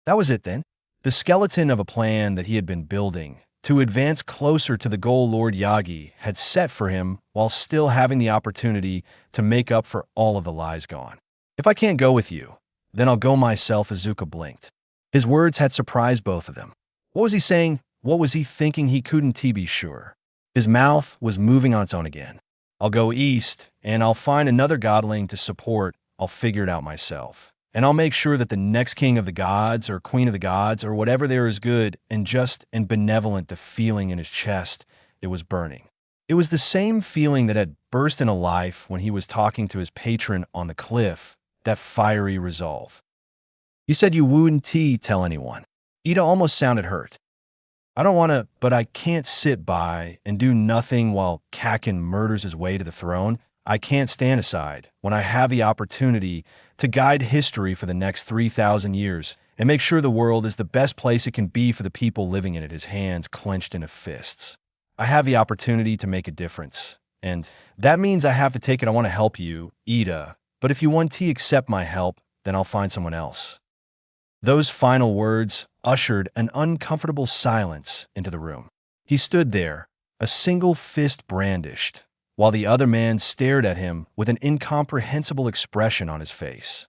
That was it then. The skeleton of a plan that he had been building to advance closer to the goal Lord Yagi had set for him while still having the opportunity to make up for all of the lies gone. If I can't go with you, then I'll go myself. Izuka blinked. His words had surprised both of them. What was he saying? What was he thinking? He couldn't be sure. His mouth was moving on its own again. I'll go east, and I'll find another godling to support. I'll figure it out myself. And I'll make sure that the next king of the gods or queen of the gods or whatever there is good and just and benevolent. The feeling in his chest, it was burning. It was the same feeling that had burst into life when he was talking to his patron on the cliff, that fiery resolve. You said you wouldn't tell anyone. Ida almost sounded hurt. I don't want to, but I can't sit by and do nothing while Kakin murders his way to the throne. I can't stand aside when I have the opportunity to guide history for the next 3,000 years and make sure the world is the best place it can be for the people living in it. His hands clenched into fists. I have the opportunity to make a difference, and that means I have to take it. I want to help you, Ida, but if you want to accept my help, then I'll find someone else. Those final words ushered an uncomfortable silence into the room. He stood there, a single fist brandished, while the other man stared at him with an incomprehensible expression on his face.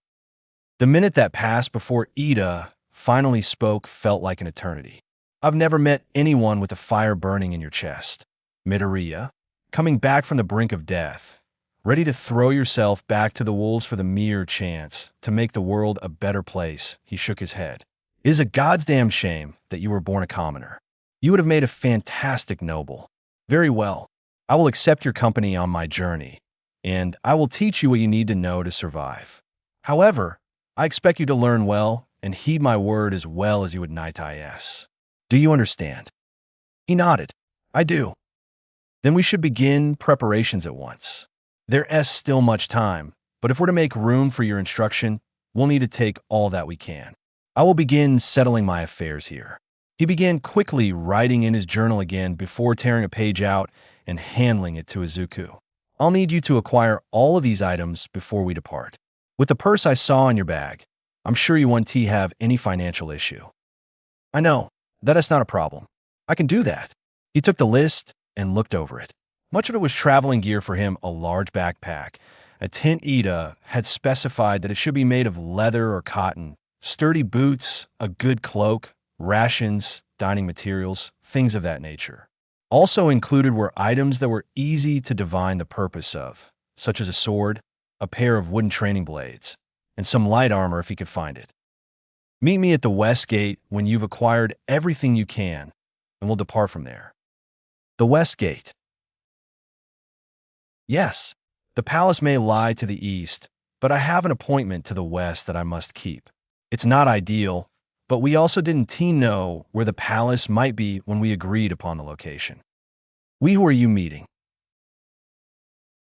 The minute that passed before Ida finally spoke felt like an eternity. I've never met anyone with a fire burning in your chest. Midoriya, coming back from the brink of death, ready to throw yourself back to the wolves for the mere chance to make the world a better place. He shook his head. It is a goddamn shame that you were born a commoner. You would have made a fantastic noble. Very well. I will accept your company on my journey, and I will teach you what you need to know to survive. However, I expect you to learn well and heed my word as well as you would Night-is. Do you understand? He nodded. I do. Then we should begin preparations at once. There's still much time, but if we're to make room for your instruction, we'll need to take all that we can. I will begin settling my affairs here. He began quickly writing in his journal again before tearing a page out and handing it to Izuku. I'll need you to acquire all of these items before we depart. With the purse I saw in your bag, I'm sure you won't have any financial issue. I know, that is not a problem. I can do that. He took the list and looked over it. Much of it was traveling gear for him, a large backpack. A tent Ida had specified that it should be made of leather or cotton, sturdy boots, a good cloak, rations, dining materials, things of that nature. Also included were items that were easy to divine the purpose of, such as a sword, a pair of wooden training blades, and some light armor if he could find it. Meet me at the West Gate when you've acquired everything you can, and we'll depart from there. The West Gate. Yes, the palace may lie to the east, but I have an appointment to the west that I must keep. It's not ideal, but we also didn't know where the palace might be when we agreed upon the location. Who are you meeting?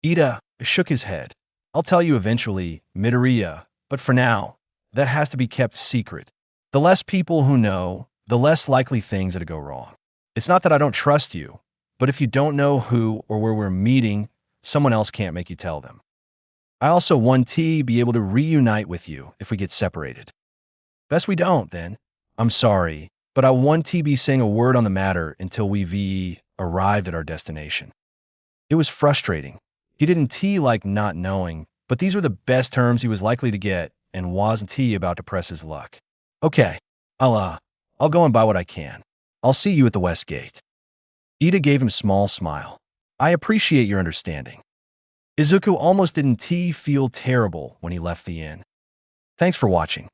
Ida shook his head. I'll tell you eventually, Midoriya, but for now, that has to be kept secret. The less people who know, the less likely things that go wrong. It's not that I don't trust you, but if you don't know who or where we're meeting, someone else can't make you tell them. I also want to be able to reunite with you if we get separated. Best we don't, then. I'm sorry, but I want to be saying a word on the matter until we've arrived at our destination. It was frustrating. He didn't like not knowing, but these were the best terms he was likely to get and wasn't about to press his luck. Okay, I'll go and buy what I can. I'll see you at the West Gate. Ida gave him a small smile. I appreciate your understanding. Izuku almost didn't feel terrible when he left the inn. Thanks for watching.